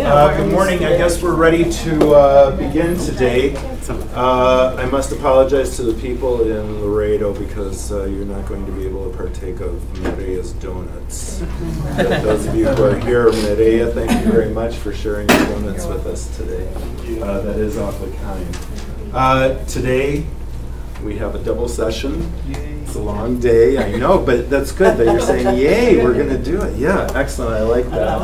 Good morning. I guess we're ready to begin today. I must apologize to the people in Laredo because you're not going to be able to partake of Mireya's donuts. Those of you who are here, Mireya, thank you very much for sharing your donuts with us today. That is awfully kind. Today we have a double session. It's a long day, I know, but that's good that you're saying, yay, we're going to do it. Yeah, excellent. I like that.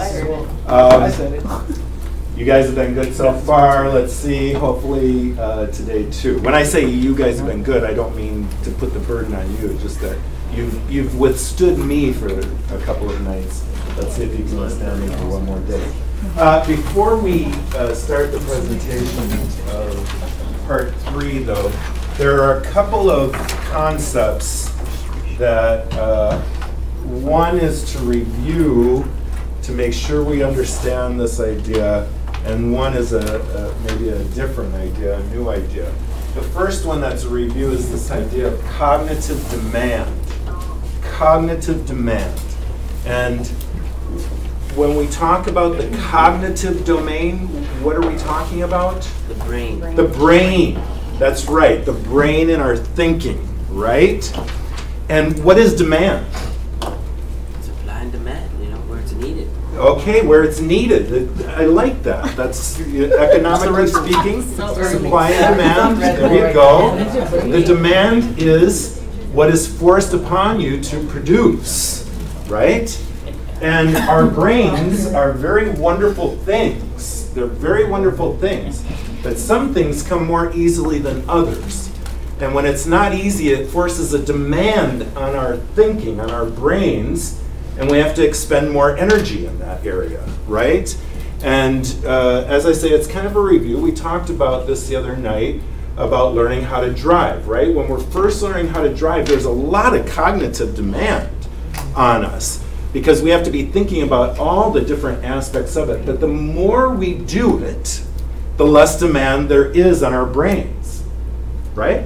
You guys have been good so far. Let's see, hopefully today too. When I say you guys have been good, I don't mean to put the burden on you, just that you've withstood me for a couple of nights. Let's see if you can withstand me for one more day. Before we start the presentation of part 3, though, there are a couple of concepts that one is to review to make sure we understand this idea, and one is maybe a different idea, a new idea. The first one that's a review is this idea of cognitive demand. Cognitive demand. And when we talk about the cognitive domain, what are we talking about? The brain. The brain. That's right, the brain in our thinking, right? And what is demand? Supply and demand, where it's needed. Okay, where it's needed. I like that. That's economically speaking, supply and demand. There you go. The demand is what is forced upon you to produce, right? And our brains are very wonderful things. They're very wonderful things. But some things come more easily than others. And when it's not easy, it forces a demand on our thinking, on our brains, and we have to expend more energy in that area, right? And as I say, it's kind of a review. We talked about this the other night, about learning how to drive, right? When we're first learning how to drive, there's a lot of cognitive demand on us because we have to be thinking about all the different aspects of it. But the more we do it, the less demand there is on our brains, right?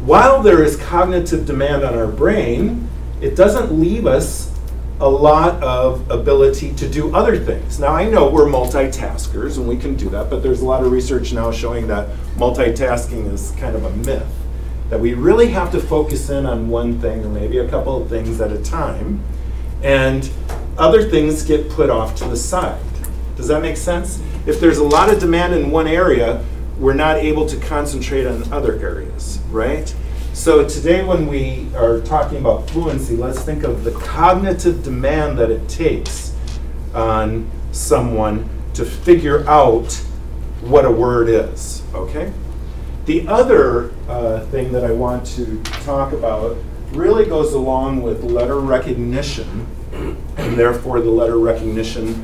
While there is cognitive demand on our brain, it doesn't leave us a lot of ability to do other things. Now, I know we're multitaskers and we can do that, but there's a lot of research now showing that multitasking is kind of a myth, that we really have to focus in on one thing or maybe a couple of things at a time, and other things get put off to the side. Does that make sense? If there's a lot of demand in one area, we're not able to concentrate on other areas, right? So today when we are talking about fluency, let's think of the cognitive demand that it takes on someone to figure out what a word is, okay? The other thing that I want to talk about really goes along with letter recognition, and therefore the letter recognition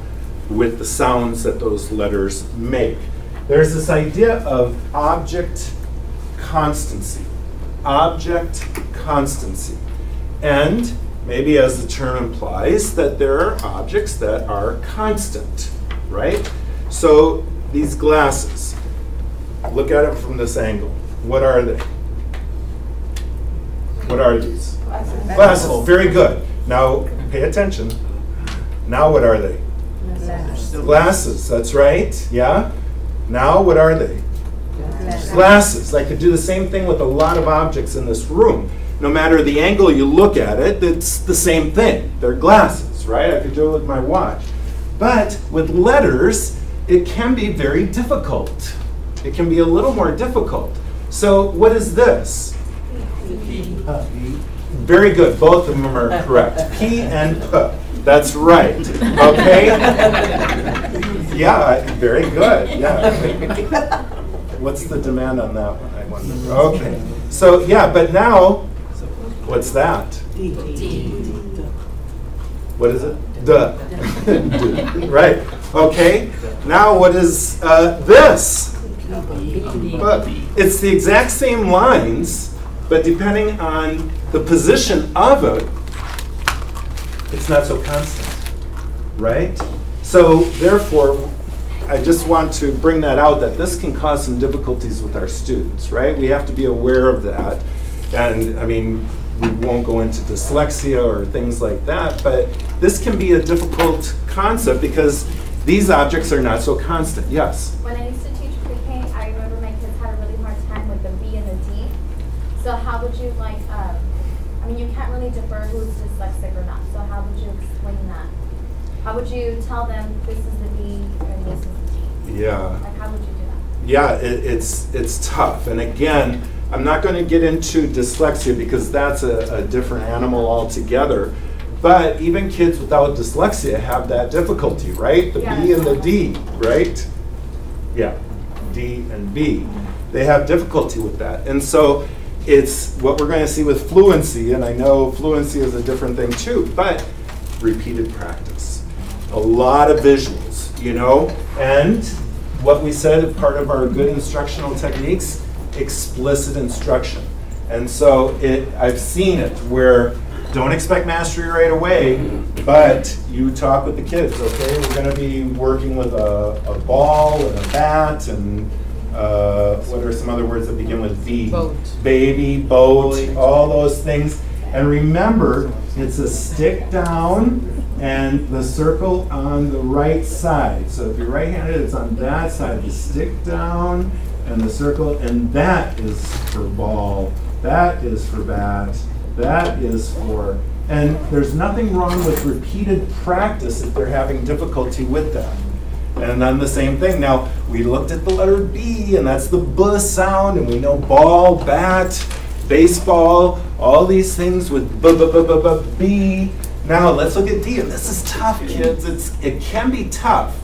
with the sounds that those letters make. There's this idea of object constancy. Object constancy. And maybe as the term implies, that there are objects that are constant, right? So these glasses, look at it from this angle. What are they? What are these? Glasses. Very good. Now pay attention. Now what are they? Glasses, that's right. Yeah? Now what are they? Glasses. I could do the same thing with a lot of objects in this room. No matter the angle you look at it, it's the same thing. They're glasses, right? I could do it with my watch. But with letters, it can be very difficult. It can be a little more difficult. So what is this? Very good. Both of them are correct. P and P. That's right. Okay? Yeah, very good. Yeah. What's the demand on that one, I wonder? Okay. So, yeah, but now, what's that? What is it? Duh. Right. Okay. Now, what is this? It's the exact same lines, but depending on the position of it, it's not so constant, right? So therefore, I just want to bring that out, that this can cause some difficulties with our students, right? We have to be aware of that. And I mean, we won't go into dyslexia or things like that, but this can be a difficult concept because These objects are not so constant. Yes? When I used to teach pre-K, I remember my kids had a really hard time with the B and the D. So how would you like, I mean, you can't really defer who's dyslexic or not. So how would you explain that? How would you tell them this is the B and this is the D? Yeah. Like how would you do that? Yeah, it's tough. And again, I'm not going to get into dyslexia because that's a different animal altogether. But even kids without dyslexia have that difficulty, right? The B and the D, right? Yeah, D and B. They have difficulty with that. And so it's what we're going to see with fluency, and I know fluency is a different thing too, but repeated practice. A lot of visuals, you know? And what we said, part of our good instructional techniques, explicit instruction. And so I've seen it where don't expect mastery right away, but you talk with the kids, okay? We're going to be working with a ball and a bat and what are some other words that begin with V? Boat. Baby, boat, all those things. And remember, it's a stick down and the circle on the right side. So if you're right-handed, it's on that side. The stick down and the circle, and that is for ball, that is for bat, that is for, and there's nothing wrong with repeated practice if they're having difficulty with that. And then the same thing. Now, we looked at the letter B, and that's the B sound, and we know ball, bat, baseball, all these things with B, B, B, B, B, B. Now, let's look at D, and this is tough, kids. It can be tough.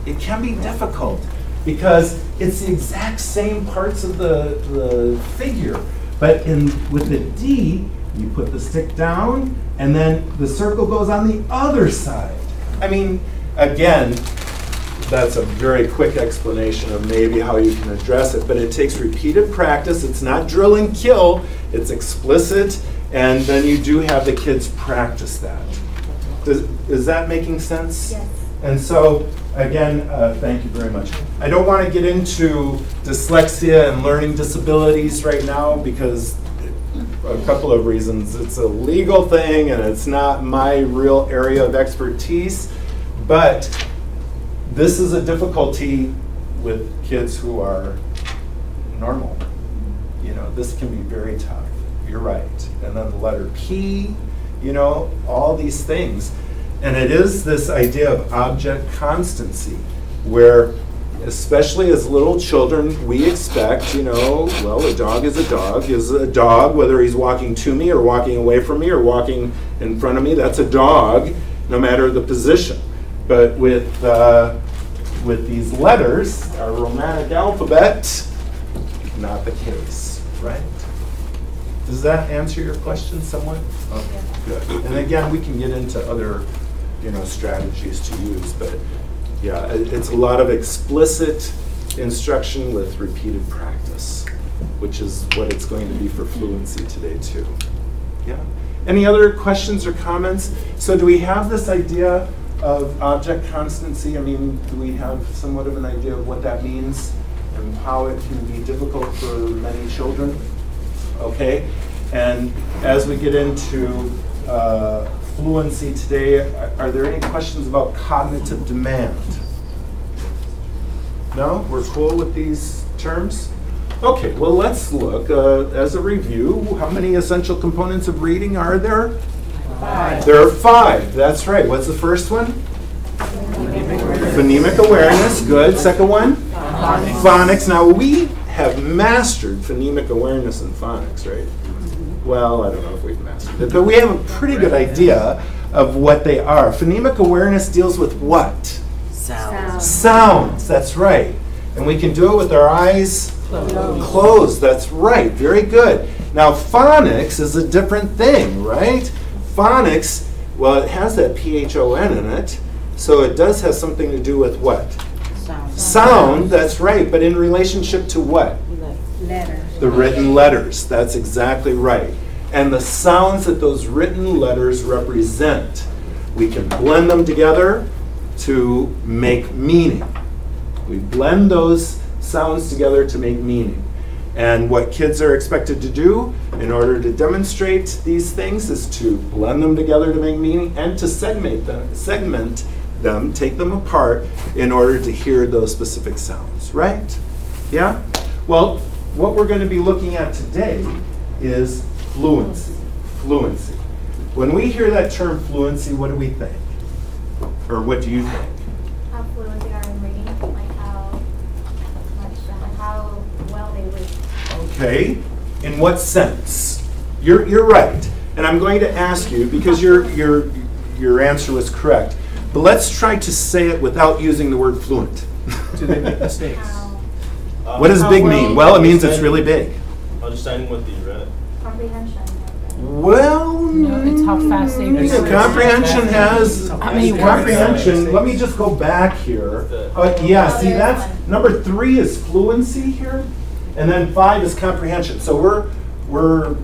It can be difficult because it's the exact same parts of the figure. But with the D, you put the stick down, and then the circle goes on the other side. I mean, again, that's a very quick explanation of maybe how you can address it, but it takes repeated practice. It's not drill and kill, it's explicit, and then you do have the kids practice that. Is that making sense? Yes. And so, again, thank you very much. I don't want to get into dyslexia and learning disabilities right now because a couple of reasons. It's a legal thing and it's not my real area of expertise, but this is a difficulty with kids who are normal. You know, this can be very tough. You're right. And then the letter P, you know, all these things. And it is this idea of object constancy, where especially as little children, we expect, you know, well, a dog is a dog, whether he's walking to me or walking away from me or walking in front of me, that's a dog, no matter the position. But with these letters, our Romantic alphabet, not the case, right? Does that answer your question somewhat? Okay, good. And again, we can get into other, you know, strategies to use, but yeah, it's a lot of explicit instruction with repeated practice, which is what it's going to be for fluency today too. Yeah. Any other questions or comments? So do we have this idea of object constancy? I mean, do we have somewhat of an idea of what that means and how it can be difficult for many children? Okay. And as we get into fluency today, are there any questions about cognitive demand? No? We're cool with these terms? Okay, well let's look as a review. How many essential components of reading are there? 5. There are 5, that's right. What's the first one? Phonemic awareness, good. Second one? Phonics. Now we have mastered phonemic awareness and phonics, right? Well, I don't know if we've mastered it, but we have a pretty good idea of what they are. Phonemic awareness deals with what? Sounds. Sounds, that's right. And we can do it with our eyes closed, that's right, very good. Now phonics is a different thing, right? Phonics, well, it has that PHON in it, so it does have something to do with what? Sound, that's right, but in relationship to what? Letters. The written letters, that's exactly right. And the sounds that those written letters represent, we can blend them together to make meaning. We blend those sounds together to make meaning. And what kids are expected to do in order to demonstrate these things is to blend them together to make meaning and to segment them, take them apart in order to hear those specific sounds, right? Yeah? Well, what we're going to be looking at today is fluency. Fluency. When we hear that term fluency, what do we think? Or what do you think? How fluent they are in reading, like how well they read. Okay. In what sense? You're right. And I'm going to ask you, because your answer was correct, but let's try to say it without using the word fluent. Do they make mistakes? What does big mean? Well, it means it's really big. Understanding what they read. Comprehension. Well, No, it's how fast they read. comprehension has, How many words? comprehension, let me just go back here. Yeah, see, that's, number 3 is fluency here, and then 5 is comprehension. So we're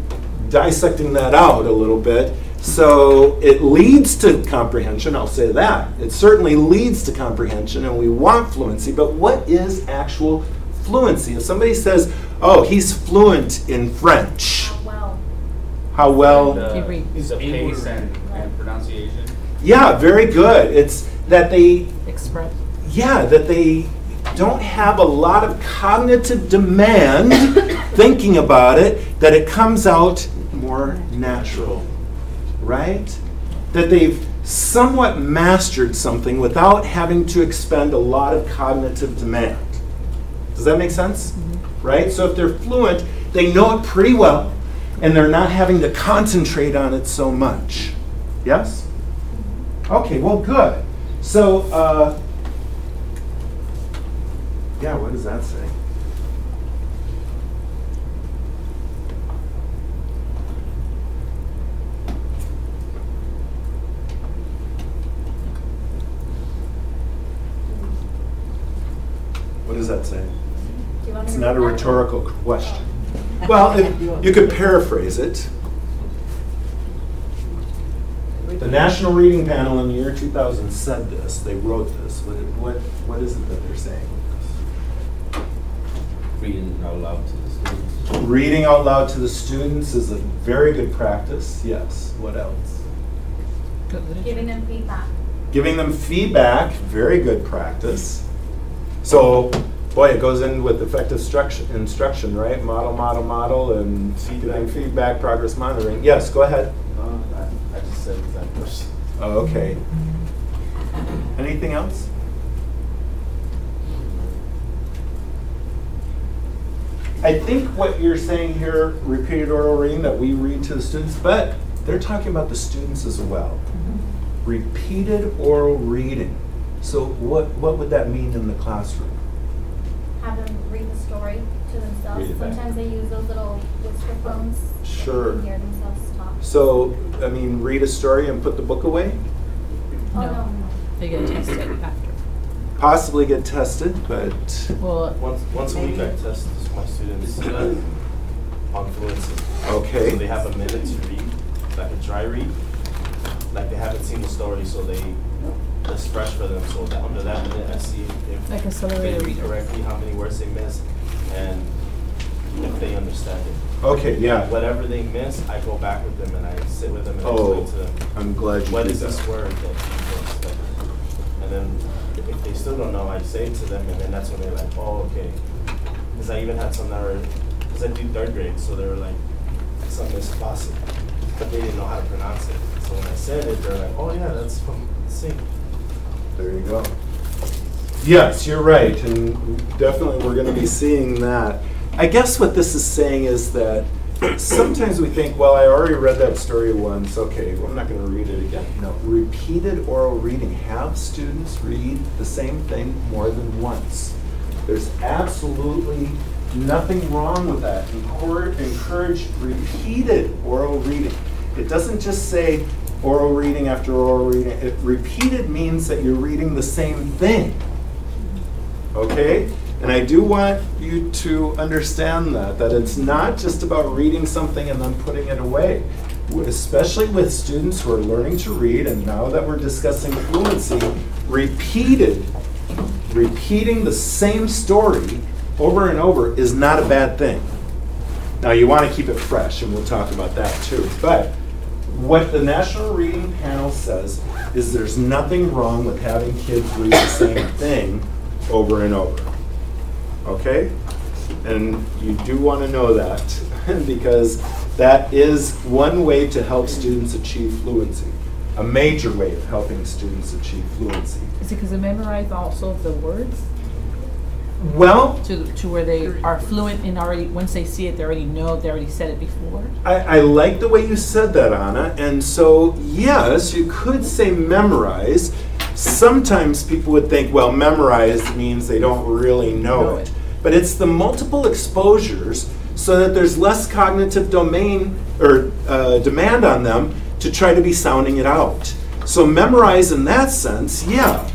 dissecting that out a little bit. So it leads to comprehension, I'll say that. It certainly leads to comprehension, and we want fluency, but what is actual fluency? If somebody says, oh, he's fluent in French, How well. how well? He reads. The Pace pace and pronunciation. Yeah, very good. It's that they, Express. yeah, that they don't have a lot of cognitive demand thinking about it, that it comes out more natural, right? That they've somewhat mastered something without having to expend a lot of cognitive demand. Does that make sense? Right? So if they're fluent, they know it pretty well, and they're not having to concentrate on it so much. Yes? Okay, well, good. So, yeah, what does that say? What does that say? Do you want me It's to not a read that? rhetorical question. Well, you could paraphrase it. The National Reading Panel in the year 2000 said this. They wrote this. What is it that they're saying? Reading out loud to the students. Reading out loud to the students is a very good practice. Yes. What else? Giving them feedback. Giving them feedback, very good practice. So, boy, it goes in with effective instruction, right? Model, model, model, and giving feedback, progress monitoring. Yes, go ahead. I just said that person. Oh, okay. Anything else? I think what you're saying here, repeated oral reading that we read to the students, but they're talking about the students as well. Repeated oral reading. So what would that mean in the classroom? Have them read the story to themselves. Read it back. Sometimes they use those little whisper phones. Sure. They can hear themselves talk. So, I mean, read a story and put the book away? Oh, No. no. They get tested after. Possibly get tested, but Well, Once a week I test my students on fluency. okay. So they have a minute to read, like a dry read. Like they haven't seen the story, so it's fresh for them. So that under that minute, I see if like they accelerated read reader. correctly, how many words they miss, and if they understand it. Okay, yeah. Whatever they miss, I go back with them and I sit with them and Oh, explain to them, I'm glad you what did is this that. word that you missed? And then if they still don't know, I say it to them, and then that's when they're like, oh, okay. Because I even had some that were, because I do 3rd grade, so they were like, some Miss Classic, but they didn't know how to pronounce it. So when I said it, they're like, oh yeah, that's from C. There you go. Yes, you're right, and definitely we're going to be seeing that. I guess what this is saying is that sometimes we think, well, I already read that story once, okay, well, I'm not going to read it again. No, repeated oral reading. Have students read the same thing more than once. There's absolutely nothing wrong with that. Encourage repeated oral reading. It doesn't just say oral reading after oral reading. Repeated means that you're reading the same thing. Okay? And I do want you to understand that it's not just about reading something and then putting it away. Especially with students who are learning to read, and now that we're discussing fluency, repeating the same story over and over is not a bad thing. Now you want to keep it fresh, and we'll talk about that too. But what the National Reading Panel says, is there's nothing wrong with having kids read the same thing over and over. Okay? And you do want to know that because that is one way to help students achieve fluency. A major way of helping students achieve fluency. Is it because they memorize also the words Well, to where they are fluent in already, once they see it, they already know, they already said it before? I like the way you said that, Anna. And so, yes, you could say memorize. Sometimes people would think, well, memorize means they don't really know it. But it's the multiple exposures so that there's less cognitive domain or demand on them to try to be sounding it out. So memorize in that sense, yeah.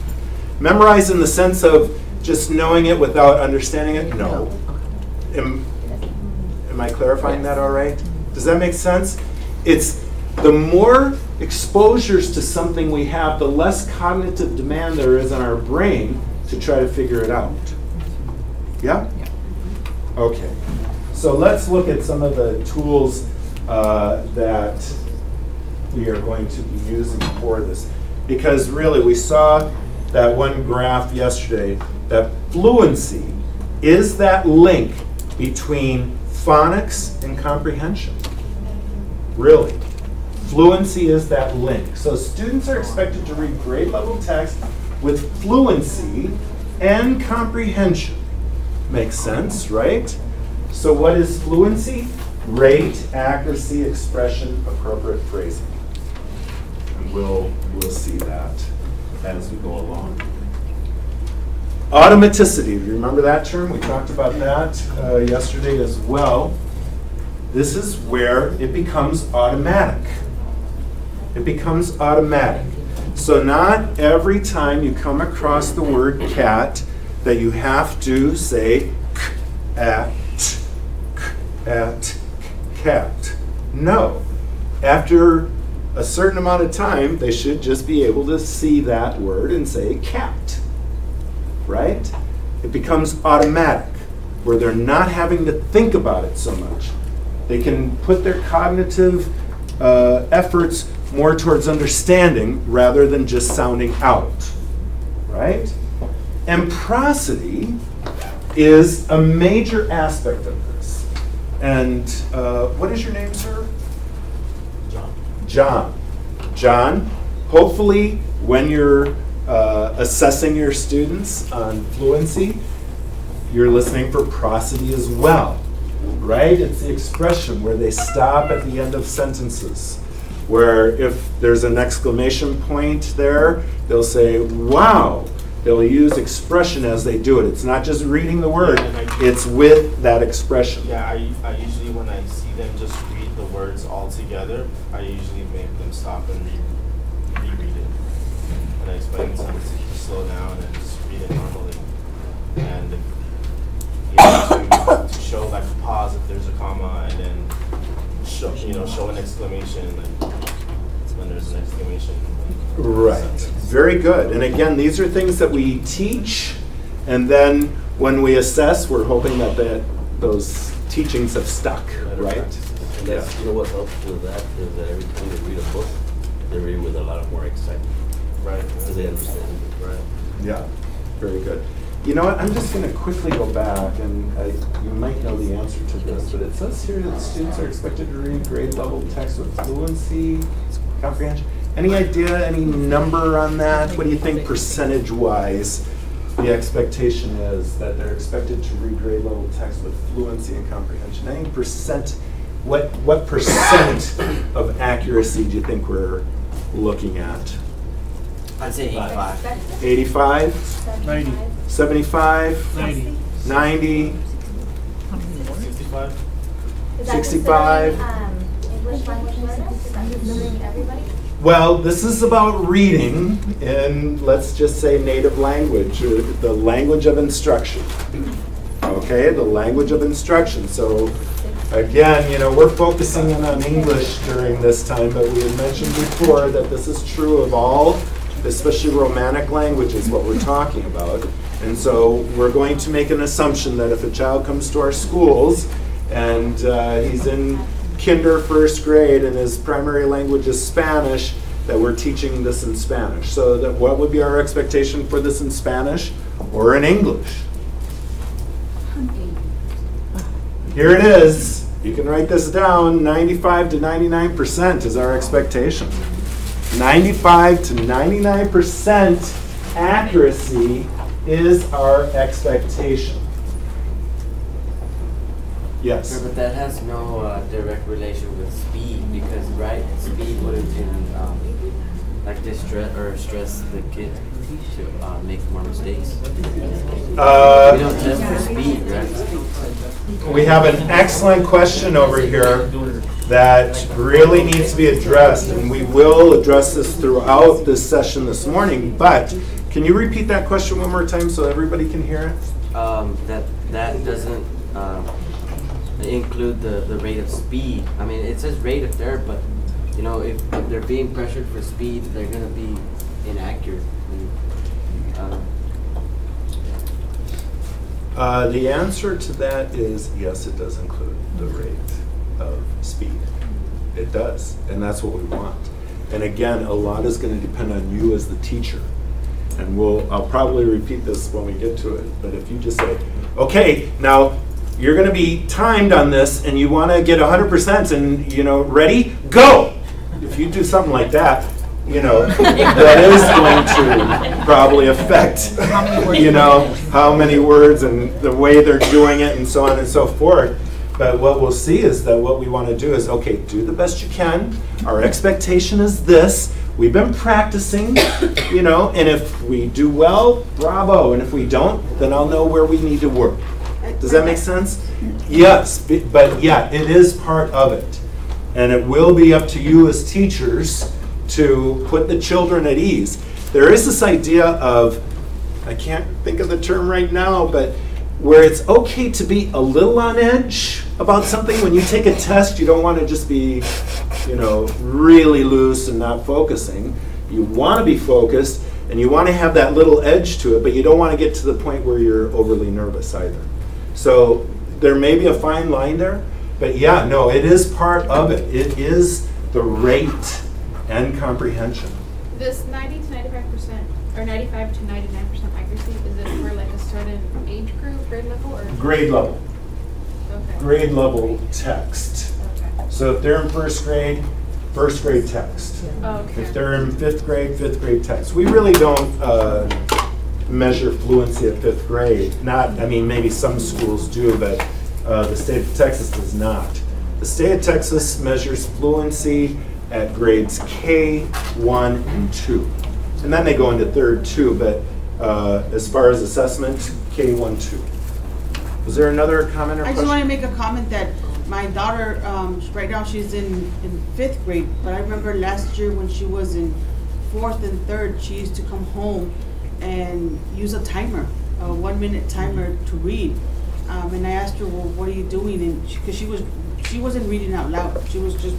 Memorize in the sense of just knowing it without understanding it, no. Am I clarifying that all right? Does that make sense? It's the more exposures to something we have, the less cognitive demand there is on our brain to try to figure it out. Yeah? Okay. So let's look at some of the tools that we are going to be using for this. Because really, we saw that one graph yesterday that fluency is that link between phonics and comprehension. Really. Fluency is that link. So students are expected to read grade level text with fluency and comprehension. Makes sense, right? So what is fluency? Rate, accuracy, expression, appropriate phrasing. And we'll see that as we go along. Automaticity, do you remember that term? We talked about that yesterday as well. This is where it becomes automatic. It becomes automatic. So not every time you come across the word cat that you have to say at, cat. No. After a certain amount of time, they should just be able to see that word and say cat. Right? It becomes automatic, where they're not having to think about it so much. They can put their cognitive efforts more towards understanding rather than just sounding out. Right? And prosody is a major aspect of this. And what is your name, sir? John. John. John, hopefully when you're assessing your students on fluency, you're listening for prosody as well, right? It's the expression where they stop at the end of sentences, where if there's an exclamation point there, they'll say, wow. They'll use expression as they do it. It's not just reading the word, it's with that expression. Yeah, I usually, when I see them just read the words all together, I usually make them stop and reread it. And I explain to them to slow down and just read it normally. And to show like a pause if there's a comma, and then show an exclamation, and when there's an exclamation. Right. Very good. And again, these are things that we teach, and then when we assess, we're hoping that those teachings have stuck, right? And that's, you know what helps with that is that every time they read a book, they read with a lot more excitement. Right. Because they understand it. Right. Yeah. Very good. You know what? I'm just going to quickly go back, and you might know the answer to this, but it says here that students are expected to read grade level text with fluency, comprehension. Any idea, any number on that? What do you think percentage-wise the expectation is that they're expected to read grade level text with fluency and comprehension? Any percent, what percent of accuracy do you think we're looking at? I'd say 85. 85? 90. 75? 90. 90? 65? Is that 65. considering, English language learners? Is that considering everybody? Well, this is about reading in, let's just say, native language, or the language of instruction. Okay, the language of instruction. So, again, we're focusing in on English during this time, but we had mentioned before that this is true of all, especially Romantic languages, what we're talking about. And so we're going to make an assumption that if a child comes to our schools and he's in kinder, first grade, and his primary language is Spanish, that we're teaching this in Spanish. So that what would be our expectation for this in Spanish or in English? Here it is. You can write this down. 95 to 99% is our expectation. 95 to 99% accuracy is our expectation. Yes? Sure, but that has no direct relation with speed because, right, speed wouldn't like stress the kid to make more mistakes. We don't test for speed, right? We have an excellent question over here that really needs to be addressed, and we will address this throughout this session this morning, but can you repeat that question one more time so everybody can hear it? That doesn't include the rate of speed. I mean, it says rate up there, but you know, if they're being pressured for speed, they're going to be inaccurate. The answer to that is yes, it does include the rate of speed. It does, and that's what we want. And again, a lot is going to depend on you as the teacher. And I'll probably repeat this when we get to it, but if you just say, okay, now you're going to be timed on this and you want to get 100% and, you know, ready, go! If you do something like that, you know, that is going to probably affect, you know, how many words and the way they're doing it and so on and so forth. But what we'll see is that what we want to do is, okay, do the best you can. Our expectation is this. We've been practicing, you know, and if we do well, bravo. And if we don't, then I'll know where we need to work. Does that make sense? Yes, but yeah, it is part of it. And it will be up to you as teachers to put the children at ease. There is this idea of, I can't think of the term right now, but where it's okay to be a little on edge about something. When you take a test, you don't want to just be, you know, really loose and not focusing. You want to be focused, and you want to have that little edge to it, but you don't want to get to the point where you're overly nervous either. So there may be a fine line there, but yeah, no, it is part of it. It is the rate and comprehension. This 90 to 95% or 95 to 99% accuracy, is it for like a certain age group, grade level, or? Grade level. Okay. Grade level text. Okay. So if they're in first grade text. Okay. If they're in fifth grade text. We really don't measure fluency at fifth grade. Not, I mean, maybe some schools do, but the state of Texas does not. The state of Texas measures fluency at grades K, 1, and 2. And then they go into third too, but as far as assessment, K, 1, 2. Was there another comment or I question? just want to make a comment that my daughter, right now she's in 5th grade, but I remember last year when she was in 4th and 3rd, she used to come home and use a timer, a 1-minute timer to read. And I asked her, well, what are you doing? And because she wasn't reading out loud, she was just.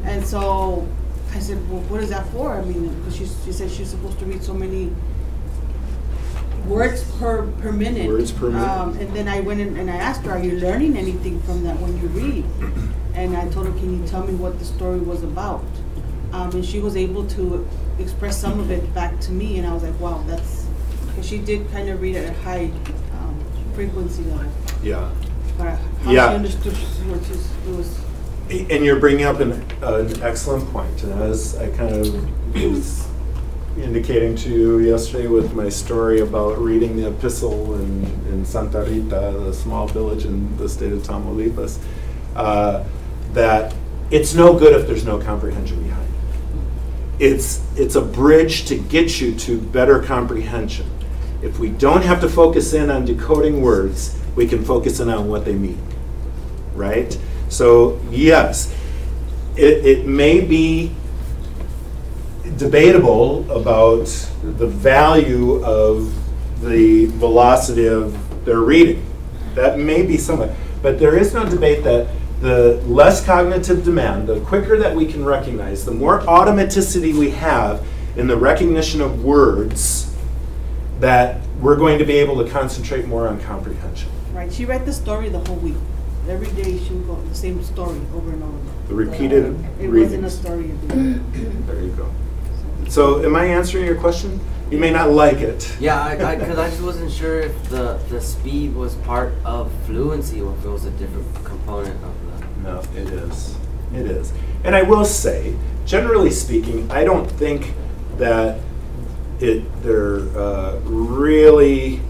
And so I said, well, what is that for? I mean, because she said she's supposed to read so many words per minute. Words per minute. And then I went in and I asked her, are you learning anything from that when you read? And I told her, can you tell me what the story was about? And she was able to express some of it back to me, and I was like, wow, that's, because she did kind of read at a high frequency level. Yeah. But how she understood it was. And you're bringing up an excellent point. And as I kind of was indicating to you yesterday with my story about reading the epistle in Santa Rita, the small village in the state of Tamaulipas, that it's no good if there's no comprehension behind it. It's a bridge to get you to better comprehension. If we don't have to focus in on decoding words, we can focus in on what they mean, right? So yes, it may be debatable about the value of the velocity of their reading. That may be somewhat, but there is no debate that the less cognitive demand, the quicker that we can recognize, the more automaticity we have in the recognition of words, that we're going to be able to concentrate more on comprehension. Right, she read the story the whole week. Every day she would go the same story over and over. The repeated It readings. wasn't a story every day. There you go. So am I answering your question? You may not like it. Yeah, because I just wasn't sure if the speed was part of fluency or if it was a different component of the. No, it is. It is. And I will say, generally speaking, I don't think that they're really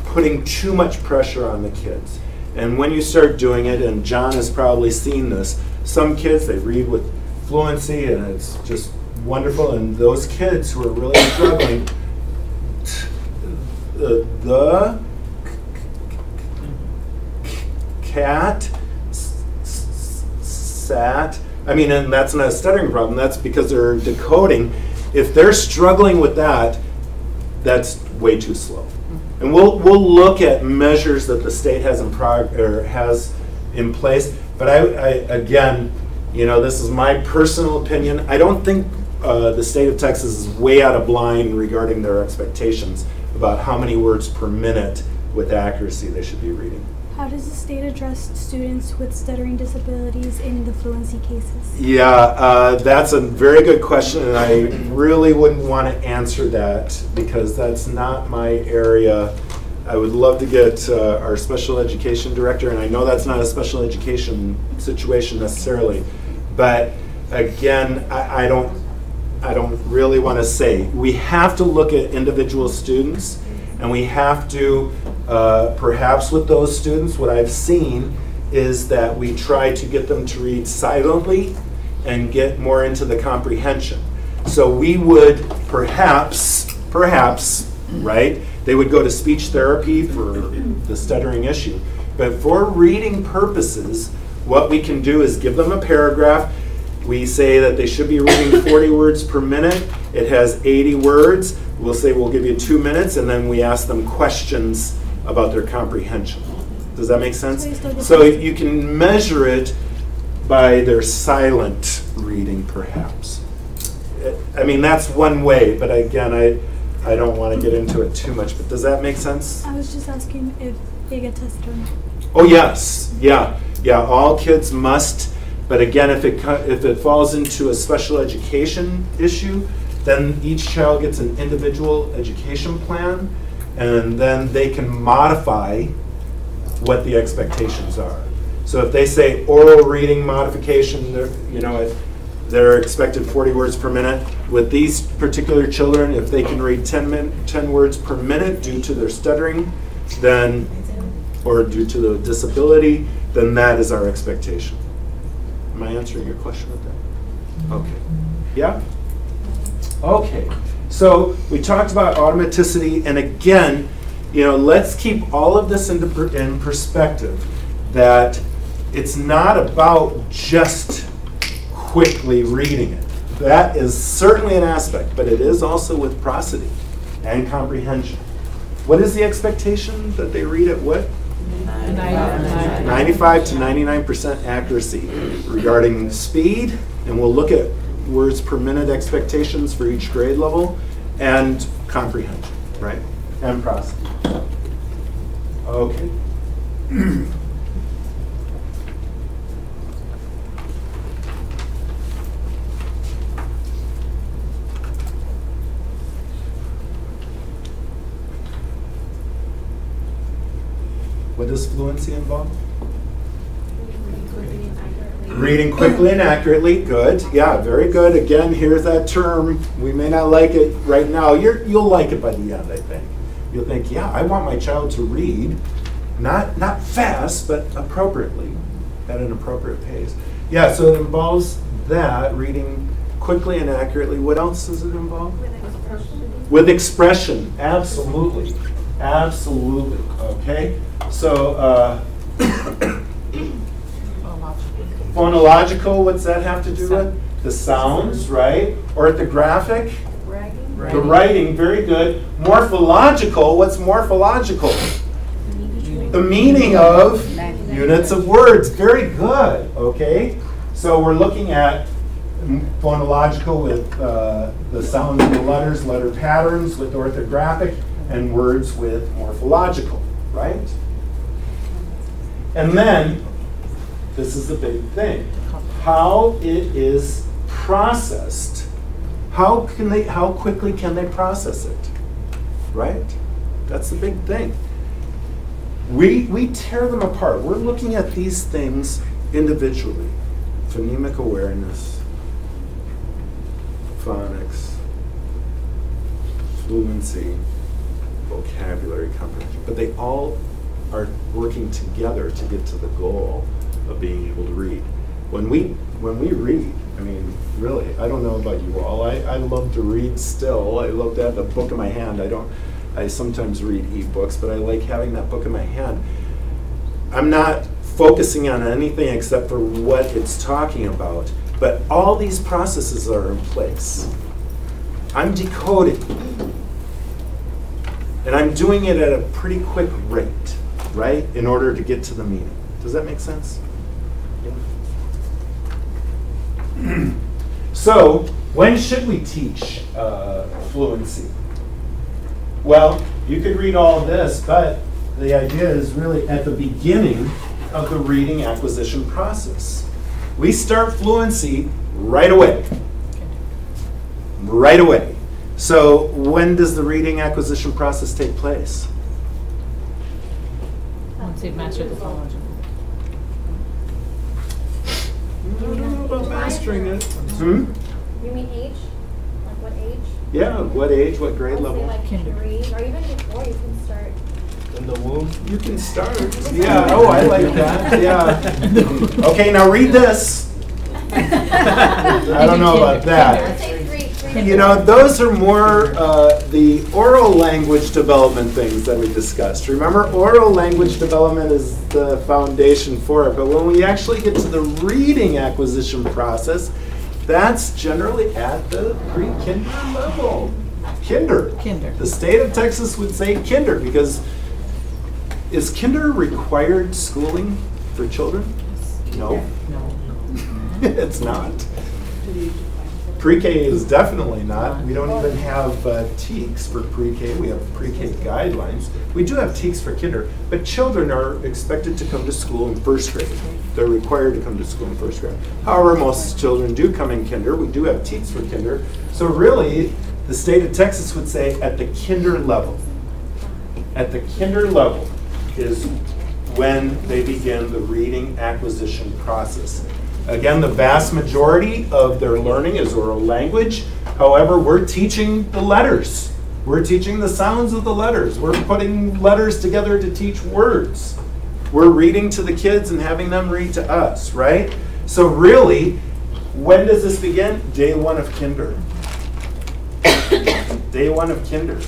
putting too much pressure on the kids. And when you start doing it, and John has probably seen this, some kids, they read with fluency and it's just wonderful, and those kids who are really struggling, the cat sat, I mean, and that's not a stuttering problem, that's because they're decoding. If they're struggling with that, that's way too slow. And we'll look at measures that the state has in place. But I again, you know, this is my personal opinion. I don't think the state of Texas is way out of line regarding their expectations about how many words per minute with accuracy they should be reading. How does the state address students with stuttering disabilities in the fluency cases? Yeah, that's a very good question, and I really wouldn't want to answer that because that's not my area. I would love to get our special education director, and I know that's not a special education situation necessarily, but again, I don't really want to say. We have to look at individual students, and we have to, perhaps with those students, what I've seen is that we try to get them to read silently and get more into the comprehension. So we would perhaps, right, they would go to speech therapy for the stuttering issue. But for reading purposes, what we can do is give them a paragraph. We say that they should be reading 40 words per minute. It has 80 words. We'll say we'll give you 2 minutes, and then we ask them questions about their comprehension. Does that make sense? So you can measure it by their silent reading, perhaps. I mean, that's one way, but again, I don't want to get into it too much, but does that make sense? I was just asking if they get tested or not. Oh, yes. Yeah, all kids must. But again, if it falls into a special education issue, then each child gets an individual education plan, and then they can modify what the expectations are. So if they say oral reading modification, they're expected 40 words per minute. With these particular children, if they can read 10 words per minute due to their stuttering, then, or due to the disability, then that is our expectation. Am I answering your question with that? Okay. Yeah? Okay. So we talked about automaticity, and again, let's keep all of this in perspective, that it's not about just quickly reading it. That is certainly an aspect, but it is also with prosody and comprehension. What is the expectation that they read at what? 95 to 99% accuracy regarding speed, and we'll look at words per minute expectations for each grade level, and comprehension, right? And prosody. Okay. What does fluency involve? Reading quickly and accurately. Good. Yeah, very good. Again, here's that term. We may not like it right now. You'll like it by the end, I think. You'll think, yeah, I want my child to read, not fast, but appropriately, at an appropriate pace. Yeah, so it involves that, reading quickly and accurately. What else does it involve? With expression. Absolutely. Absolutely. Okay. So, phonological, what's that have to do with? The sounds, right? Orthographic? The writing, very good. Morphological, what's morphological? The meaning of units of words, very good, okay? So we're looking at phonological with the sounds of the letters, letter patterns with orthographic, and words with morphological, right? And then, this is the big thing, how it is processed. How quickly can they process it, right? That's the big thing. We tear them apart. We're looking at these things individually. Phonemic awareness, phonics, fluency, vocabulary comprehension, but they all are working together to get to the goal of being able to read. When we read, I mean, really, I don't know about you all. I love to read still. I love to have the book in my hand. I sometimes read ebooks, but I like having that book in my hand. I'm not focusing on anything except for what it's talking about, but all these processes are in place. I'm decoding, and I'm doing it at a pretty quick rate, right, in order to get to the meaning. Does that make sense? Yeah. So, when should we teach fluency? Well, you could read all of this, but the idea is really at the beginning of the reading acquisition process. We start fluency right away. Right away. So when does the reading acquisition process take place? Once they've mastered the philology. I don't know about mastering it. You mean age? Like what age? Yeah, what age, what grade I'd level? say like 3, or even before you can start. In the womb? You can start. Yeah, oh, I like that. Yeah. Okay, now read this. I don't know about that. Let's say 3. You know, those are more the oral language development things that we discussed. Remember, oral language development is the foundation for it. But when we actually get to the reading acquisition process, that's generally at the pre-kinder level. Kinder. The state of Texas would say kinder, because is kinder required schooling for children? No. It's not. Pre-K is definitely not. We don't even have TEKS for pre-K. We have pre-K guidelines. We do have TEKS for kinder, but children are expected to come to school in first grade. They're required to come to school in first grade. However, most children do come in kinder. We do have TEKS for kinder. So really, the state of Texas would say at the kinder level. At the kinder level is when they begin the reading acquisition process. Again, the vast majority of their learning is oral language. However, we're teaching the letters. We're teaching the sounds of the letters. We're putting letters together to teach words. We're reading to the kids and having them read to us, right? So really, when does this begin? Day 1 of kinder. Day 1 of kinder.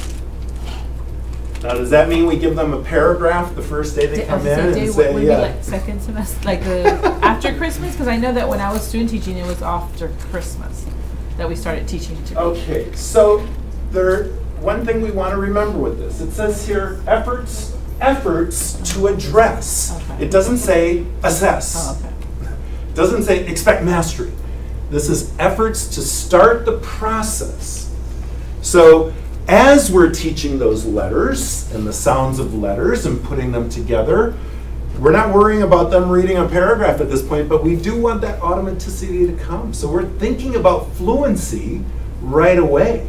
Now, does that mean we give them a paragraph the first day they come in and say, would be like second semester, like the after Christmas? Because I know that when I was student teaching, it was after Christmas that we started teaching to. Okay, so one thing we want to remember with this, it says here efforts to address. Okay. It doesn't say assess. Oh, okay. It doesn't say expect mastery. This is efforts to start the process. So as we're teaching those letters and the sounds of letters and putting them together, we're not worrying about them reading a paragraph at this point, but we do want that automaticity to come. So we're thinking about fluency right away.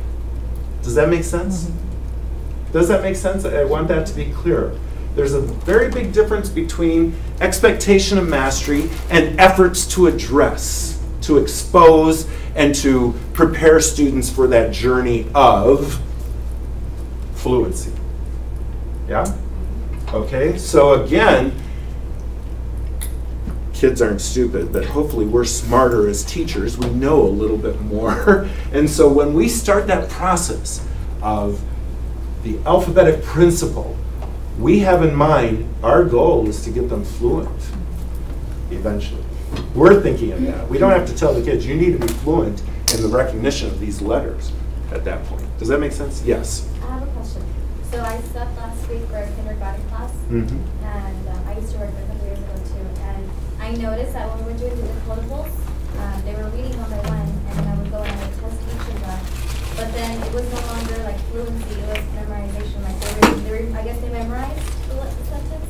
Does that make sense? Mm-hmm. Does that make sense? I want that to be clear. There's a very big difference between expectation of mastery and efforts to address, to expose, and to prepare students for that journey of fluency. Yeah? Okay, so again, kids aren't stupid, but hopefully we're smarter as teachers. We know a little bit more. And so when we start that process of the alphabetic principle, we have in mind our goal is to get them fluent eventually. We're thinking of that. We don't have to tell the kids, you need to be fluent in the recognition of these letters at that point. Does that make sense? Yes. I have a question. So I stepped last week for a kindergarten class, Mm-hmm. and I used to work there a couple years ago too. And I noticed that when we were doing the decodables, they were reading one by one, and then I would go and I would test each of them. But then it was no longer like fluency; it was memorization. Like I guess they memorized the sentence.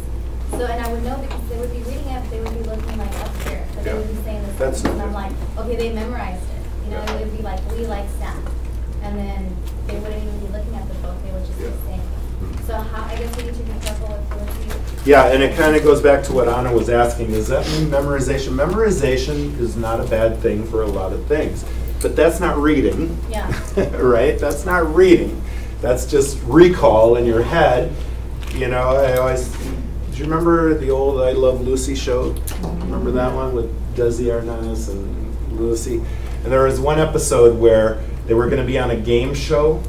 So, and I would know because they would be reading it, they would be looking like up here, but they Yeah. would be saying the That's sentence, and I'm okay. like, okay, they memorized it. You know, Yeah. it would be like, we like Sam. And then they wouldn't even be looking at the book, they would just be Yeah. saying. So how, I guess we need to be careful with fluency. Yeah, and it kind of goes back to what Anna was asking, does that mean memorization? Memorization is not a bad thing for a lot of things, but that's not reading. Yeah. Right? That's not reading. That's just recall in your head. You know, I always, do you remember the old I Love Lucy show? Remember that one with Desi Arnaz and Lucy? And there was one episode where they were going to be on a game show,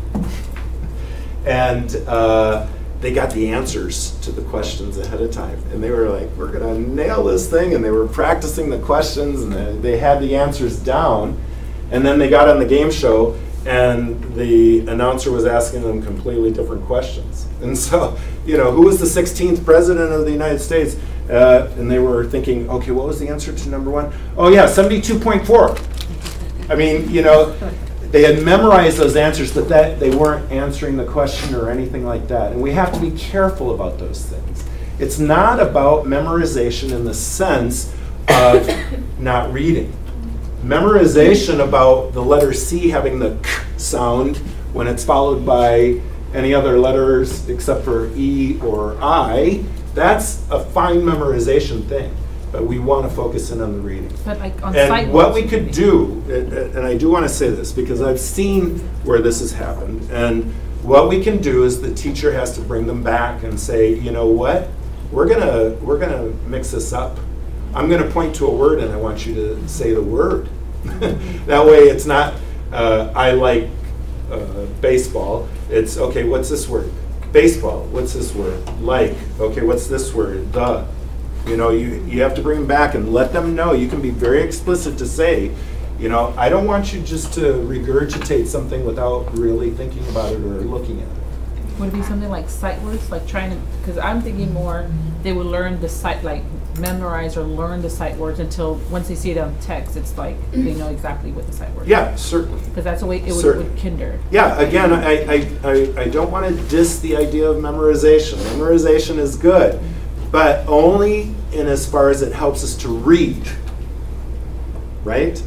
and they got the answers to the questions ahead of time. And they were like, we're going to nail this thing. And they were practicing the questions, and they had the answers down. And then they got on the game show, and the announcer was asking them completely different questions. And so, you know, who was the 16th president of the United States? And they were thinking, okay, what was the answer to number one? Oh yeah, 72.4. I mean, you know, they had memorized those answers, but that they weren't answering the question or anything like that. And we have to be careful about those things. It's not about memorization in the sense of not reading. Memorization about the letter C having the k sound when it's followed by any other letters except for E or I, that's a fine memorization thing. But we want to focus in on the reading. But like on sight And what words, we could do, and I do want to say this because I've seen where this has happened, and what we can do is the teacher has to bring them back and say, you know what, we're gonna mix this up. I'm gonna point to a word and I want you to say the word. That way it's not, I like baseball. It's, okay, what's this word? Baseball, what's this word? Like, okay, what's this word? The. You know, you have to bring them back and let them know. You can be very explicit to say, you know, I don't want you just to regurgitate something without really thinking about it or looking at it. would it be something like sight words, like trying to? Because I'm thinking more they would learn the sight, like memorize or learn the sight words until once they see it on text, it's like they know exactly what the sight words. Yeah, certainly. Because that's the way it would Certainly. with kinder. Yeah, again, I don't want to diss the idea of memorization. Memorization is good, but only in as far as it helps us to read, right?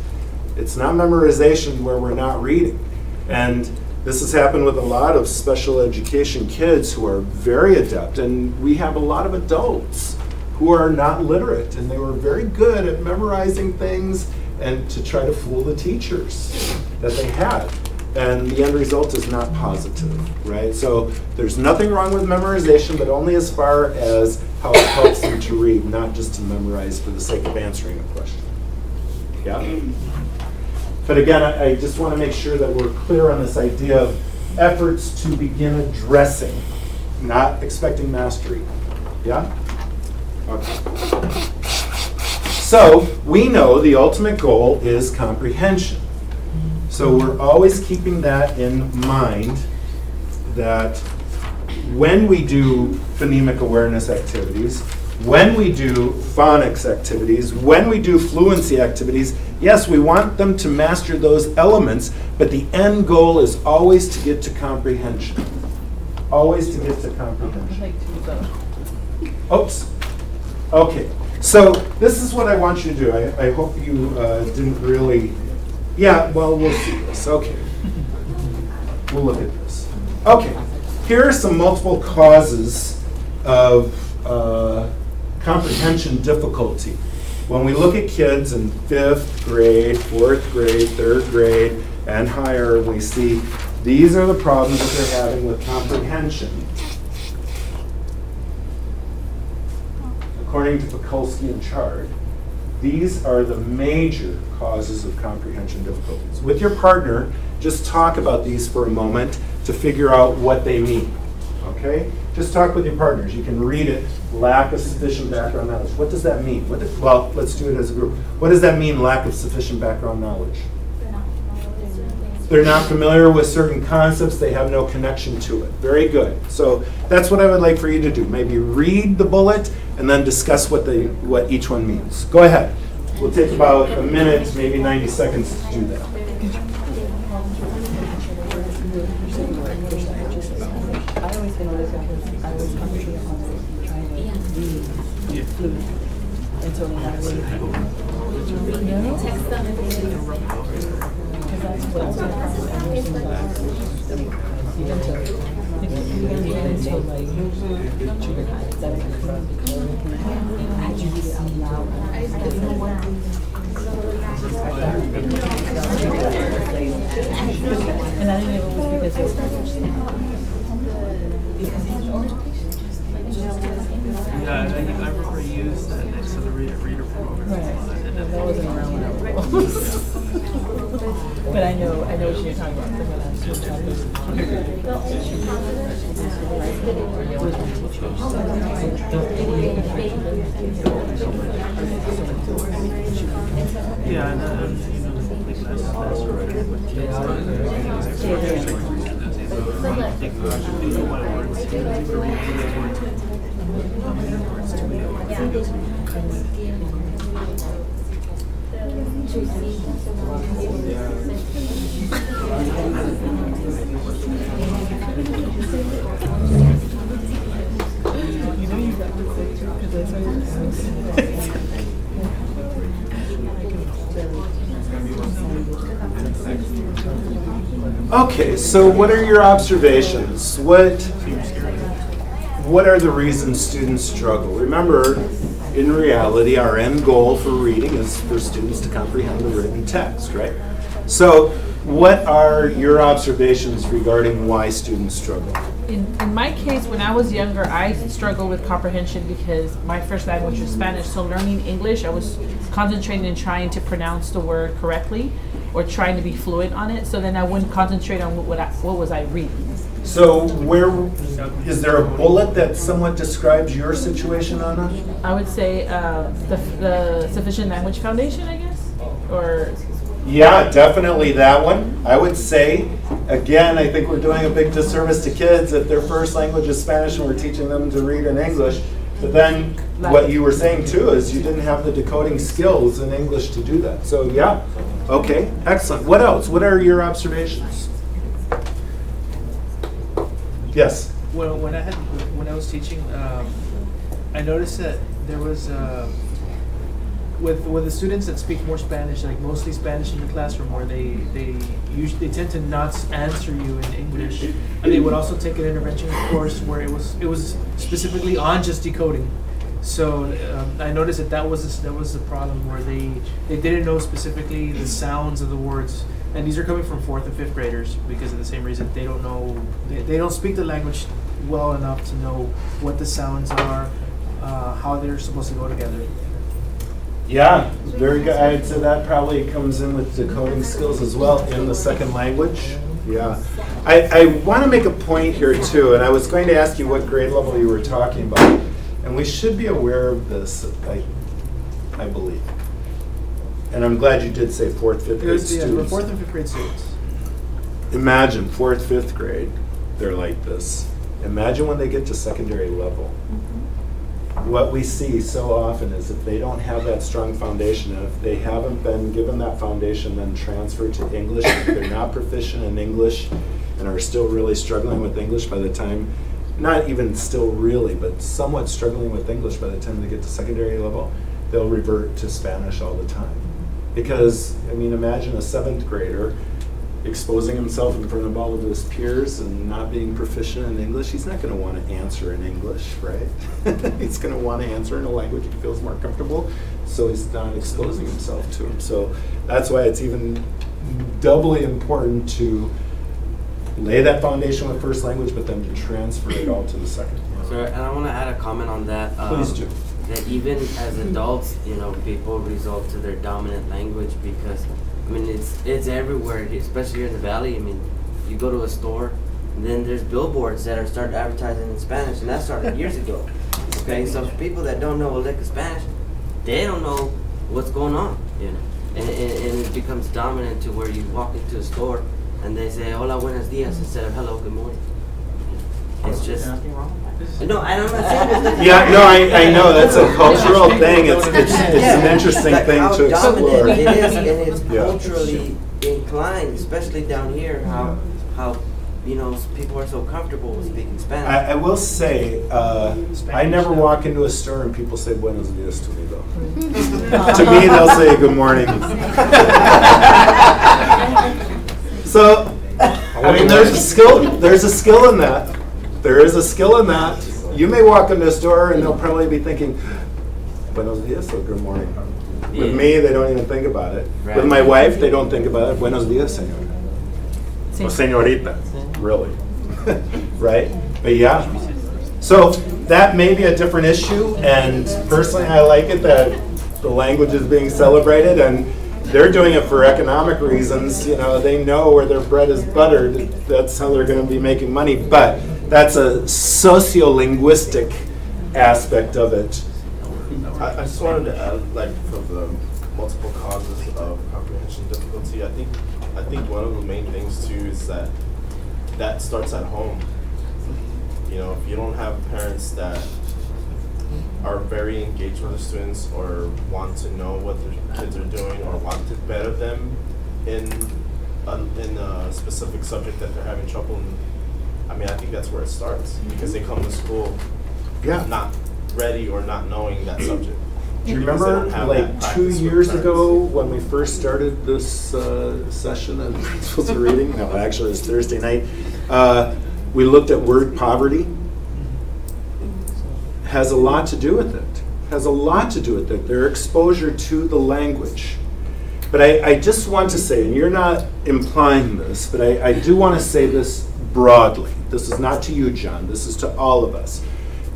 It's not memorization where we're not reading. And this has happened with a lot of special education kids who are very adept, and we have a lot of adults who are not literate, and they were very good at memorizing things and to try to fool the teachers that they had. And the end result is not positive, right? So there's nothing wrong with memorization, but only as far as how it helps them to read, not just to memorize for the sake of answering a question. Yeah? But again, I just want to make sure that we're clear on this idea of efforts to begin addressing, not expecting mastery. Yeah? Okay. So we know the ultimate goal is comprehension. So we're always keeping that in mind, that when we do phonemic awareness activities, when we do phonics activities, when we do fluency activities, yes, we want them to master those elements, but the end goal is always to get to comprehension. Always to get to comprehension. Oops. Okay. So this is what I want you to do. I hope you didn't really... Yeah, well, we'll see this. Okay. We'll look at this. Okay. Here are some multiple causes of comprehension difficulty. When we look at kids in 5th grade, 4th grade, 3rd grade, and higher, we see these are the problems that they're having with comprehension. According to Mikulski and Chard, these are the major causes of comprehension difficulties. With your partner, just talk about these for a moment to figure out what they mean. Okay? Just talk with your partners. You can read it, lack of sufficient background knowledge. What does that mean? Well, let's do it as a group. What does that mean, lack of sufficient background knowledge? They're not familiar with certain concepts. They have no connection to it. Very good. So that's what I would like for you to do. Maybe read the bullet and then discuss what each one means. Go ahead. We'll take about a minute, maybe 90 seconds to do that. I always feel this because I was trying to read fluent until they have really Text them if they need to. because that's what I'm even until like junior high, that I had you read it out loud. And I didn't even was because it was Yeah, I remember you used that next to the reader program. right. That wasn't around when I was. But I know what you're talking about. When I was Yeah, and like that's already with kids. you know you got to say too, because I saw Okay, so what are your observations? What are the reasons students struggle? Remember, in reality, our end goal for reading is for students to comprehend the written text, right? So what are your observations regarding why students struggle? In my case, when I was younger, I struggled with comprehension because my first language was Spanish. So learning English, I was concentrating and trying to pronounce the word correctly or trying to be fluent on it. So then I wouldn't concentrate on what was I reading. So is there a bullet that somewhat describes your situation, Anna? I would say the Sufficient Language Foundation, I guess, or. Yeah, definitely that one. I would say, again, I think we're doing a big disservice to kids if their first language is Spanish and we're teaching them to read in English. But then what you were saying too is you didn't have the decoding skills in English to do that. So yeah, okay, excellent. What else? What are your observations? Yes? Well, when I was teaching, I noticed that there was with the students that speak more Spanish, like mostly Spanish in the classroom, where they tend to not answer you in English, and they would also take an intervention course where it was specifically on just decoding. So I noticed that was the problem where they didn't know specifically the sounds of the words, and these are coming from 4th and 5th graders because of the same reason they don't know they don't speak the language well enough to know what the sounds are, how they're supposed to go together. Yeah, very good. I'd say that probably comes in with decoding skills as well in the second language. Yeah. I want to make a point here too, and I was going to ask you what grade level you were talking about. And we should be aware of this, I believe. And I'm glad you did say 4th, 5th grade students. 4th and 5th grade students. Imagine 4th, 5th grade, they're like this. Imagine when they get to secondary level. What we see so often is if they don't have that strong foundation, and if they haven't been given that foundation then transferred to English, if they're not proficient in English and are still really struggling with English by the time, not even still really, but somewhat struggling with English by the time they get to secondary level, they'll revert to Spanish all the time. Because, I mean, imagine a 7th grader exposing himself in front of all of his peers and not being proficient in English. He's not going to want to answer in English, right? He's going to want to answer in a language he feels more comfortable, so he's not exposing himself to him. So that's why it's even doubly important to lay that foundation with first language, but then to transfer it all to the second. So, and I want to add a comment on that. Please do. That even as adults, people resort to their dominant language because, I mean, it's everywhere, especially here in the Valley. I mean, you go to a store, and then there's billboards that are started advertising in Spanish, and that started years ago. Okay, so for people that don't know a lick of Spanish, they don't know what's going on, and it becomes dominant to where you walk into a store and they say "Hola, buenos dias" instead of "Hello, good morning." It's just no, and I'm not saying this. Yeah, no, I know that's a cultural thing. It's an interesting thing to explore. It is, and it's culturally inclined, especially down here. How you know, people are so comfortable with speaking Spanish. I will say, I never walk into a store and people say buenos dias to me, though. To me, they'll say good morning. So, I mean, there's a skill in that. There is a skill in that. You may walk into a store and they'll probably be thinking, buenos dias or good morning. With me, they don't even think about it. Right. With my wife, they don't think about it. Buenos dias, señor. Or señorita, really. Right? But yeah. So that may be a different issue, and personally I like it that the language is being celebrated, and they're doing it for economic reasons. You know, they know where their bread is buttered. That's how they're going to be making money. But that's a sociolinguistic aspect of it. I just wanted to add, like, for the multiple causes of comprehension difficulty, I think one of the main things too is that starts at home. You know, if you don't have parents that are very engaged with the students or want to know what their kids are doing or want to better them in a specific subject that they're having trouble in, I mean, I think that's where it starts, because they come to school not ready or not knowing that subject. Do you remember, like 2 years ago, when we first started this session on principles of reading? No, actually, it was Thursday night. We looked at word poverty. Has a lot to do with it. Has a lot to do with it. Their exposure to the language. But I just want to say, and you're not implying this, but I do want to say this broadly. This is not to you, John. This is to all of us.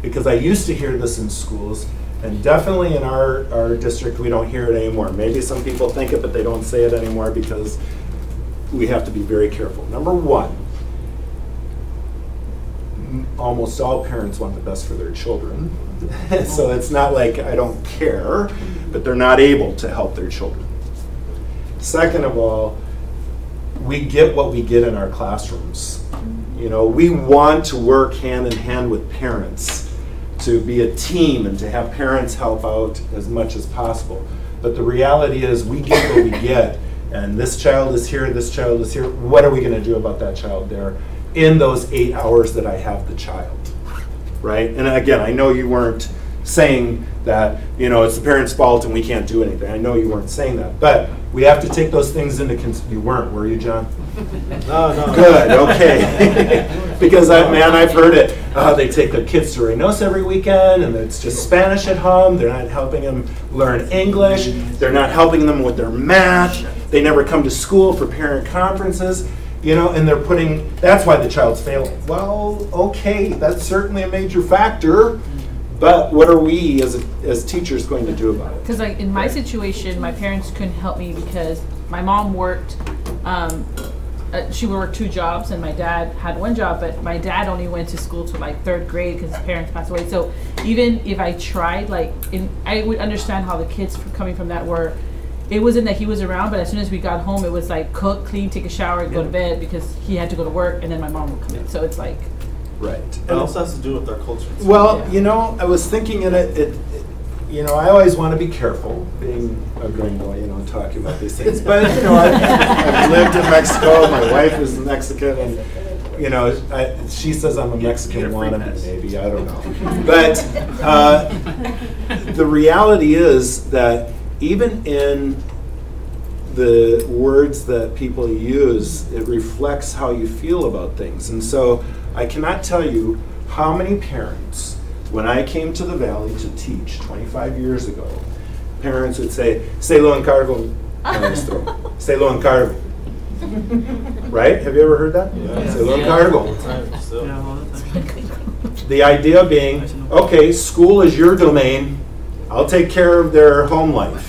Because I used to hear this in schools, and definitely in our district we don't hear it anymore. Maybe some people think it, but they don't say it anymore because we have to be very careful. Number one, almost all parents want the best for their children. So it's not like I don't care, but they're not able to help their children. Second of all, we get what we get in our classrooms. You know, we want to work hand in hand with parents, to be a team and to have parents help out as much as possible. But the reality is we get what we get, and this child is here, this child is here. What are we going to do about that child there in those 8 hours that I have the child, right? And again, I know you weren't saying that, you know, it's the parent's fault and we can't do anything. I know you weren't saying that, but we have to take those things into consideration. You weren't, were you, John? No. Good, okay. Because I've heard it. They take their kids to Reynosa every weekend, and it's just Spanish at home. They're not helping them learn English. They're not helping them with their math. They never come to school for parent conferences. You know, and they're putting, that's why the child's failing. Well, okay, that's certainly a major factor. But what are we as teachers going to do about it? Because like in my situation, my parents couldn't help me because my mom worked, she would work 2 jobs, and my dad had 1 job, but my dad only went to school to like 3rd grade because his parents passed away. So even if I tried, I would understand how the kids coming from that were, it wasn't that he was around, but as soon as we got home, it was like cook, clean, take a shower, go to bed, because he had to go to work, and then my mom would come in. So it's like, right. It also has to do with our culture too. Well, you know, I was thinking in it, you know, I always want to be careful being a gringo, you know, talking about these things. But, you know, I've lived in Mexico, my wife is Mexican, and, you know, she says I'm a Mexican wannabe, maybe, I don't know. But the reality is that even in the words that people use, it reflects how you feel about things. And so I cannot tell you how many parents, when I came to the Valley to teach 25 years ago, parents would say, "Se lo encargo, maestro. Se lo encargo." Right? Have you ever heard that? Yeah. Se lo encargo. Yeah, all the time. The idea being, okay, school is your domain. I'll take care of their home life.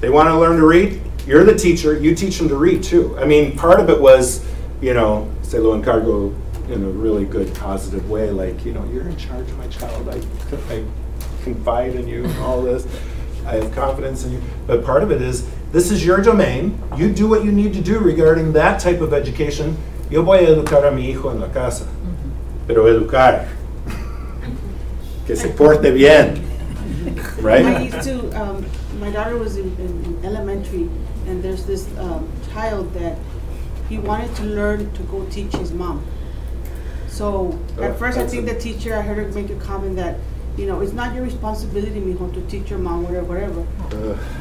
They want to learn to read? You're the teacher. You teach them to read too. I mean, part of it was, you know, se lo encargo in a really good, positive way. Like, you know, you're in charge of my child. I confide in you and all this. I have confidence in you. But part of it is, this is your domain. You do what you need to do regarding that type of education. Yo voy a educar a mi hijo en la casa. Pero educar. Que se porte bien. Right? I used to, my daughter was in elementary, and there's this child that he wanted to learn to go teach his mom. So at first I think the teacher, I heard her make a comment that, you know, it's not your responsibility, mijo, to teach your mom, whatever.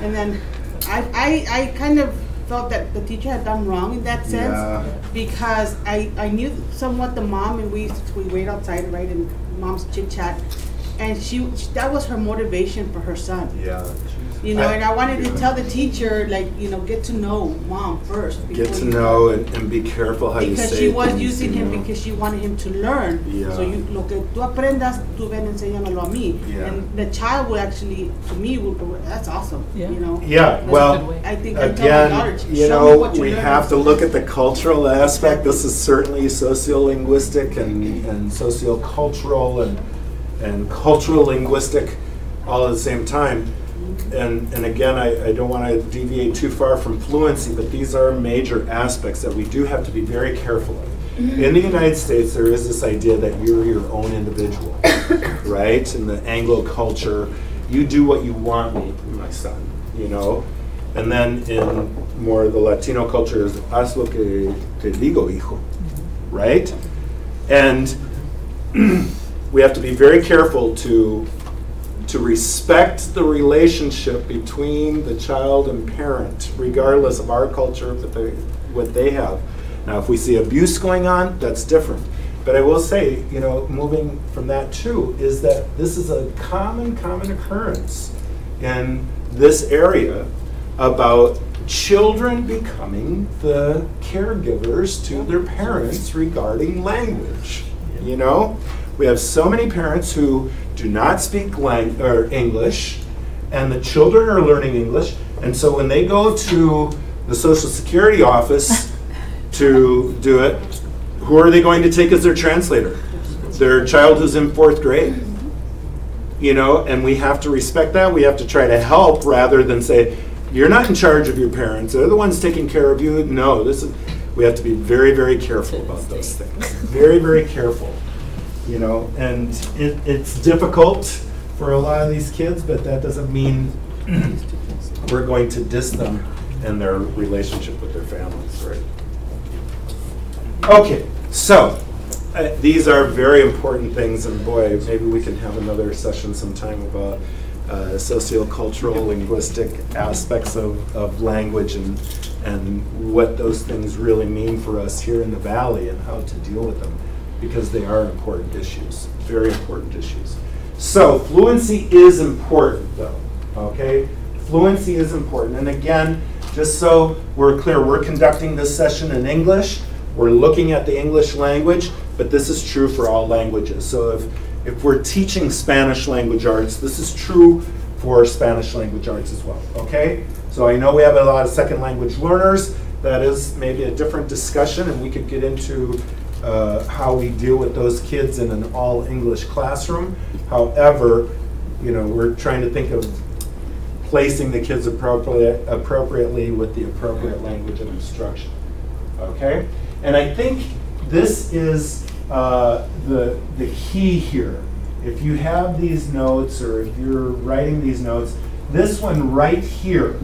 And then I kind of felt that the teacher had done wrong in that sense, because I knew somewhat the mom, and we wait outside, right, and mom's chit chat, and that was her motivation for her son. Yeah. You know, and I wanted to tell the teacher, like, you know, get to know mom first. Get to know and be careful how you say because she was things, using you him know. because she wanted him to learn. Yeah. So lo que tú aprendas, tú ven, enséñamelo a mí. Yeah. And the child will actually, to me, that's awesome. Yeah. You know. Yeah, That's a well, good way. I think I tell my daughter, again, show you me know, what you we learned. have to look at the cultural aspect. This is certainly sociolinguistic and sociocultural and cultural linguistic all at the same time. And again, I don't want to deviate too far from fluency, but these are major aspects that we do have to be very careful of. In the United States, there is this idea that you're your own individual, right? In the Anglo culture, you do what you want me, my son, you know? And then in more of the Latino culture is, haz lo que te digo, hijo, right? And we have to be very careful to respect the relationship between the child and parent, regardless of our culture, what they have. Now, if we see abuse going on, that's different. But I will say, you know, moving from that too, is that this is a common occurrence in this area about children becoming the caregivers to their parents regarding language, you know? We have so many parents who do not speak English, and the children are learning English, and so when they go to the Social Security office to do it, who are they going to take as their translator? Their child who's in 4th grade. You know, and we have to respect that. We have to try to help rather than say, you're not in charge of your parents. They're the ones taking care of you. No, we have to be very, very careful about those things. Very, very careful. You know, and it's difficult for a lot of these kids, but that doesn't mean we're going to diss them and their relationship with their families, right? Okay, so these are very important things, and boy, maybe we can have another session sometime about sociocultural, linguistic aspects of language and what those things really mean for us here in the Valley and how to deal with them, because they are important issues, very important issues. So fluency is important though, okay? Fluency is important, and again, just so we're clear, we're conducting this session in English. We're looking at the English language, but this is true for all languages. So if we're teaching Spanish language arts, this is true for Spanish language arts as well, okay? So I know we have a lot of second language learners. That is maybe a different discussion, and we could get into how we deal with those kids in an all English classroom. However, you know, we're trying to think of placing the kids appropriately with the appropriate language and instruction, okay? And I think this is the key here. If you have these notes, or if you're writing these notes, this one right here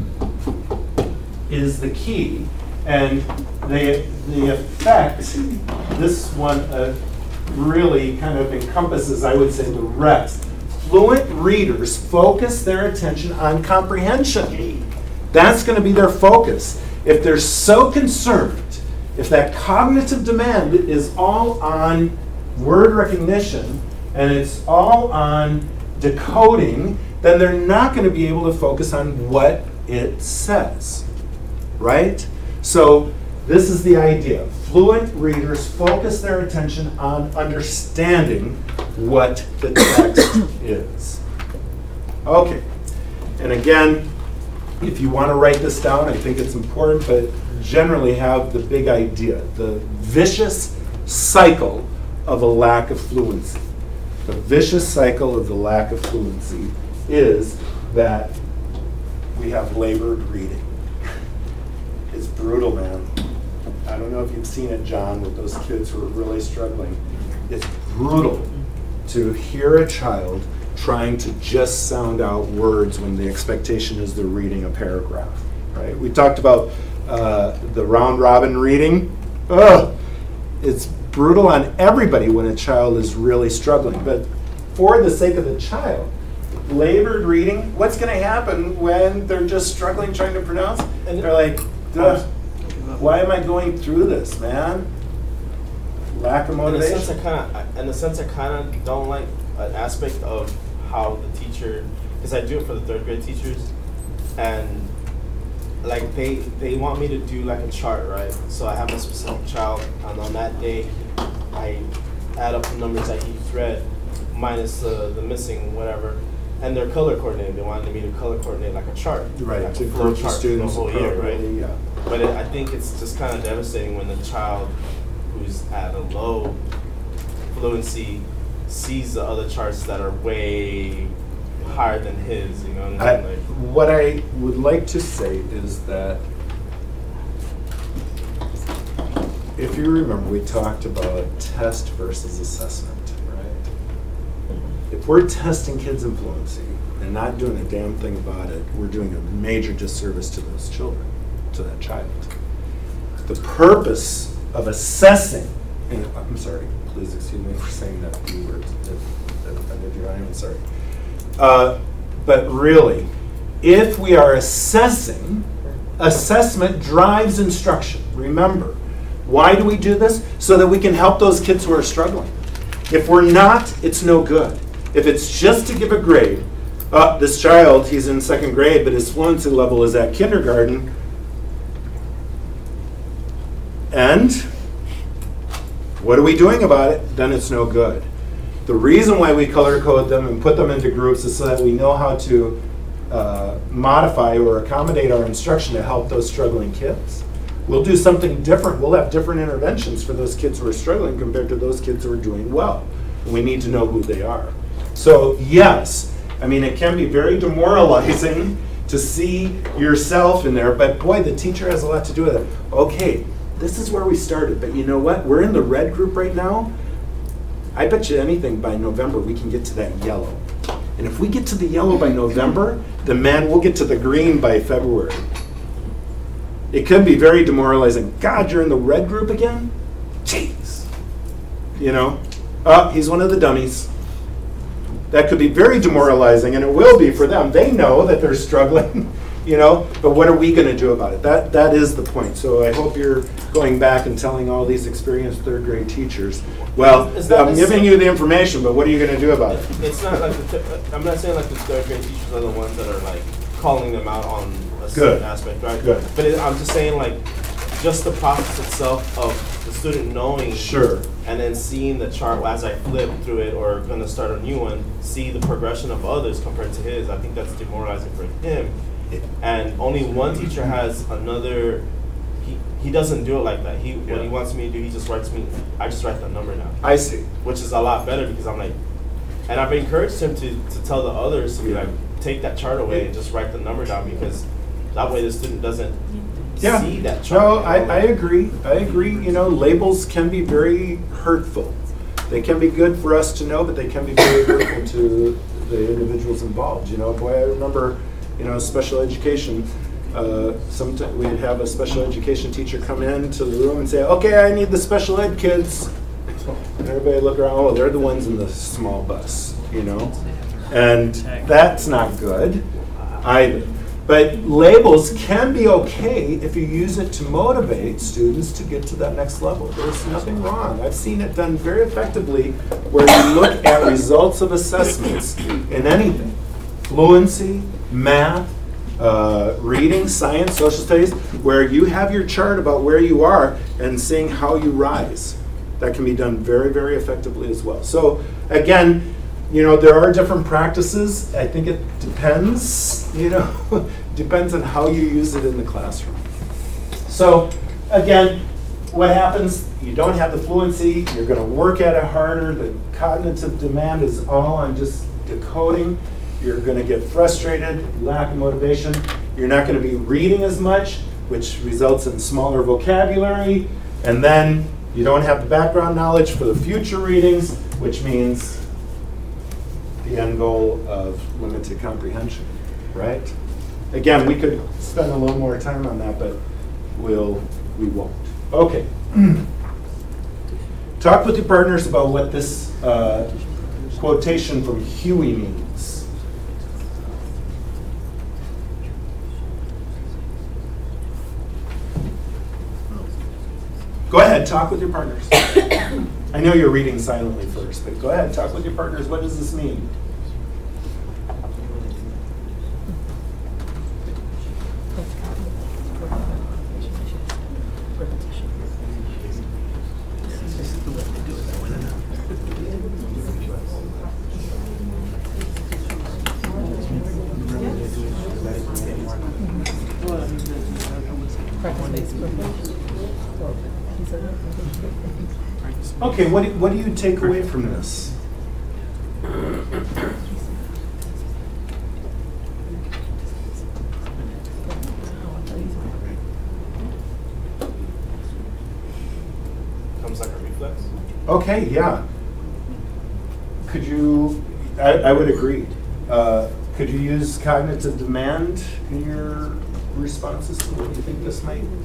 is the key. And the effect, this one really kind of encompasses, I would say, the rest. Fluent readers focus their attention on comprehension. That's going to be their focus. If they're so concerned, if that cognitive demand is all on word recognition and it's all on decoding, then they're not going to be able to focus on what it says, right? So this is the idea. Fluent readers focus their attention on understanding what the text is. Okay, and again, if you want to write this down, I think it's important, but generally have the big idea, the vicious cycle of a lack of fluency. The vicious cycle of the lack of fluency is that we have labored reading. It's brutal, man. I don't know if you've seen it, John, with those kids who are really struggling. It's brutal to hear a child trying to just sound out words when the expectation is they're reading a paragraph, right? We talked about the round robin reading. ugh, it's brutal on everybody when a child is really struggling. But for the sake of the child, labored reading, what's going to happen when they're just struggling trying to pronounce? And they're like, duh, why am I going through this, man? Lack of motivation. In a sense, I kind of don't like an aspect of how the teacher, because I do it for the third grade teachers, and like they want me to do like a chart, right? So I have a specific child, and on that day, I add up the numbers that each read minus the missing whatever, and they're color coordinated. They wanted me to color coordinate like a chart, Right, like to a flow group the chart for the students whole year, right? appropriately, yeah. But I think it's just kind of devastating when the child who's at a low fluency sees the other charts that are way higher than his, you know what I mean? What I would like to say is that if you remember, we talked about test versus assessment, right? If we're testing kids in fluency and not doing a damn thing about it, we're doing a major disservice to those children, to that child. The purpose of assessing, and I'm sorry, please excuse me for saying that few words. If offended you, I am sorry. But really, if we are assessing, assessment drives instruction. Remember, why do we do this? So that we can help those kids who are struggling. If we're not, it's no good. If it's just to give a grade, this child, he's in 2nd grade, but his fluency level is at kindergarten, and what are we doing about it? Then it's no good. The reason why we color code them and put them into groups is so that we know how to modify or accommodate our instruction to help those struggling kids. We'll do something different. We'll have different interventions for those kids who are struggling compared to those kids who are doing well. And we need to know who they are. So yes, I mean, it can be very demoralizing to see yourself in there, but boy, the teacher has a lot to do with it. Okay, this is where we started, but you know what? We're in the red group right now. I bet you anything by November we can get to that yellow. And if we get to the yellow by November, then man, we'll get to the green by February. It could be very demoralizing. God, you're in the red group again? Jeez. You know? He's one of the dummies. That could be very demoralizing, and it will be for them. They know that they're struggling, you know, but what are we going to do about it? That is the point. So I hope you're going back and telling all these experienced 3rd grade teachers, well, I'm giving you the information, but what are you going to do about it? It's not like I'm not saying like the 3rd grade teachers are the ones that are like calling them out on a certain aspect, right? Good. But I'm just saying like just the process itself of the student knowing, sure, and then seeing the chart as I flip through it or going to start a new one, see the progression of others compared to his. I think that's demoralizing for him. And only one teacher has another. He doesn't do it like that. What he wants me to do, he just writes me. I just write the number now. I see. Which is a lot better because I'm like, and I've encouraged him to tell the others to be like, take that chart away and just write the number down, because that way the student doesn't see that chart. No, I agree. I agree. You know, labels can be very hurtful. They can be good for us to know, but they can be very hurtful to the individuals involved. You know, boy, I remember, you know, special education. Sometimes we'd have a special education teacher come into the room and say, okay, I need the special ed kids. And everybody look around, oh, they're the ones in the small bus, you know? And that's not good either. But labels can be okay if you use it to motivate students to get to that next level. There's nothing wrong. I've seen it done very effectively where you look at results of assessments in anything. Fluency, math, reading, science, social studies, where you have your chart about where you are and seeing how you rise. That can be done very, very effectively as well. So again, you know, there are different practices. I think it depends, you know, depends on how you use it in the classroom. So again, what happens, you don't have the fluency, you're going to work at it harder, the cognitive demand is all on just decoding. You're going to get frustrated, lack of motivation. You're not going to be reading as much, which results in smaller vocabulary. And then you don't have the background knowledge for the future readings, which means the end goal of limited comprehension, right? Again, we could spend a little more time on that, but we won't. Okay. Talk with your partners about what this quotation from Huey means. Go ahead, talk with your partners. I know you're reading silently first, but go ahead, talk with your partners. What does this mean? Okay, what do you take away from this? Comes like a reflex. Okay, yeah. Could you, I would agree. Could you use cognitive demand in your responses to what you think this might mean?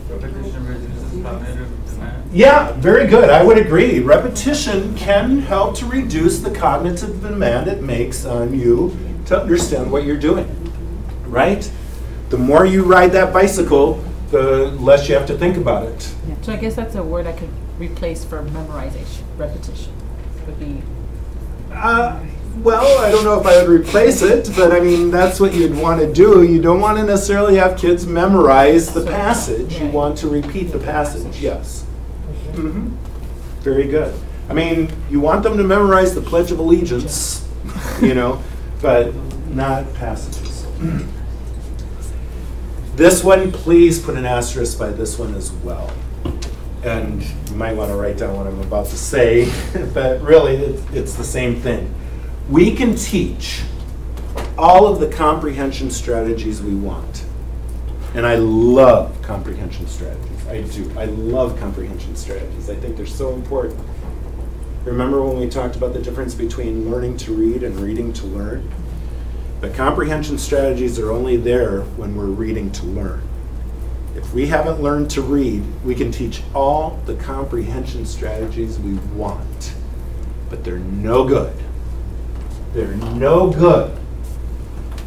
Repetition reduces cognitive demand. Yeah, very good. I would agree. Repetition can help to reduce the cognitive demand it makes on you to understand what you're doing, right? The more you ride that bicycle, the less you have to think about it. Yeah. So I guess that's a word I could replace for memorization. Repetition would be. Well, I don't know if I would replace it, but I mean, that's what you'd want to do. You don't want to necessarily have kids memorize the passage. You want to repeat the passage, yes. Mm-hmm. Very good. I mean, you want them to memorize the Pledge of Allegiance, you know, but not passages. This one, please put an asterisk by this one as well. And you might want to write down what I'm about to say, but really it's the same thing. We can teach all of the comprehension strategies we want. And I love comprehension strategies. I do. I love comprehension strategies. I think they're so important. Remember when we talked about the difference between learning to read and reading to learn? The comprehension strategies are only there when we're reading to learn. If we haven't learned to read, we can teach all the comprehension strategies we want, but they're no good. They're no good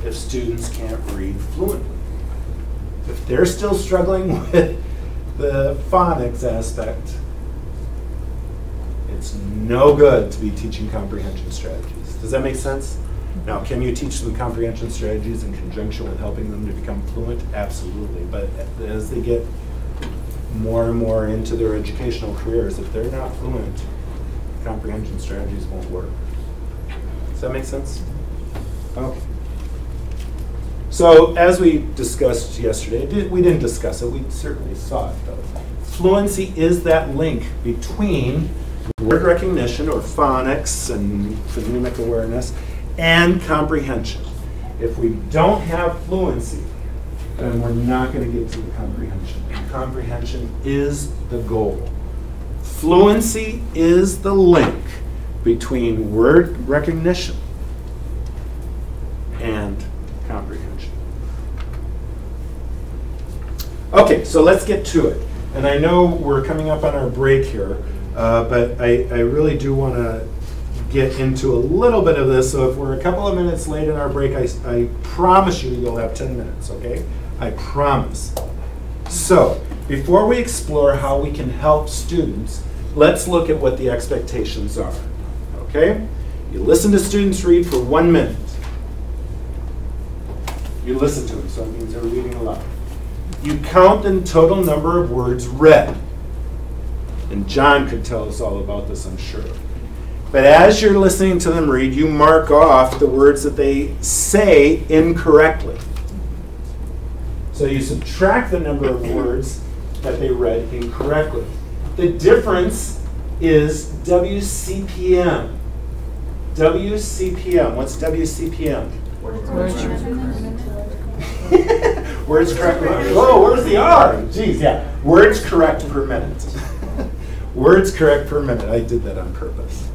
if students can't read fluently. If they're still struggling with the phonics aspect, it's no good to be teaching comprehension strategies. Does that make sense? Now, can you teach them comprehension strategies in conjunction with helping them to become fluent? Absolutely. But as they get more and more into their educational careers, if they're not fluent, comprehension strategies won't work. Does that make sense? Okay. So as we discussed yesterday, we didn't discuss it, we certainly saw it though. Fluency is that link between word recognition or phonics and phonemic awareness and comprehension. If we don't have fluency, then we're not going to get to the comprehension. And comprehension is the goal. Fluency is the link between word recognition and comprehension. Okay, so let's get to it. And I know we're coming up on our break here, but I really do want to get into a little bit of this. So if we're a couple of minutes late in our break, I promise you you'll have 10 minutes, okay? I promise. So before we explore how we can help students, let's look at what the expectations are, okay? You listen to students read for 1 minute. You listen to them, so it means they're reading aloud. You count the total number of words read. And John could tell us all about this, I'm sure. But as you're listening to them read, you mark off the words that they say incorrectly. So you subtract the number of words that they read incorrectly. The difference is WCPM. WCPM. What's WCPM? Words correct. Oh, where's the R? Jeez, yeah. Words correct per minute. Words correct per minute. I did that on purpose.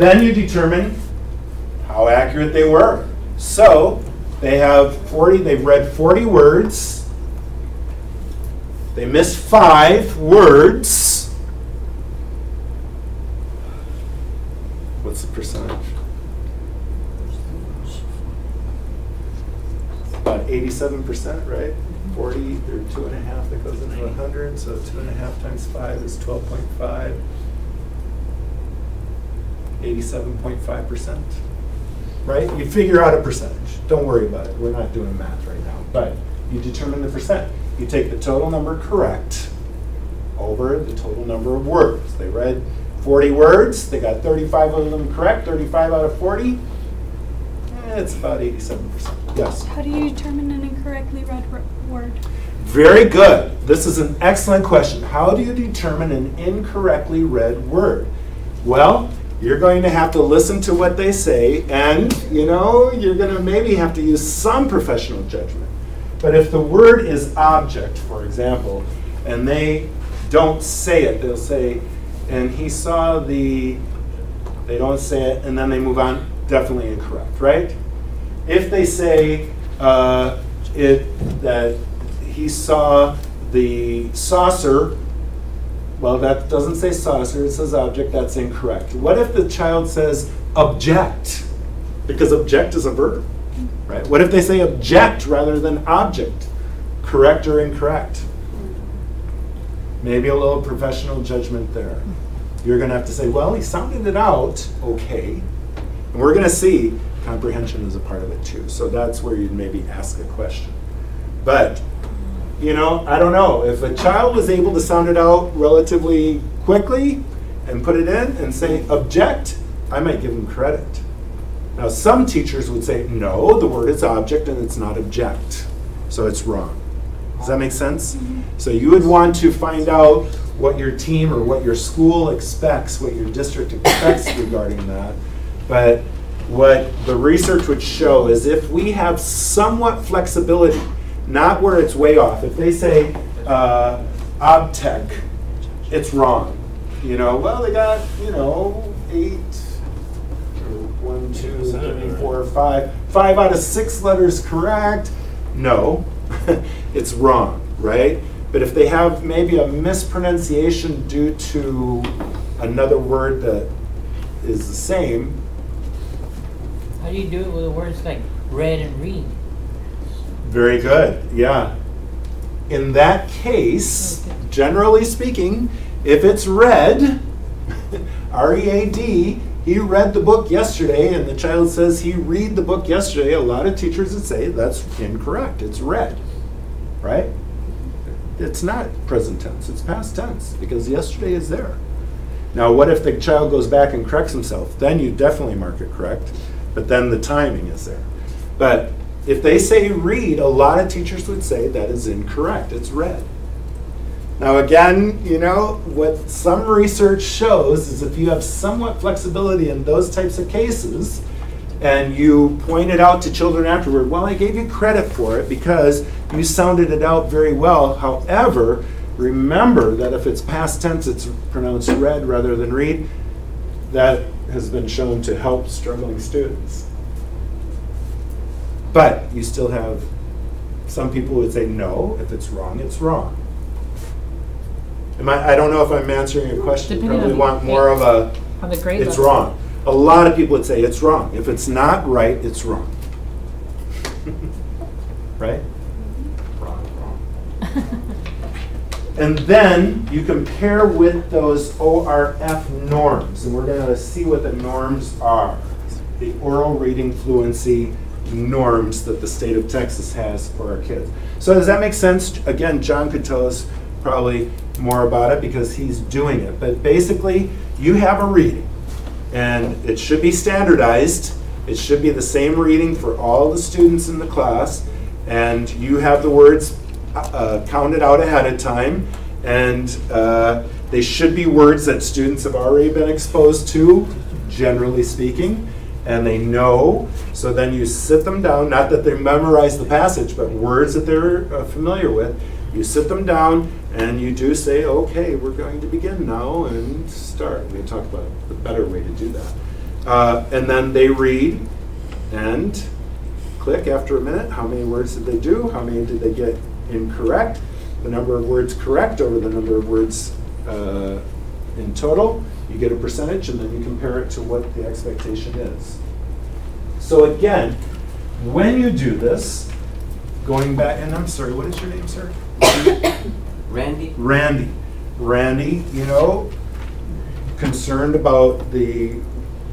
Then you determine how accurate they were. So they have 40, they've read 40 words. They missed 5 words. What's the percentage? About 87%, right? 40 or 2.5 that goes into 100, so 2.5 times 5 is 12.5. 87.5%, right? You figure out a percentage. Don't worry about it. We're not doing math right now, but you determine the percent. You take the total number correct over the total number of words. They read 40 words. They got 35 of them correct, 35 out of 40. It's about 87%. Yes? How do you determine an incorrectly read word? Very good. This is an excellent question. How do you determine an incorrectly read word? Well, you're going to have to listen to what they say, and you're going to maybe have to use some professional judgment. But if the word is object, for example, and they don't say it, they'll say, and he saw the, they don't say it, and then they move on, definitely incorrect, right? If they say that he saw the saucer, well, that doesn't say saucer, it says object, that's incorrect. What if the child says object? Because object is a verb, right? What if they say object rather than object? Correct or incorrect? Maybe a little professional judgment there. You're going to have to say, well, he sounded it out okay. And we're going to see comprehension is a part of it too. So that's where you'd maybe ask a question. But I don't know. If a child was able to sound it out relatively quickly and put it in and say object, I might give them credit. Now, some teachers would say, no, the word is object and it's not object. So it's wrong. Does that make sense? So you would want to find out what your team or what your school expects, what your district expects regarding that. But what the research would show is if we have somewhat flexibility, not where it's way off. If they say obtech, it's wrong. Well, they got, 8, 1, 2, 3, 4, 5. 5 out of 6 letters correct. No, it's wrong, right? But if they have maybe a mispronunciation due to another word that is the same. How do you do it with the words like read and read? Very good, yeah. In that case, generally speaking, if it's read, R-E-A-D, he read the book yesterday, and the child says he read the book yesterday, a lot of teachers would say that's incorrect. It's read, right? It's not present tense, it's past tense, because yesterday is there. Now, what if the child goes back and corrects himself? Then you definitely mark it correct, but then the timing is there. But if they say read, a lot of teachers would say that is incorrect. It's read. Now again, what some research shows is if you have somewhat flexibility in those types of cases, and you point it out to children afterward, well, I gave you credit for it because you sounded it out very well. However, remember that if it's past tense, it's pronounced read rather than read. That has been shown to help struggling students. But you still have, some people would say no, if it's wrong, it's wrong. I don't know if I'm answering your question. You probably want more of a, on the grade it's level. Wrong. A lot of people would say it's wrong. If it's not right, it's wrong. Right? Wrong. And then you compare with those ORF norms, and we're going to see what the norms are. The oral reading fluency norms that the state of Texas has for our kids. So does that make sense? Again, John could tell us probably more about it because he's doing it. But basically, you have a reading, and it should be standardized. It should be the same reading for all the students in the class, and you have the words counted out ahead of time, and they should be words that students have already been exposed to, generally speaking, and they know. So then you sit them down, not that they memorize the passage, but words that they're familiar with. You sit them down and you do say, okay, we're going to begin now and start. We'll talk about the better way to do that. And then they read and click after a minute. How many words did they do? How many did they get incorrect? The number of words correct over the number of words in total. You get a percentage, and then you compare it to what the expectation is. So again, when you do this, going back, and I'm sorry, what is your name, sir? Randy? Randy. Randy, you know, concerned about the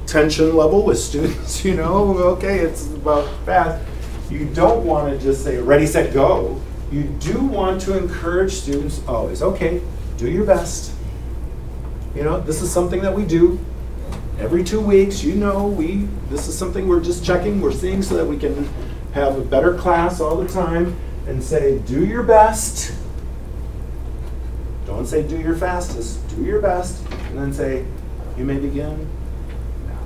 tension level with students, you know, okay, it's about fast. You don't want to just say, ready, set, go. You do want to encourage students always, okay, do your best. You know, this is something that we do every 2 weeks. You know, this is something we're just checking, we're seeing so that we can have a better class all the time, and say, do your best. Don't say do your fastest, do your best, and then say, you may begin now.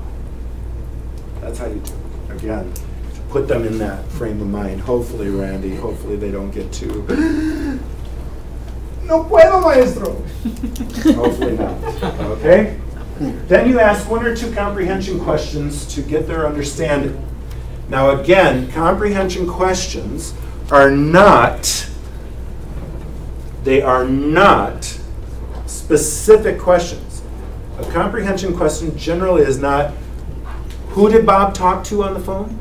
That's how you do it. Again, to put them in that frame of mind. Hopefully, Randy, hopefully they don't get too, no puedo, maestro. Hopefully not, okay? Then you ask 1 or 2 comprehension questions to get their understanding. Now again, comprehension questions are not, they are not specific questions. A comprehension question generally is not, who did Bob talk to on the phone?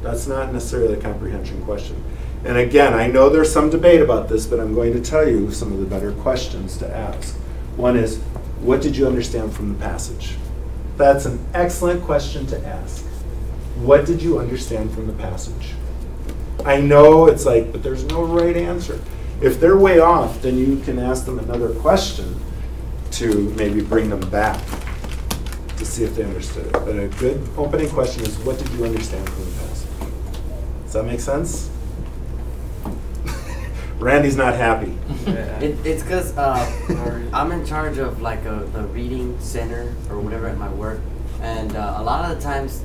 That's not necessarily a comprehension question. And again, I know there's some debate about this, but I'm going to tell you some of the better questions to ask. One is, what did you understand from the passage? That's an excellent question to ask. What did you understand from the passage? I know it's like, but there's no right answer. If they're way off, then you can ask them another question to maybe bring them back to see if they understood it. But a good opening question is, what did you understand from the passage? Does that make sense? Randy's not happy. It's because I'm in charge of like the reading center or whatever at my work, and a lot of the times,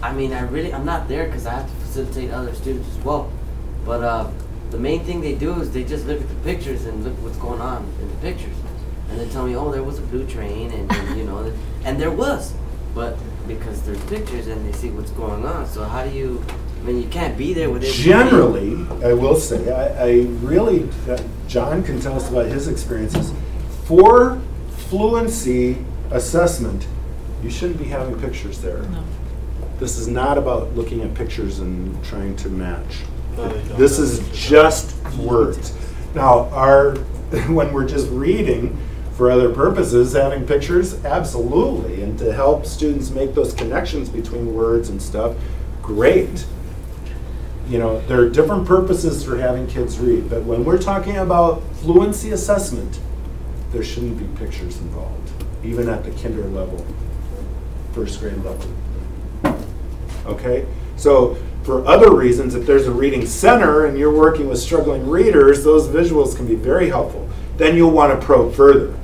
I mean, I'm not there because I have to facilitate other students as well. But the main thing they do is they just look at the pictures and look what's going on in the pictures, and they tell me, oh, there was a blue train, and you know, and there was, but because there's pictures and they see what's going on. So how do you? I mean, you can't be there with everything. Generally, I will say, I really, John can tell us about his experiences. For fluency assessment, you shouldn't be having pictures there. No. This is not about looking at pictures and trying to match. This is just words. Now, when we're just reading for other purposes, having pictures, absolutely. And to help students make those connections between words and stuff, great. You know, there are different purposes for having kids read, but when we're talking about fluency assessment, there shouldn't be pictures involved, even at the kinder level, first grade level. Okay? So for other reasons, if there's a reading center and you're working with struggling readers, those visuals can be very helpful. Then you'll want to probe further.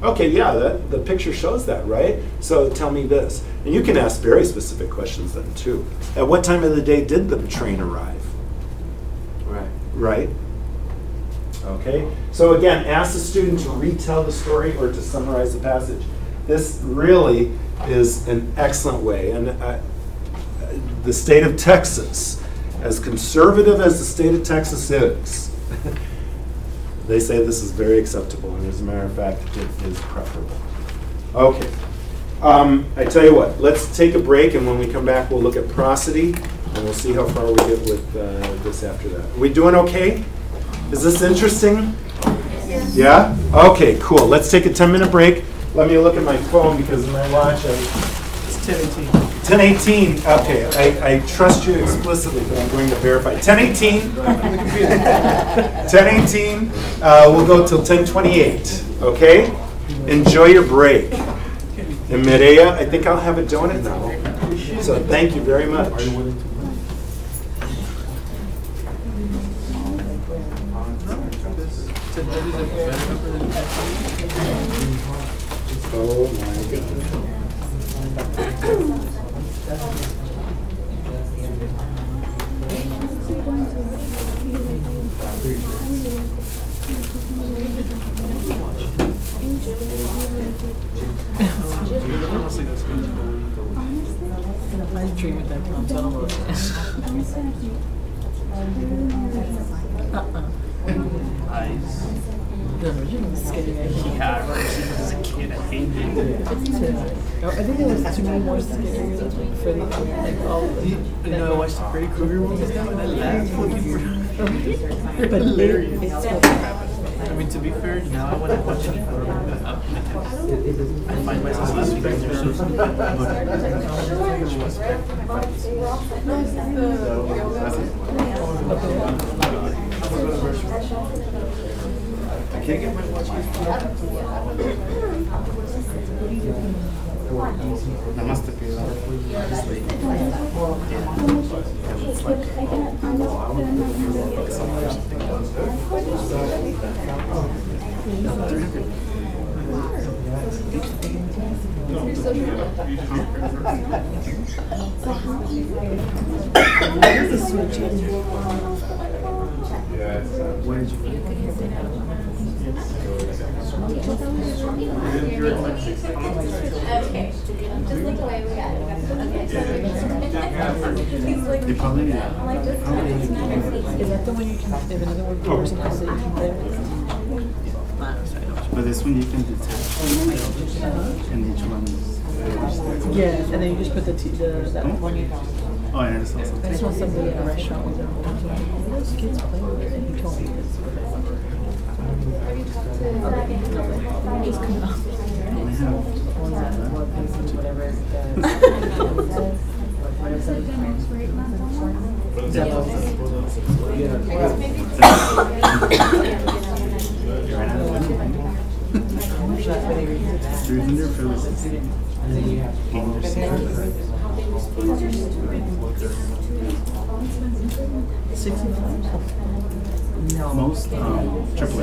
Okay, yeah, the picture shows that, right? So tell me this. And you can ask very specific questions then too. At what time of the day did the train arrive? Right. Right? Okay, so again, ask the student to retell the story or to summarize the passage. This really is an excellent way. And the state of Texas, as conservative as the state of Texas is, they say this is very acceptable, and as a matter of fact, it is preferable. Okay, I tell you what, let's take a break, and when we come back, we'll look at prosody, and we'll see how far we get with this after that. Are we doing okay? Is this interesting? Yeah? Okay, cool. Let's take a 10-minute break. Let me look at my phone because in my watch, It's 10:18. 10:18. Okay, I trust you explicitly, but I'm going to verify. 10:18. 10:18. We'll go till 10:28. Okay. Enjoy your break. And Mireya, I think I'll have a donut now. So thank you very much. Oh my God. the tree with that palm tunnel. Eyes. The original was scary. Yeah, I remember seeing it as a kid. I hated it. I think it was to me more scary than Freddy Krueger. Like all the, You know, I watched the Freddy Krueger movies now and I laughed. but Hilarious. it's I mean, to be fair, now I want to watch any horror movie I find myself laughing because they're so stupid. I can't get my watch. Namaste. Where did you Okay, just look away, we got it. Okay, They probably did. Is that the one you can, if another one person else that you can play with? But this one you can detach, and each one is. Yeah, and then you just put that one. Oh, and it's also. I saw somebody in a restaurant with them. Those kids play with it, and he told me this. Have you talked to? Just come out. No. Most triple A.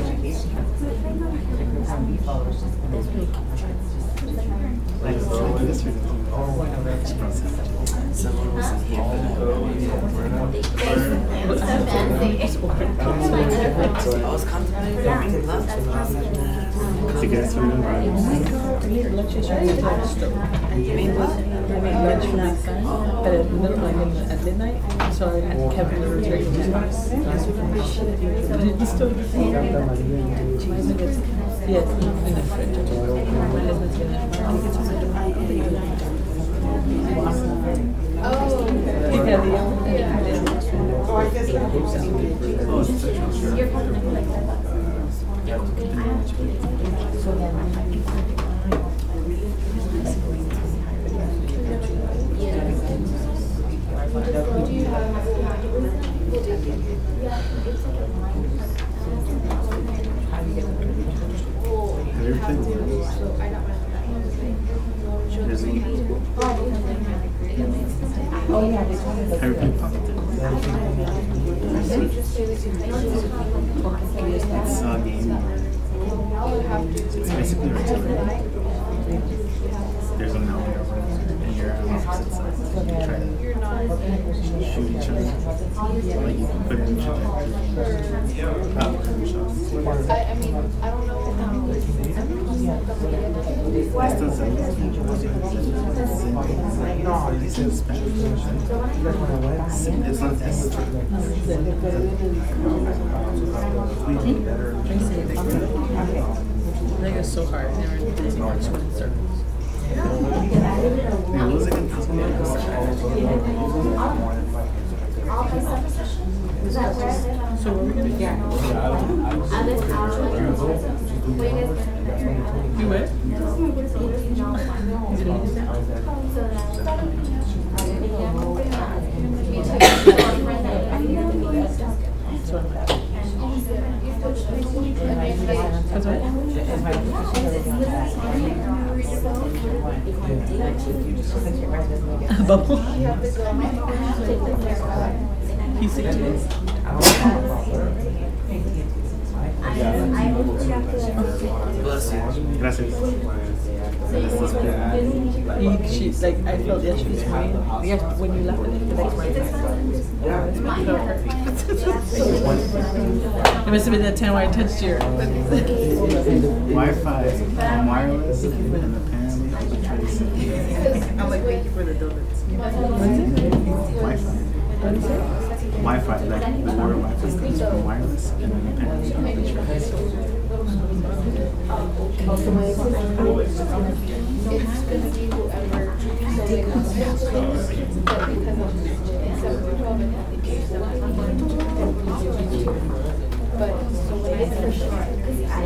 Someone was in here. I was contemplating making lunch. To get us through I made lunch for my son, but at midnight, so I kept the refrigerator. But it's still yes, in the fridge. My husband's gonna It's a game. It's basically artillery. There's a mountain and you're on opposite sides. You try to shoot each other. Like you can put in each other. Shots. I mean, I don't know how. Esto es in Spanish. It's not this. I think it's so hard. Never did march in circles. It was against this one. So what are we gonna do? You where? Bubble. He's 16. Bless you. Gracias. She's like, I felt that she was crying. Yes, when you laugh at it, like right. It must have been that time where I touched your. Wi-Fi, wireless, and apparently it was tracing. I'm like, thank you for the donuts. What's it? Wi-Fi, like the word Wi-Fi comes from wireless, and then the parents know the choice. It's gonna be whoever, so they want to but because of 7 through 12 and application, but so when I for sure, because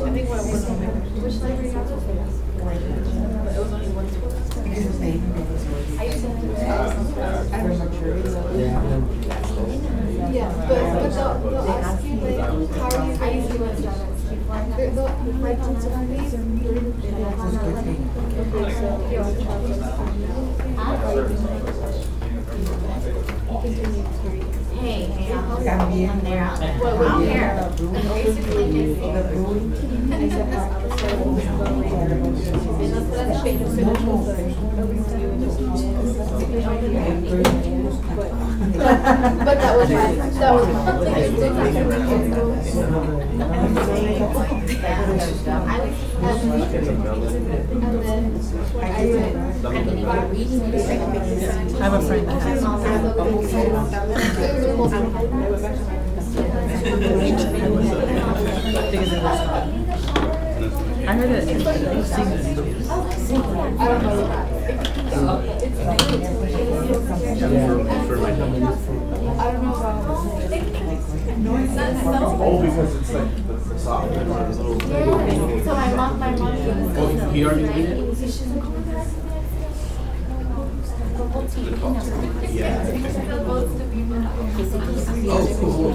I think what was which library got those? It was only one school. I used to yeah, but they'll ask you like how are you? I used to go to Starbucks before. They'll write down certain things. Okay, so you're on Hey, I'm there. Well, I'm here. Basically, but that was my I have a friend that has I heard it. I don't know. I don't know about. Oh, because it's like the soft. so my mom He already did it? Yeah. Oh, cool.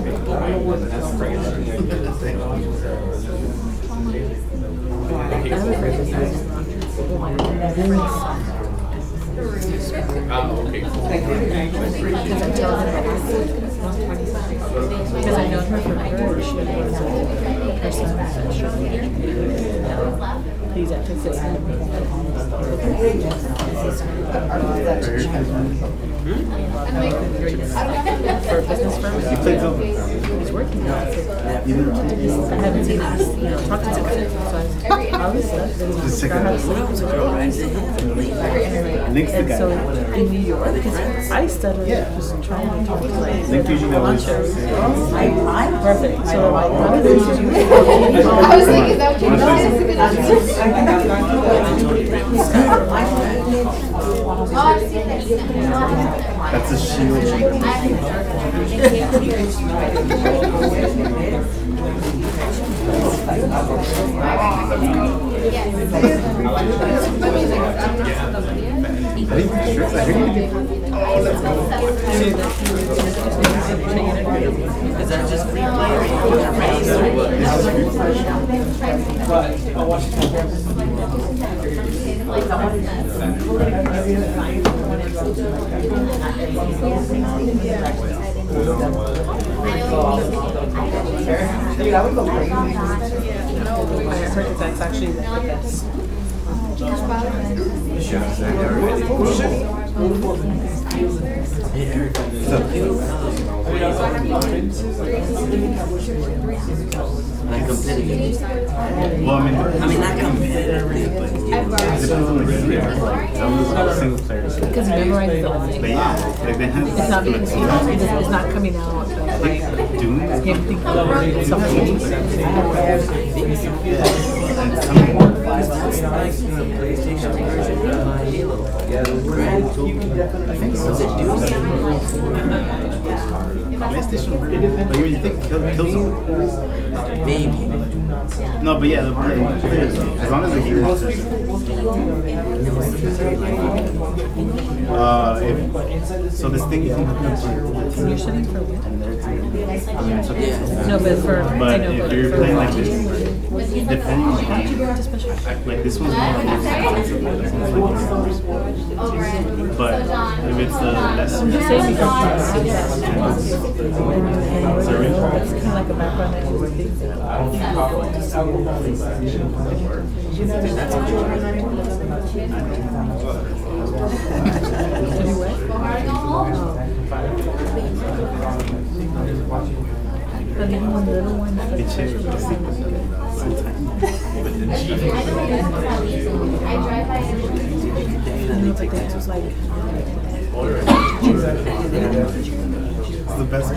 Okay, cool. Because I know her from birth. She was her son is he's at Texas. For a business firm. He plays over. He's working now. I haven't seen him, talking to him. So I was Just check it out. Nick's the and guy. so in New York, because I studied just trying to talk to like Nick usually always lunchers. Perfect. So one of those you I was thinking that would That's a shield. Is that just free play or you put your race or what? Dude, I would go crazy. I heard that that's actually the best. Like competitive. Well, I mean not competitively, but it depends on the game. That was single player. Because memorize the But yeah, like they have. it's not being it's not coming out like Doom. I can't think of something. PlayStation version of Halo. I think so. PlayStation version. But you think Killzone? Maybe. No, but yeah, as long as the heroes are so this thing You're studying for what? No, but for but I know, if but you're for playing like this, depending on the game, like this one's more expensive, but if it's the less, I'm just saying because sorry. it's kind of like a background that you would think. But even one little one, It's sometimes. drive by It's the best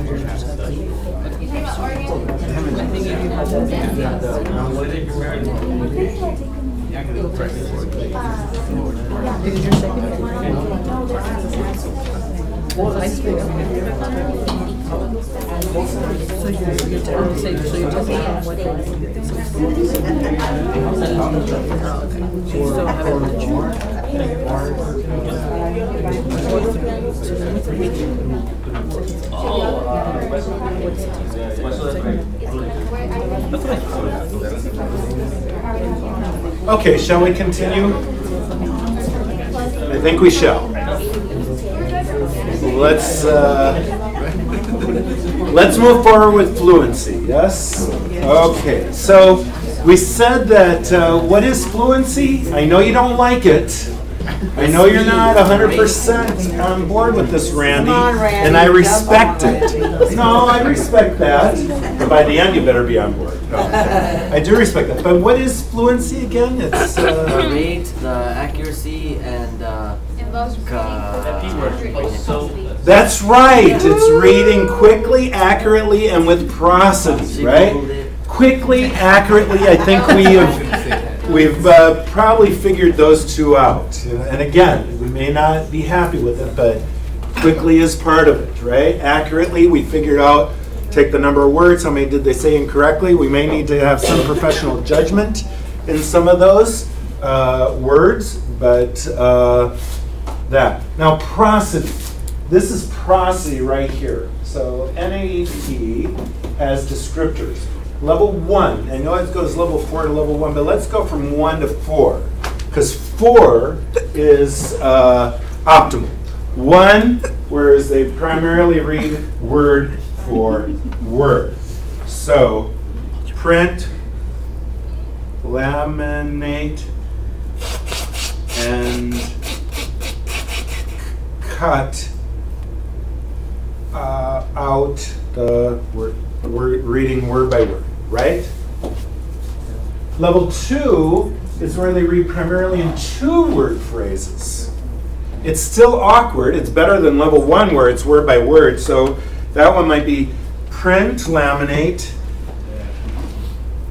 Okay, shall we continue? I think we shall. Let's move forward with fluency, yes? Okay, so we said that what is fluency? I know you don't like it. I know you're not 100% on board with this, Randy, and I respect it. No, I respect that. But by the end, you better be on board. No, I do respect that. But what is fluency again? It's the rate, the accuracy, and that's right. It's reading quickly, accurately, and with prosody, right? Quickly, accurately. I think we've probably figured those two out. And again, we may not be happy with it, but quickly is part of it, right? Accurately, we figured out, take the number of words, how many did they say incorrectly. We may need to have some professional judgment in some of those words, but that. Now, prosody. This is prosody right here. So NAEP has descriptors. Level 1, I know it goes level 4 to level 1, but let's go from 1 to 4, because 4 is optimal. 1, whereas they primarily read word for word. So print, laminate, and cut out the word, reading word by word, right? Level 2 is where they read primarily in 2-word phrases. It's still awkward. It's better than level 1 where it's word by word. So that one might be print, laminate,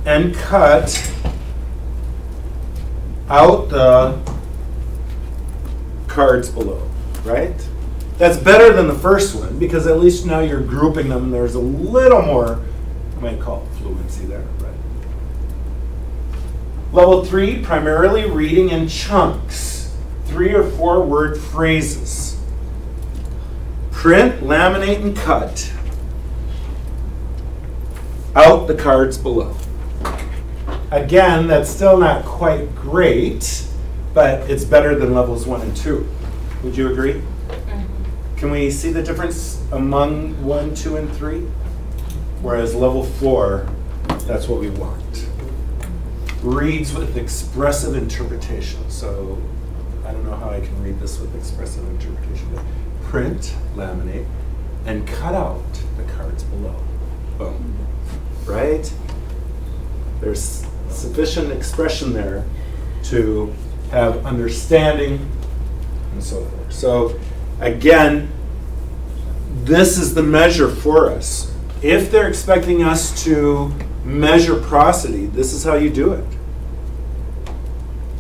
and cut out the cards below, right? That's better than the first one because at least now you're grouping them. There's a little more, I might call it fluency there, right? Level 3, primarily reading in chunks, 3 or 4 word phrases. Print, laminate, and cut out the cards below. Again, that's still not quite great, but it's better than levels 1 and 2. Would you agree? Can we see the difference among 1, 2, and 3? Whereas level 4, that's what we want. Reads with expressive interpretation. So I don't know how I can read this with expressive interpretation. But print, laminate, and cut out the cards below. Boom. Right? There's sufficient expression there to have understanding and so forth. So again, this is the measure for us. If they're expecting us to measure prosody, this is how you do it.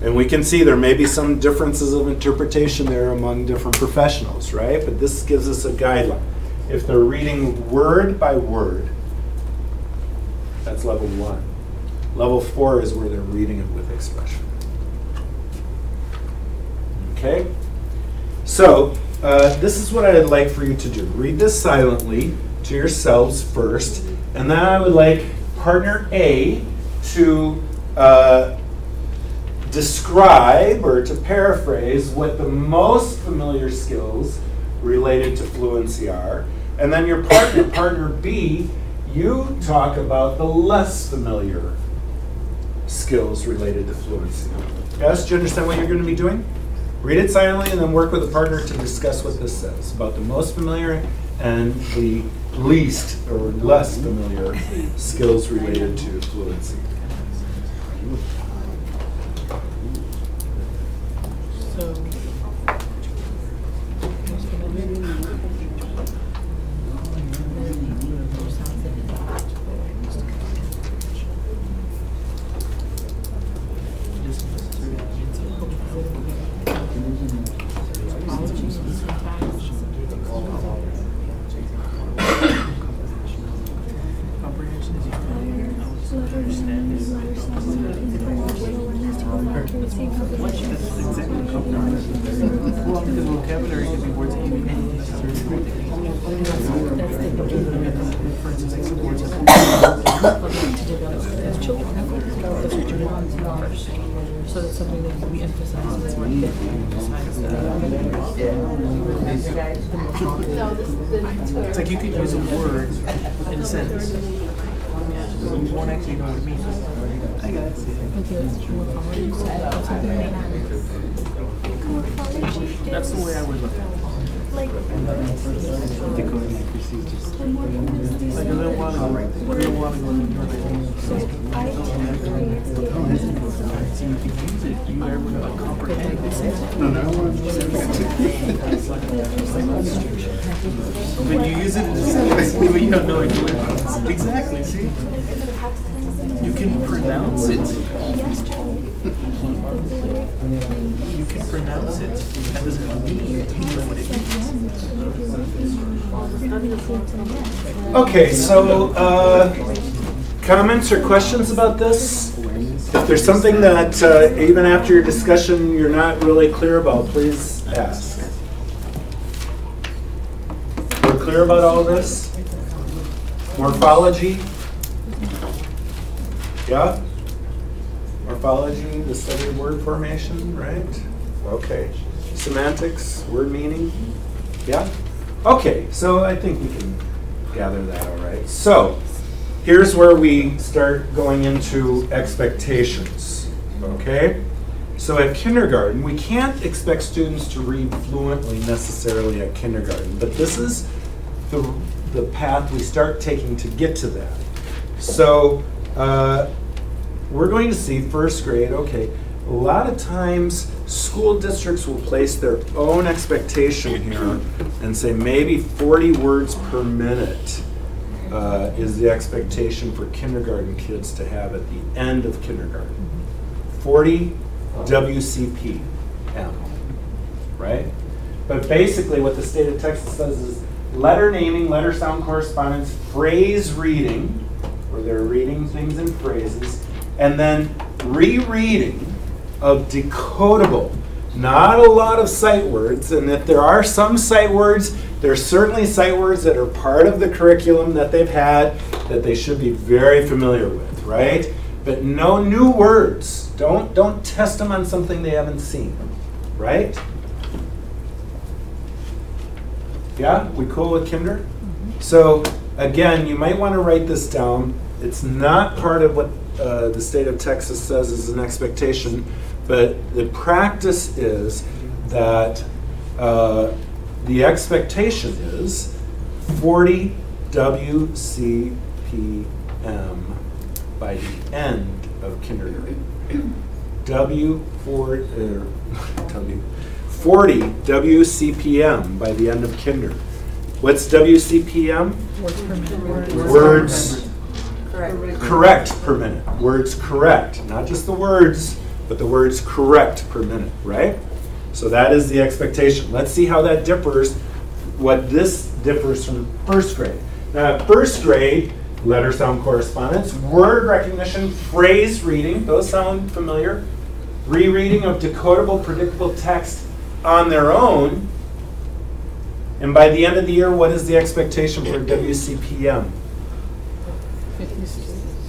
And we can see there may be some differences of interpretation there among different professionals, right? But this gives us a guideline. If they're reading word by word, that's level 1. Level 4 is where they're reading it with expression. Okay? So, this is what I'd like for you to do. Read this silently to yourselves first, and then I would like partner A to describe or to paraphrase what the most familiar skills related to fluency are, and then your partner, partner B, you talk about the less familiar skills related to fluency. Yes, do you understand what you're going to be doing? Read it silently and then work with a partner to discuss what this says about the most familiar and the least or less familiar skills related to fluency. same composition. That's exactly comprehension. Well, because vocabulary can be words that you don't necessarily know what they mean. For instance, like some words that as children, that's what you want first. So that's something that we emphasize more. it's like you can use a word in a sentence. You won't actually know what it means. I got it. That's the way I would look at it. Like, Decoding accuracy is just Like a little while ago, so I so you can use it, you are able to comprehend it. When you use it in a sentence, but you have no idea what it means. Exactly, see? You can pronounce it. You can pronounce it. That doesn't mean you know what it means. Okay, so comments or questions about this? If there's something that even after your discussion you're not really clear about, please ask. We're clear about all this? Morphology? Yeah? Morphology, the study of word formation, right? Okay. Semantics, word meaning? Yeah? Okay, so I think we can gather that all right. So, here's where we start going into expectations, okay? So at kindergarten, we can't expect students to read fluently necessarily at kindergarten, but this is the path we start taking to get to that. So, we're going to see first grade, okay, a lot of times school districts will place their own expectation here and say maybe 40 words per minute is the expectation for kindergarten kids to have at the end of kindergarten. 40 WCPM, right? But basically what the state of Texas says is letter naming, letter sound correspondence, phrase reading, where they're reading things in phrases, and then rereading of decodable. Not a lot of sight words, and if there are some sight words, there's certainly sight words that are part of the curriculum that they've had that they should be very familiar with, right? But no new words. Don't test them on something they haven't seen, right? Yeah, we cool with kinder? So again, you might want to write this down. It's not part of what the state of Texas says is an expectation, but the practice is that the expectation is 40 WCPM by the end of kindergarten. 40 WCPM by the end of kinder. What's WCPM? Words correct per minute. Words correct. Not just the words, but the words correct per minute, right? So that is the expectation. Let's see how that differs, what this differs from first grade. Now at first grade, letter sound correspondence, word recognition, phrase reading, those sound familiar. Rereading of decodable, predictable text on their own. And by the end of the year, what is the expectation for WCPM?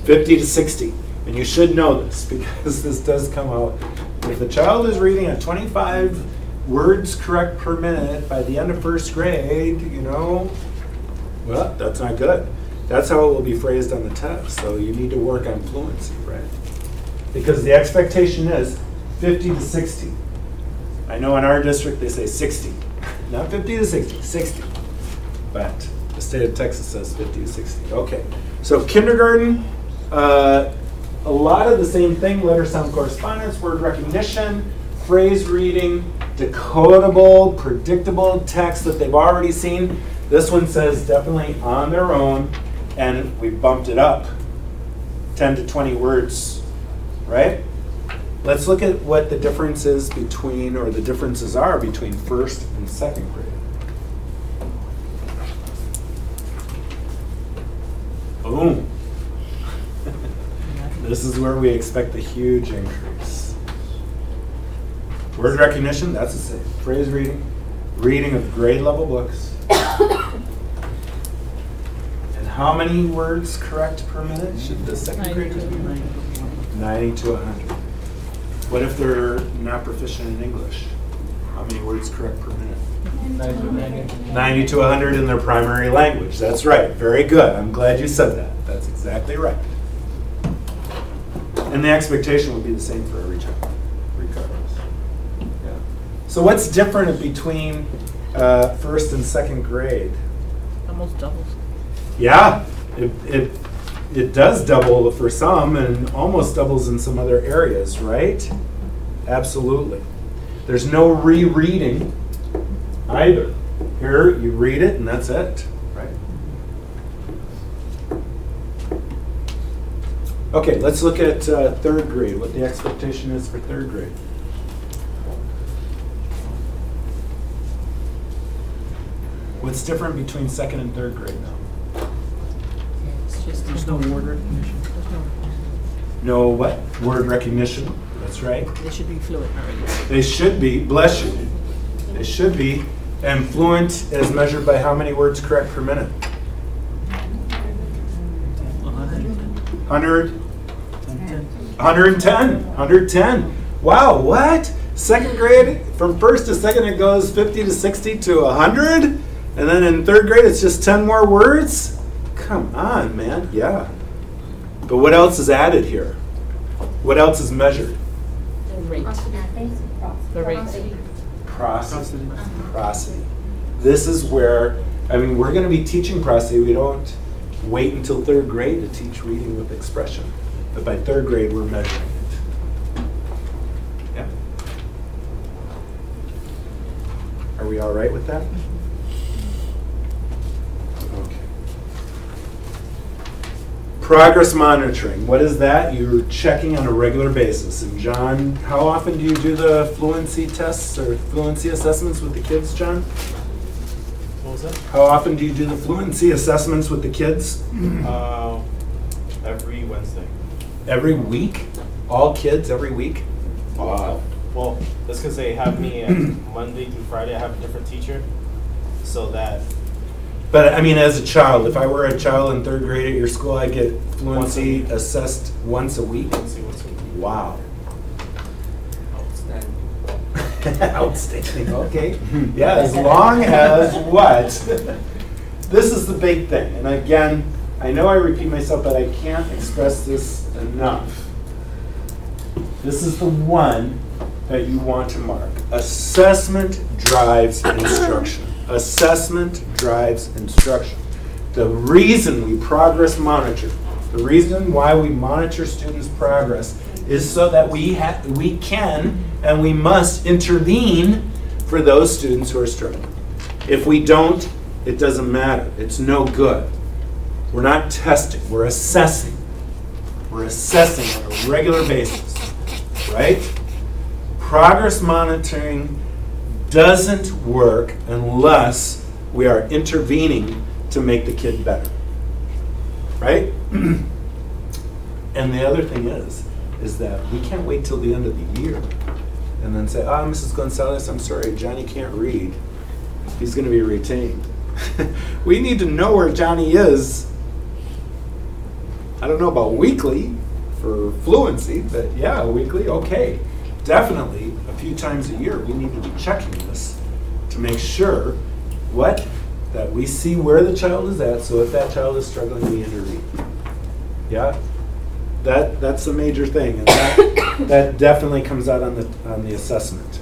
50 to 60. And you should know this because this does come out. If the child is reading at 25 words correct per minute by the end of first grade, you know, well, that's not good. That's how it will be phrased on the test. So you need to work on fluency, right? Because the expectation is 50 to 60. I know in our district they say 60. Not 50 to 60, 60. But the state of Texas says 50 to 60. Okay, so kindergarten, a lot of the same thing, letter sound correspondence, word recognition, phrase reading, decodable, predictable text that they've already seen. This one says definitely on their own, and we bumped it up 10 to 20 words, right? Let's look at what the difference is between, or the differences are between first and second grade. Boom. This is where we expect a huge increase. Word recognition, that's the same. Phrase reading, reading of grade level books. And how many words correct per minute should the second graders be writing? 90 to 100. What if they're not proficient in English? How many words correct per minute? 90 to 100 in their primary language. That's right. Very good. I'm glad you said that. That's exactly right. And the expectation would be the same for every child, regardless. Yeah. So what's different between first and second grade? Almost doubles. Yeah, it does double for some and almost doubles in some other areas, right? Absolutely. There's no rereading either. Here, you read it and that's it, right? Okay, let's look at third grade, what the expectation is for third grade. What's different between second and third grade now? It's just there's no word recognition. No what? Word recognition. That's right. They should be fluent already. They should be, bless you. They should be. And fluent is measured by how many words correct per minute? 100? 110. Wow, what? Second grade, from first to second it goes 50 to 60 to 100? And then in third grade it's just 10 more words? Come on, man. Yeah. But what else is added here? What else is measured? The rate. The rate. Prosody. This is where, I mean, we're going to be teaching prosody. We don't wait until third grade to teach reading with expression. But by third grade, we're measuring it. Yeah. Are we all right with that? Okay. Progress monitoring. What is that? You're checking on a regular basis. And John, how often do you do the fluency tests or fluency assessments with the kids, John? What was that? How often do you do the fluency assessments with the kids? Every Wednesday. Every week? All kids every week? Wow. Well, that's because they have me Monday through Friday. I have a different teacher, so that. But I mean, as a child, if I were a child in third grade at your school, I get fluency assessed once a week. Once a week. Wow. Outstanding. Outstanding. Okay. Yeah, as long as what? This is the big thing. And again, I know I repeat myself, but I can't express this enough. This is the one that you want to mark. Assessment drives instruction. Assessment drives instruction. The reason we progress monitor, the reason why we monitor students' progress is so that we can and we must intervene for those students who are struggling. If we don't, it doesn't matter. It's no good. We're not testing, we're assessing. We're assessing on a regular basis, right? Progress monitoring doesn't work unless we are intervening to make the kid better, right? And the other thing is that we can't wait till the end of the year and then say, oh, Mrs. Gonzalez, I'm sorry, Johnny can't read. He's going to be retained. We need to know where Johnny is. I don't know about weekly for fluency, but yeah, weekly, okay. Definitely a few times a year we need to be checking this to make sure that we see where the child is at, so if that child is struggling, we intervene. Yeah? That's a major thing, and that definitely comes out on the assessment.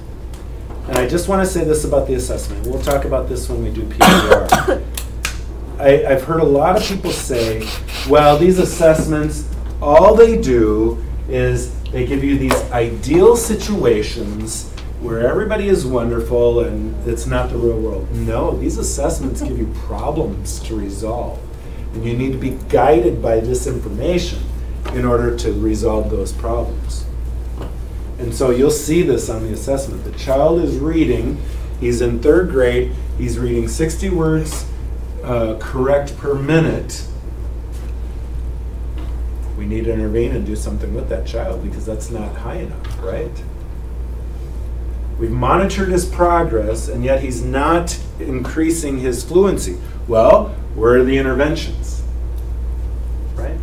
And I just want to say this about the assessment. We'll talk about this when we do PDR. I've heard a lot of people say, well, these assessments, all they do is they give you these ideal situations where everybody is wonderful and it's not the real world. No, these assessments give you problems to resolve. And you need to be guided by this information in order to resolve those problems. And so you'll see this on the assessment. The child is reading, he's in third grade, he's reading 60 words correct per minute. We need to intervene and do something with that child because that's not high enough, right? We've monitored his progress, and yet he's not increasing his fluency. Well, where are the interventions? Right?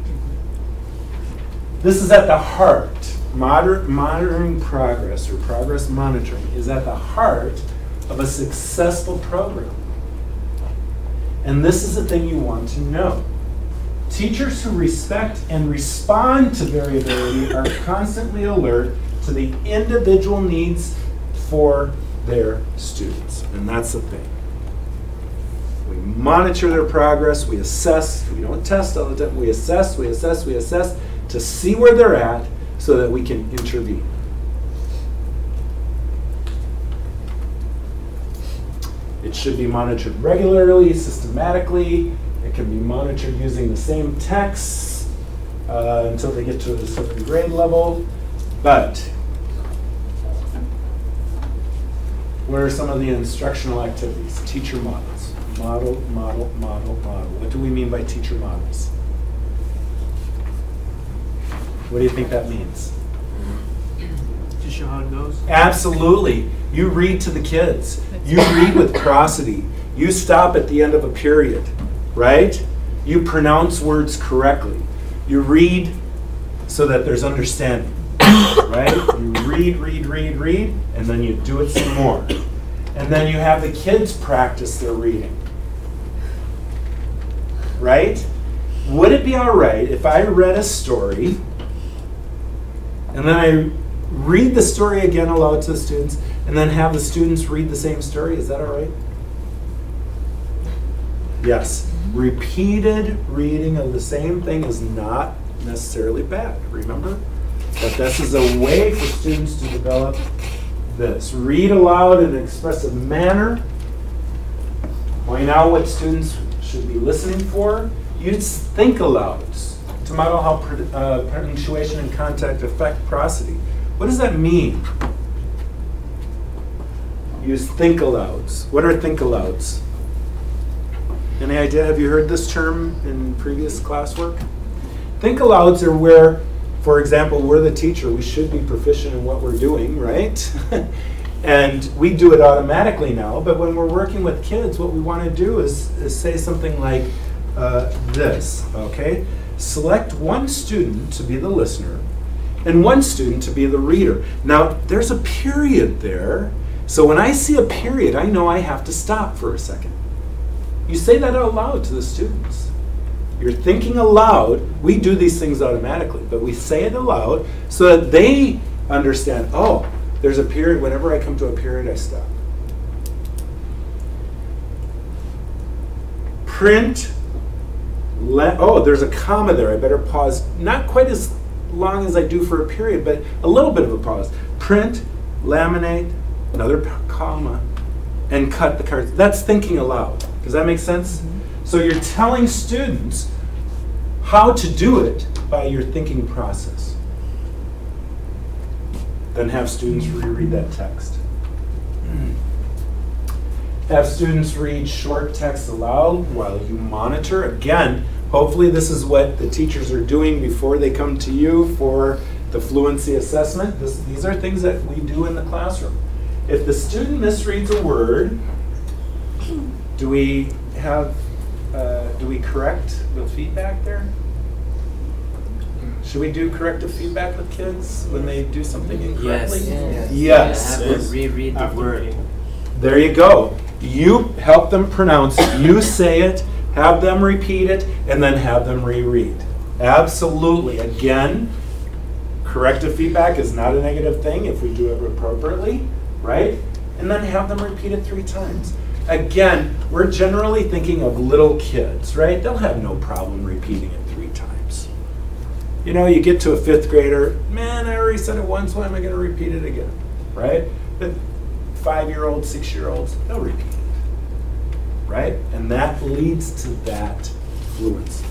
This is at the heart. Monitoring progress, or progress monitoring, is at the heart of a successful program. And this is the thing you want to know. Teachers who respect and respond to variability are constantly alert to the individual needs for their students. And that's the thing. We monitor their progress, we assess, we don't test all the time, we assess to see where they're at so that we can intervene. It should be monitored regularly, systematically. It can be monitored using the same texts until they get to a certain grade level. But what are some of the instructional activities? Teacher models. Model, model, model, model. What do we mean by teacher models? What do you think that means? To show how it goes? Absolutely. You read to the kids. You read with prosody. You stop at the end of a period, right? You pronounce words correctly. You read so that there's understanding, right? You read, and then you do it some more. And then you have the kids practice their reading, right? Would it be all right if I read a story and then I read the story again aloud to the students and then have the students read the same story? Is that all right? Yes. Repeated reading of the same thing is not necessarily bad, remember? But this is a way for students to develop this. Read aloud in an expressive manner. Point out what students should be listening for. Use think alouds to model how punctuation and context affect prosody. What does that mean? Use think alouds. What are think alouds? Any idea? Have you heard this term in previous classwork? Think alouds are where, for example, we're the teacher. We should be proficient in what we're doing, right? And we do it automatically now. But when we're working with kids, what we want to do is say something like this, okay? Select one student to be the listener and one student to be the reader. Now, there's a period there. So when I see a period, I know I have to stop for a second. You say that out loud to the students. You're thinking aloud. We do these things automatically, but we say it aloud so that they understand, oh, there's a period. Whenever I come to a period, I stop. Print. Oh, there's a comma there. I better pause. Not quite as long as I do for a period, but a little bit of a pause. Print, laminate, another comma, and cut the cards. That's thinking aloud. Does that make sense? Mm-hmm. So you're telling students how to do it by your thinking process. Then have students reread that text. Have students read short text aloud while you monitor. Again, hopefully this is what the teachers are doing before they come to you for the fluency assessment. These are things that we do in the classroom. If the student misreads a word, do we correct with feedback there? Should we do corrective feedback with kids when they do something incorrectly? Yes. Yes. Have them reread the word. There you go. You help them pronounce it. You say it, have them repeat it, and then have them reread. Absolutely. Again, corrective feedback is not a negative thing if we do it appropriately, right? And then have them repeat it 3 times. Again, we're generally thinking of little kids, right? They'll have no problem repeating it 3 times. You know, you get to a 5th grader, man, I already said it once, why am I going to repeat it again, right? But 5-year-olds, 6-year-olds, they'll repeat it, right? And that leads to that fluency.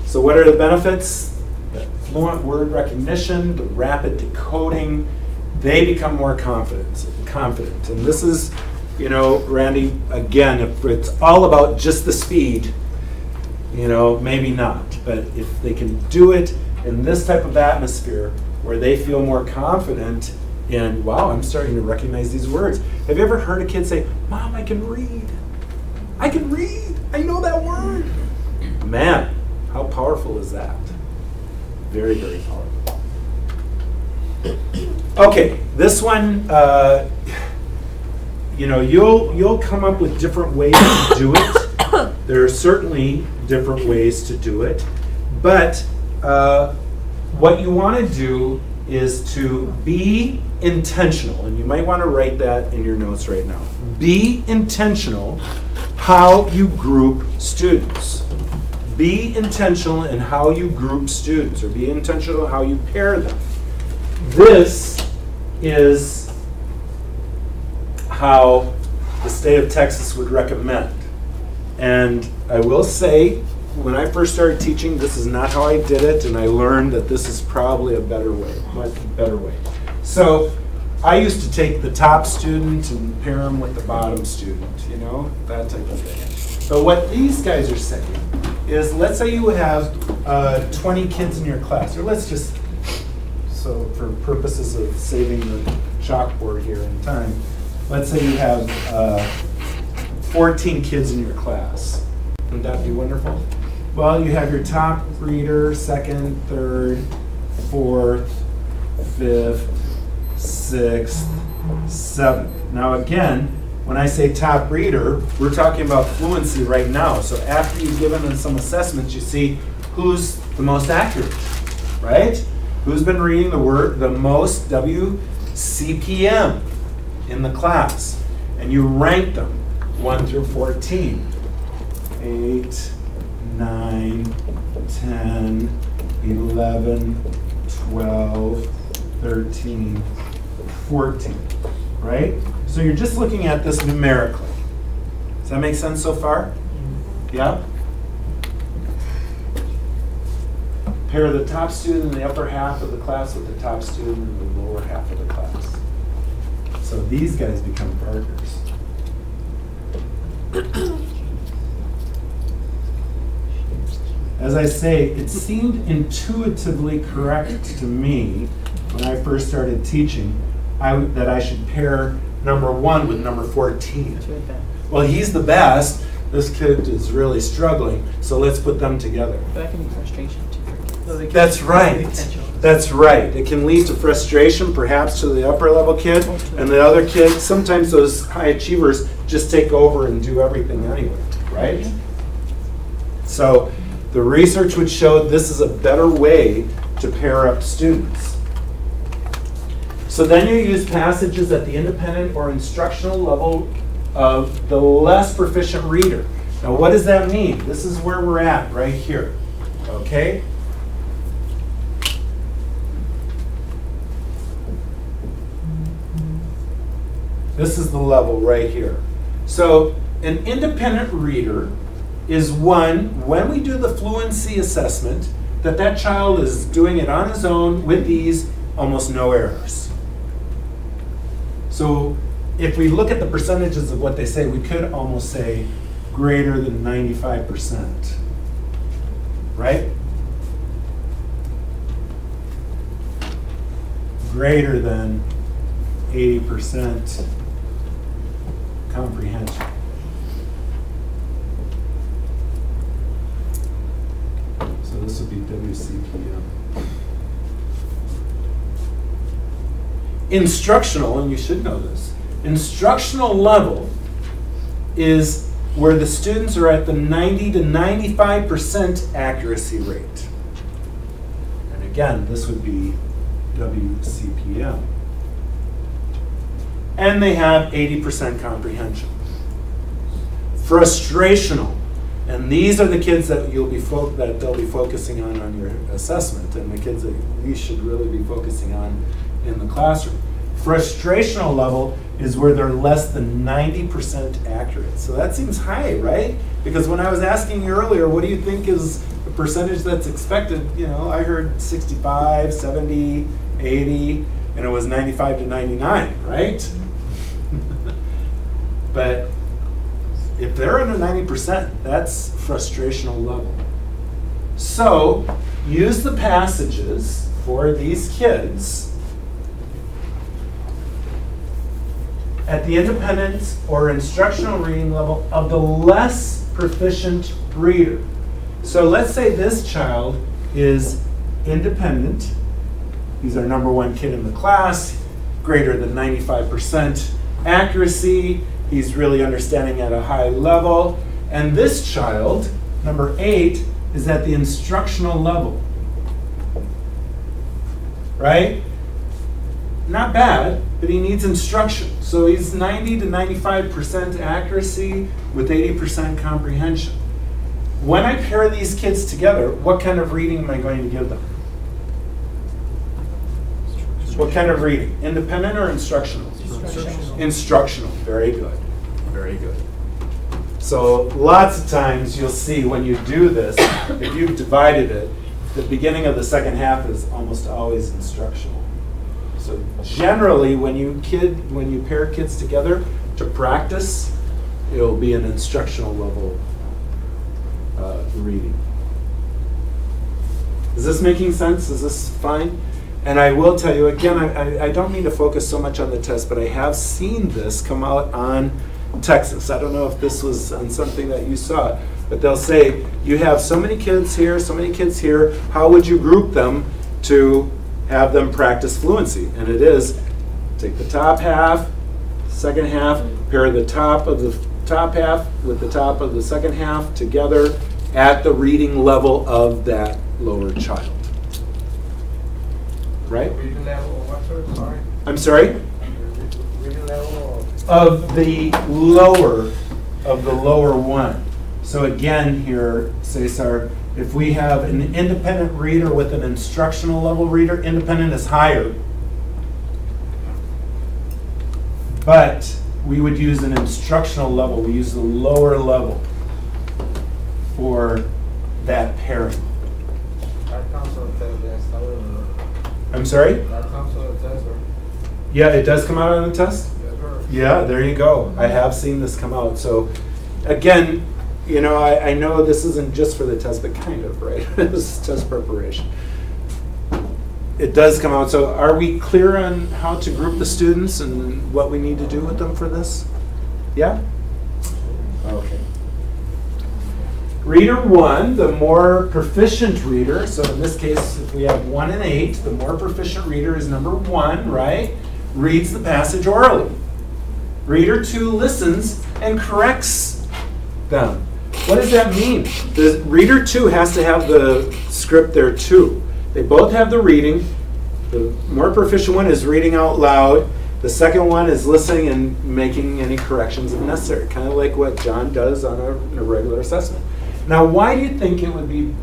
So what are the benefits? The fluent word recognition, the rapid decoding, they become more confident. And this is, you know, Randy, again, if it's all about just the speed, you know, maybe not. But if they can do it in this type of atmosphere, where they feel more confident in, wow, I'm starting to recognize these words. Have you ever heard a kid say, Mom, I can read. I can read. I know that word. Man, how powerful is that? Very, very powerful. Okay, this one, you know, you'll come up with different ways to do it. There are certainly different ways to do it, but what you want to do is to be intentional, and you might want to write that in your notes right now. Be intentional how you group students. Be intentional in how you group students, or be intentional how you pair them. This is how the state of Texas would recommend. And I will say, when I first started teaching, this is not how I did it, and I learned that this is probably a better way, much better way. So I used to take the top student and pair them with the bottom student, you know, that type of thing. But what these guys are saying is, let's say you have 20 kids in your class, or let's just, so for purposes of saving the chalkboard here in time, let's say you have 14 kids in your class. Wouldn't that be wonderful? Well, you have your top reader, second, third, fourth, fifth, sixth, seventh. Now again, when I say top reader, we're talking about fluency right now. So after you've given them some assessments, you see who's the most accurate, right? Who's been reading the most WCPM in the class. And you rank them 1 through 14. 8, 9, 10, 11, 12, 13, 14, right? So you're just looking at this numerically. Does that make sense so far? Yeah? Pair the top student in the upper half of the class with the top student in the lower half of the class. So these guys become partners. As I say, it seemed intuitively correct to me when I first started teaching that I should pair number 1 with number 14. Well, he's the best. This kid is really struggling, so let's put them together. But that can be frustration too. That's right. That's right. It can lead to frustration, perhaps to the upper level kid, and the other kid. Sometimes those high achievers just take over and do everything anyway, right? So the research would show this is a better way to pair up students. So then you use passages at the independent or instructional level of the less proficient reader. Now what does that mean? This is where we're at right here, okay? This is the level right here. So an independent reader is one, when we do the fluency assessment, that child is doing it on his own with these almost no errors. So if we look at the percentages of what they say, we could almost say greater than 95%, right? Greater than 80% comprehension. So this would be WCPM. Instructional, and you should know this, instructional level is where the students are at the 90 to 95% accuracy rate. And again, this would be WCPM. And they have 80% comprehension. Frustrational, and these are the kids that they'll be focusing on your assessment, and the kids that we should really be focusing on in the classroom. Frustrational level is where they're less than 90% accurate. So that seems high, right? Because when I was asking you earlier, what do you think is the percentage that's expected? You know, I heard 65, 70, 80, and it was 95 to 99, right? But if they're under 90%, that's frustrational level. So use the passages for these kids at the independent or instructional reading level of the less proficient reader. So let's say this child is independent. He's our #1 kid in the class, greater than 95% accuracy. He's really understanding at a high level. And this child, number 8, is at the instructional level. Right? Not bad, but he needs instruction. So he's 90 to 95% accuracy with 80% comprehension. When I pair these kids together, what kind of reading am I going to give them? What kind of reading? Independent or instructional? Instructional. Very good. Very good. So lots of times you'll see when you do this, if you've divided it, the beginning of the second half is almost always instructional. So generally, when you pair kids together to practice, it'll be an instructional level reading. Is this making sense? Is this fine? And I will tell you again, I don't mean to focus so much on the test, but I have seen this come out on Texas. I don't know if this was on something that you saw, but they'll say, you have so many kids here, so many kids here, how would you group them to have them practice fluency? And it is, take the top half, second half, pair the top of the top half with the top of the second half together at the reading level of that lower child. Right? Reading level, what sort? Sorry. I'm sorry? Reading level of the lower one. So again here, Cesar, if we have an independent reader with an instructional level reader, independent is higher. But we would use an instructional level. We use the lower level for that pairing. That comes on the test. I'm sorry? That comes on the test, or? Yeah, it does come out on the test? Yes, sir. Yeah, there you go. I have seen this come out. So again, you know, I know this isn't just for the test, but kind of, right? This is test preparation. It does come out. So are we clear on how to group the students and what we need to do with them for this? Yeah? Okay. Reader 1, the more proficient reader. So in this case, if we have 1 and 8, the more proficient reader is number 1, right? Reads the passage orally. Reader 2 listens and corrects them. What does that mean? The reader 2 has to have the script there too. They both have the reading. The more proficient one is reading out loud. The second one is listening and making any corrections if necessary, kind of like what John does on a regular assessment. Now, why do you think it would be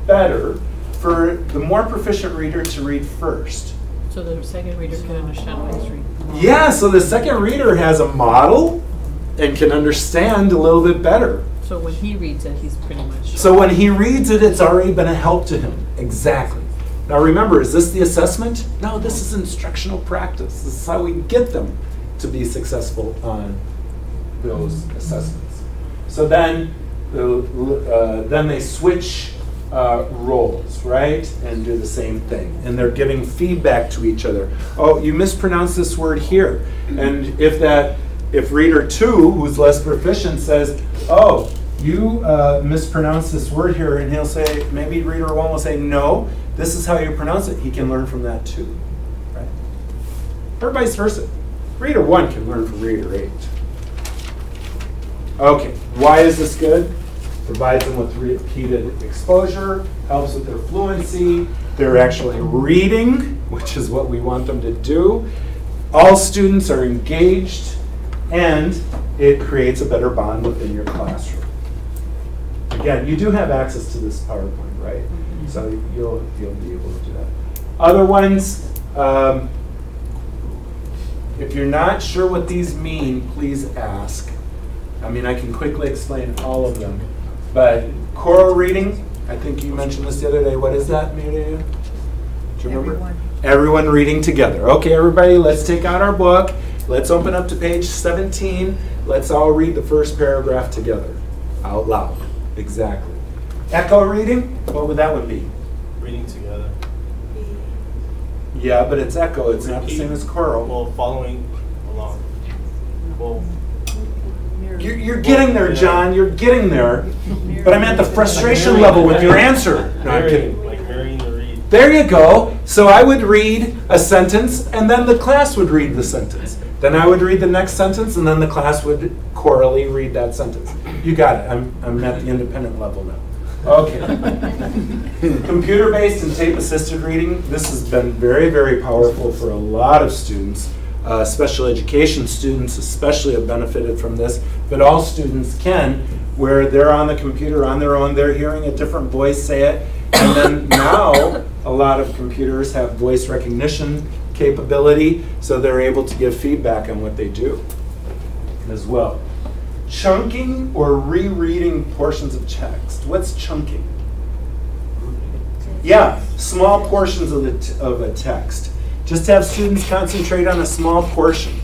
better for the more proficient reader to read first? So the second reader can understand what he's reading. Yeah, so the second reader has a model and can understand a little bit better. So when he reads it, he's pretty much... So when he reads it, it's already been a help to him. Exactly. Now remember, is this the assessment? No, this is instructional practice. This is how we get them to be successful on those assessments. So then they switch roles, right? And do the same thing. And they're giving feedback to each other. Oh, you mispronounced this word here. And if reader 2, who's less proficient, says, oh, you mispronounced this word here, and he'll say, maybe reader 1 will say, no, this is how you pronounce it. He can learn from that too, right? Or vice versa. Reader 1 can learn from reader 8. Okay, why is this good? Provides them with repeated exposure, helps with their fluency, they're actually reading, which is what we want them to do. All students are engaged, and it creates a better bond within your classroom. Again, you do have access to this PowerPoint, right? Mm-hmm. So you'll be able to do that. Other ones, if you're not sure what these mean, please ask. I mean, I can quickly explain all of them. But choral reading, I think you mentioned this the other day. What is that, Miriam? Do you remember? Everyone reading together. Okay, everybody, let's take out our book. Let's open up to page 17. Let's all read the first paragraph together, out loud. Exactly. Echo reading, what would that one be? Reading together. Yeah, but it's echo. It's not the same as choral. Well, following along. Well, You're getting there, John. You're getting there. But I'm at the frustration level with your answer. No, I'm kidding. like mirroring the read. There you go. So I would read a sentence, and then the class would read the sentence. Then I would read the next sentence, and then the class would chorally read that sentence. You got it. I'm at the independent level now. Okay. Computer-based and tape-assisted reading. This has been very, very powerful for a lot of students. Special education students especially have benefited from this, but all students can, where they're on the computer on their own, they're hearing a different voice say it, and then now a lot of computers have voice recognition capability, so they're able to give feedback on what they do as well. Chunking or rereading portions of text. What's chunking? Yeah, small portions of a text. Just have students concentrate on a small portion.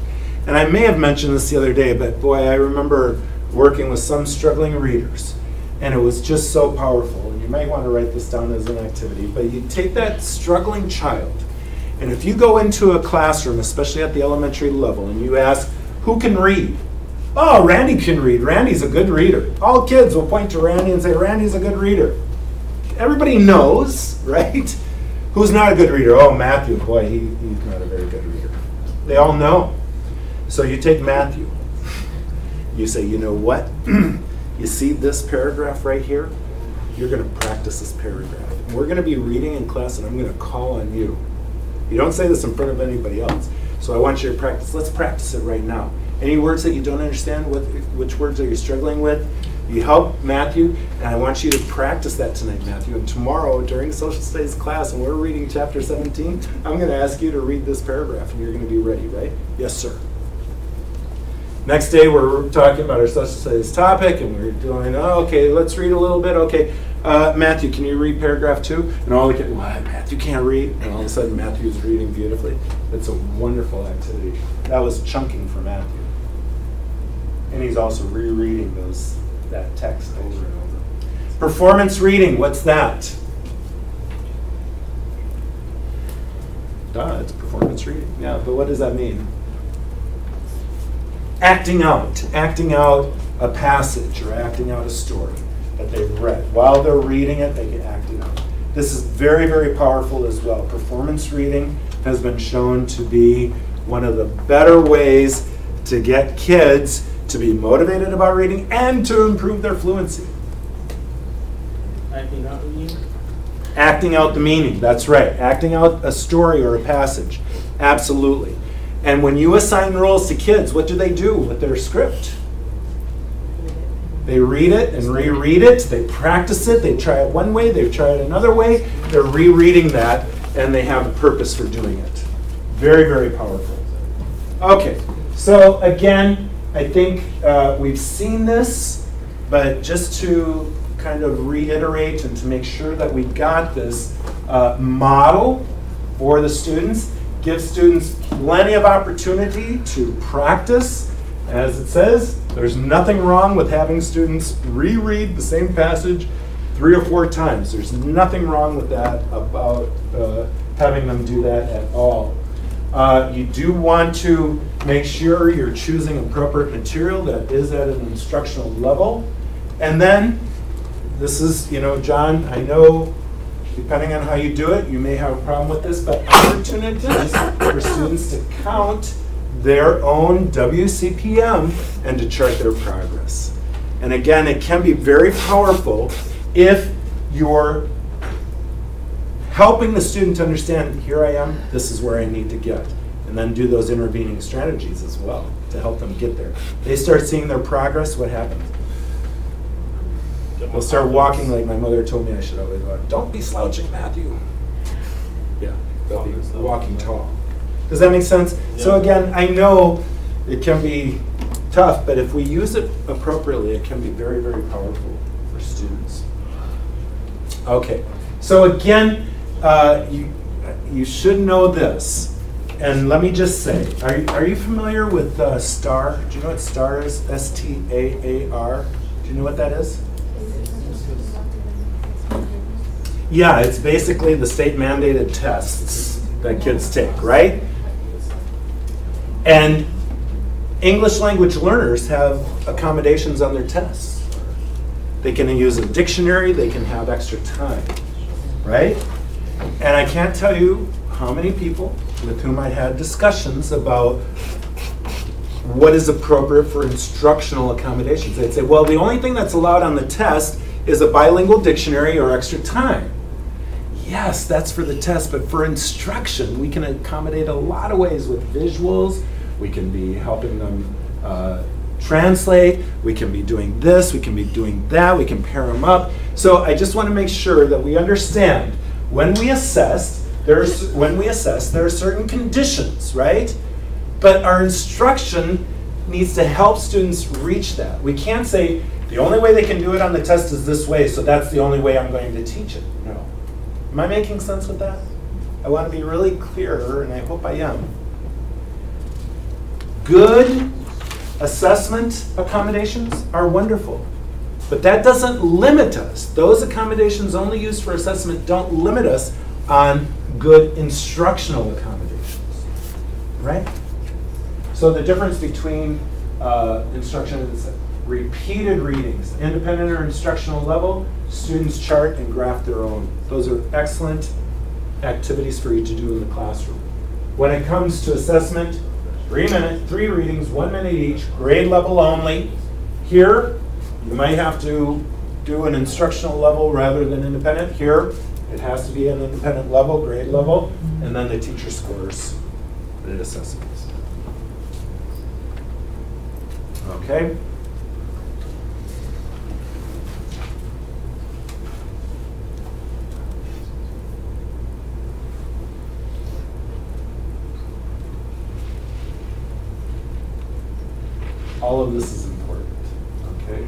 And I may have mentioned this the other day, but boy, I remember working with some struggling readers, and it was just so powerful. And you might want to write this down as an activity, but you take that struggling child, and if you go into a classroom, especially at the elementary level, and you ask, who can read? Oh, Randy can read. Randy's a good reader. All kids will point to Randy and say, Randy's a good reader. Everybody knows, right? Who's not a good reader? Oh, Matthew. Boy, he's not a very good reader. They all know. So you take Matthew. You say, you know what? You see this paragraph right here? You're going to practice this paragraph. And we're going to be reading in class, and I'm going to call on you. You don't say this in front of anybody else. So I want you to practice. Let's practice it right now. Any words that you don't understand, which words are you struggling with? You help Matthew, and I want you to practice that tonight, Matthew. And tomorrow, during social studies class, and we're reading chapter 17, I'm going to ask you to read this paragraph, and you're going to be ready, right? Yes, sir. Next day, we're talking about our social studies topic, and we're doing, oh, okay, let's read a little bit. Okay, Matthew, can you read paragraph 2? And all the kids, what, Matthew can't read? And all of a sudden, Matthew's reading beautifully. It's a wonderful activity. That was chunking for Matthew. And he's also rereading that text over and over. Performance reading, what's that? Duh, it's performance reading. Yeah, but what does that mean? Acting out a passage or acting out a story that they've read. While they're reading it, they can act it out. This is very, very powerful as well. Performance reading has been shown to be one of the better ways to get kids to be motivated about reading and to improve their fluency. Acting out the meaning? Acting out the meaning, that's right. Acting out a story or a passage, absolutely. And when you assign roles to kids, what do they do with their script? They read it and reread it, they practice it, they try it one way, they try it another way, they're rereading that, and they have a purpose for doing it. Very, very powerful. Okay, so again, I think we've seen this, but just to kind of reiterate and to make sure that we got this model for the students, give students plenty of opportunity to practice. As it says, there's nothing wrong with having students reread the same passage 3 or 4 times. There's nothing wrong with that about having them do that at all. You do want to make sure you're choosing appropriate material that is at an instructional level. And then, this is, John, I know depending on how you do it, you may have a problem with this, but opportunities for students to count their own WCPM and to chart their progress. And again, it can be very powerful if you're helping the student to understand, here I am, this is where I need to get. And then do those intervening strategies as well to help them get there. They start seeing their progress, what happens? They'll start walking like my mother told me I should always walk. Don't be slouching, Matthew. Yeah, they'll be walking tall. Does that make sense? Yeah. So again, I know it can be tough, but if we use it appropriately, it can be very, very powerful for students. Okay, so again, you should know this. And let me just say, are you familiar with STAR? Do you know what STAR is? S-T-A-A-R. Do you know what that is? Yeah, it's basically the state mandated tests that kids take, right? And English language learners have accommodations on their tests. They can use a dictionary, they can have extra time, right? And I can't tell you how many people with whom I had discussions about what is appropriate for instructional accommodations. They'd say, well, the only thing that's allowed on the test is a bilingual dictionary or extra time. Yes, that's for the test, but for instruction, we can accommodate a lot of ways with visuals. We can be helping them translate. We can be doing this. We can be doing that. We can pair them up. So I just want to make sure that we understand when we assess, there are certain conditions, right? But our instruction needs to help students reach that. We can't say the only way they can do it on the test is this way, so that's the only way I'm going to teach it. No. Am I making sense with that? I want to be really clear, and I hope I am. Good assessment accommodations are wonderful, but that doesn't limit us. Those accommodations only used for assessment don't limit us on good instructional accommodations, right? So the difference between instruction is repeated readings, independent or instructional level, students chart and graph their own. Those are excellent activities for you to do in the classroom. When it comes to assessment, 3 minutes, 3 readings, 1 minute each, grade level only. Here, you might have to do an instructional level rather than independent. Here, it has to be an independent level, grade level, and then the teacher scores the assessments. Okay? All of this is important, okay?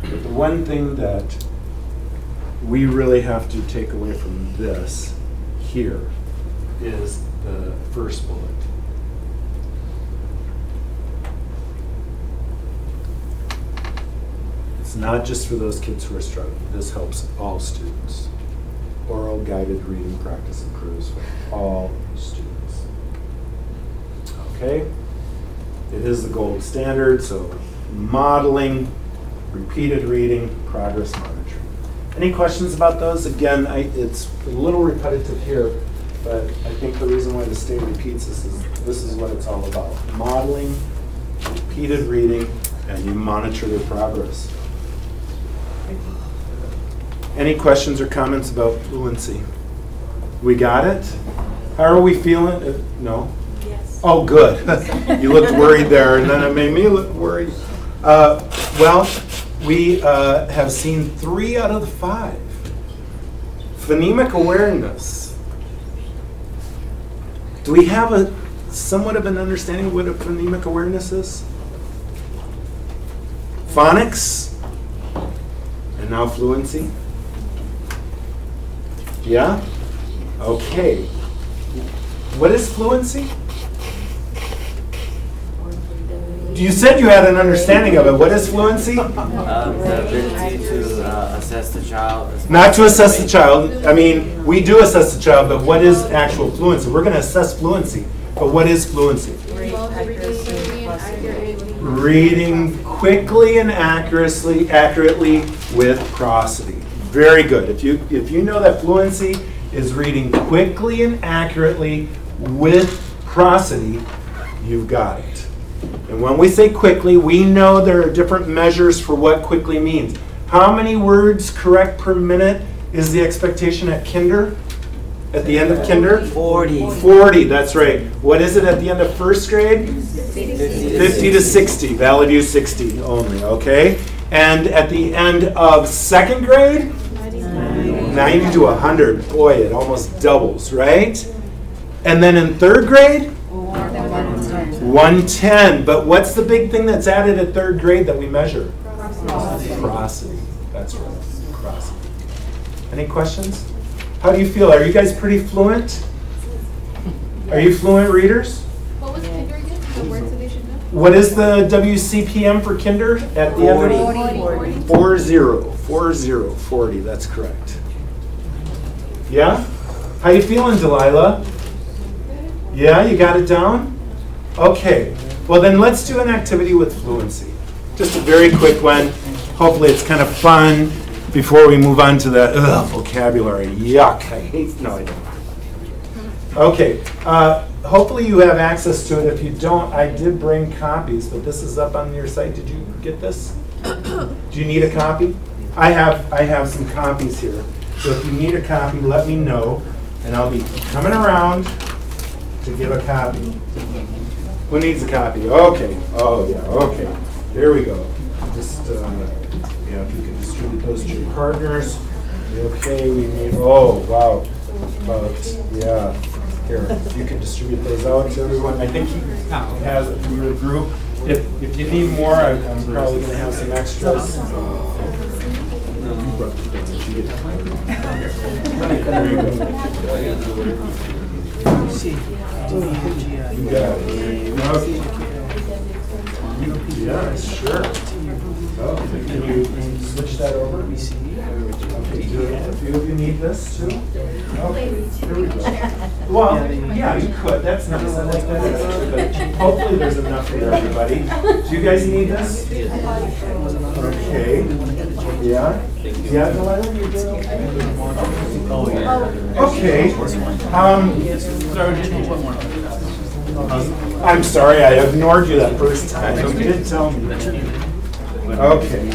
But the one thing that we really have to take away from this here is the first bullet. It's not just for those kids who are struggling. This helps all students. Oral guided reading practice improves for all students. Okay? It is the gold standard, so modeling, repeated reading, progress monitoring. Any questions about those? Again, it's a little repetitive here, but I think the reason why the state repeats this is what it's all about. Modeling, repeated reading, and you monitor their progress. Any questions or comments about fluency? We got it? How are we feeling? No? Yes. Oh, good. You looked worried there, and then it made me look worried. Well, we have seen 3 out of the 5. Phonemic awareness. Do we have somewhat of an understanding of what a phonemic awareness is? Phonics, and now fluency. Yeah? Okay. What is fluency? You said you had an understanding of it. What is fluency? The ability to assess the child. Not to assess the child. I mean, we do assess the child, but what is actual fluency? We're going to assess fluency, but what is fluency? Reading quickly and accurately with prosody. Very good. If you know that fluency is reading quickly and accurately with prosody, you've got it. And when we say quickly, we know there are different measures for what quickly means. How many words correct per minute is the expectation at kinder? At the end of kinder? 40. 40, that's right. What is it at the end of first grade? 50 to 60. Valid use 60 only, okay? And at the end of second grade? 90 to 100. Boy, it almost doubles, right? And then in third grade? 110. But what's the big thing that's added at third grade that we measure? Prosody. That's right. Prosody. Any questions? How do you feel? Are you guys pretty fluent? Are you fluent readers? What was kinder again? The words that they should know? What is the WCPM for kinder at the end of 40. 40. That's correct. Yeah? How you feeling, Delilah? Yeah, you got it down? Okay. Well, then let's do an activity with fluency. Just a very quick one. Hopefully it's kind of fun before we move on to the vocabulary. Yuck. I hate, no, I don't. Okay. Hopefully you have access to it. If you don't, I did bring copies, but this is up on your site. Did you get this? Do you need a copy? I have some copies here. So if you need a copy, let me know, and I'll be coming around to give a copy. Who needs a copy? Okay. Oh, yeah. Okay. Here we go. Just, yeah, if you can distribute those to your partners. Okay, we need, oh, wow. Yeah. Here, if you can distribute those out to everyone. I think he has it for your group. If you need more, I'm probably going to have some extras. Yeah, sure. Oh, can you switch that over? Okay, do a few of you need this too? Okay, here we go. Well, yeah, you could. That's nice. I like that. But hopefully there's enough for everybody. Do you guys need this? Okay. Yeah? Yeah, Delilah, you did okay? I'm sorry, I ignored you that first time. You did tell me. Okay.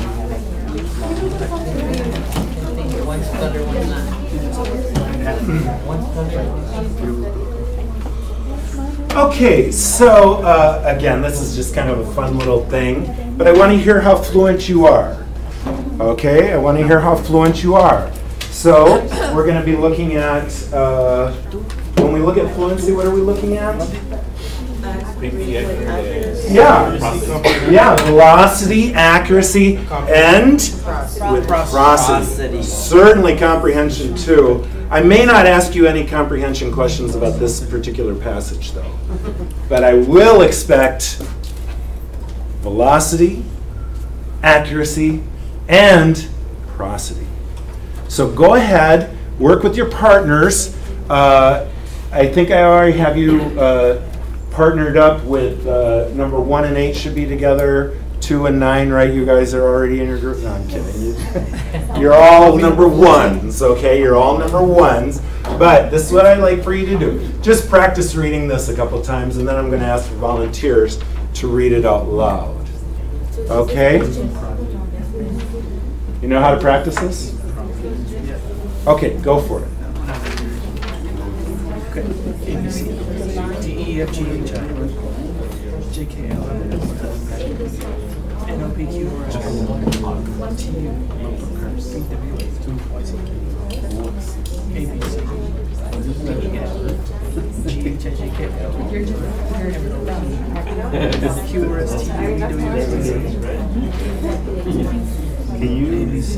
Okay, so again, this is just kind of a fun little thing, but I want to hear how fluent you are. Okay, I want to hear how fluent you are. So we're going to be looking at, when we look at fluency, what are we looking at? Yeah, velocity, accuracy, and with prosody. Certainly comprehension too. I may not ask you any comprehension questions about this particular passage though, but I will expect velocity, accuracy, and prosody. So go ahead, work with your partners. I think I already have you partnered up with number 1 and 8 should be together. 2 and 9, right? You guys are already in your group. No, I'm kidding. You're all number 1s, okay? You're all number 1s. But this is what I'd like for you to do. Just practice reading this a couple times, and then I'm going to ask for volunteers to read it out loud. Okay? You know how to practice this? Okay, go for it. Okay. A, B, C, D, E, F, G, H, I, J, K, L, M, N, O, P, Q, R, S, T, U, A, B, C, D, E, F, G, H, I, J, K, L, Q, R, S, T, U, V, W, X, Y, Z. Can you? A, B, C,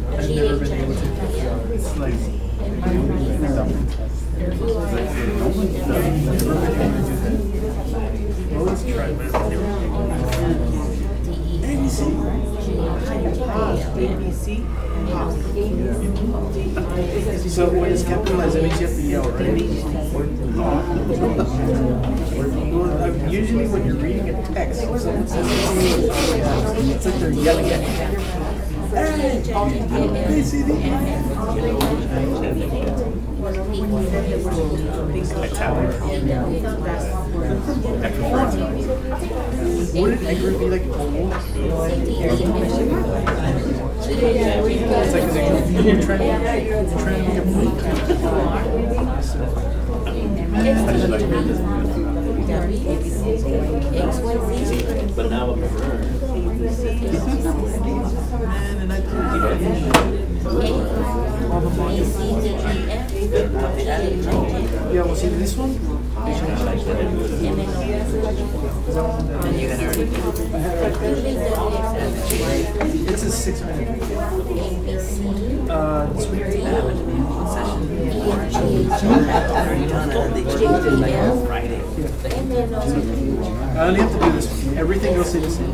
I've never been able to. It's like well, let's try it. ABC. So when it's capitalized, that means you have to yell, right? Well, usually when you're reading a text, it's like they're yelling at you. Wouldn't angry be like a wolf? It's like you're trying to get a point. But now I'm yeah, well, see this one? It's a 6-minute video. This week I only have to do this one. Everything else is the same.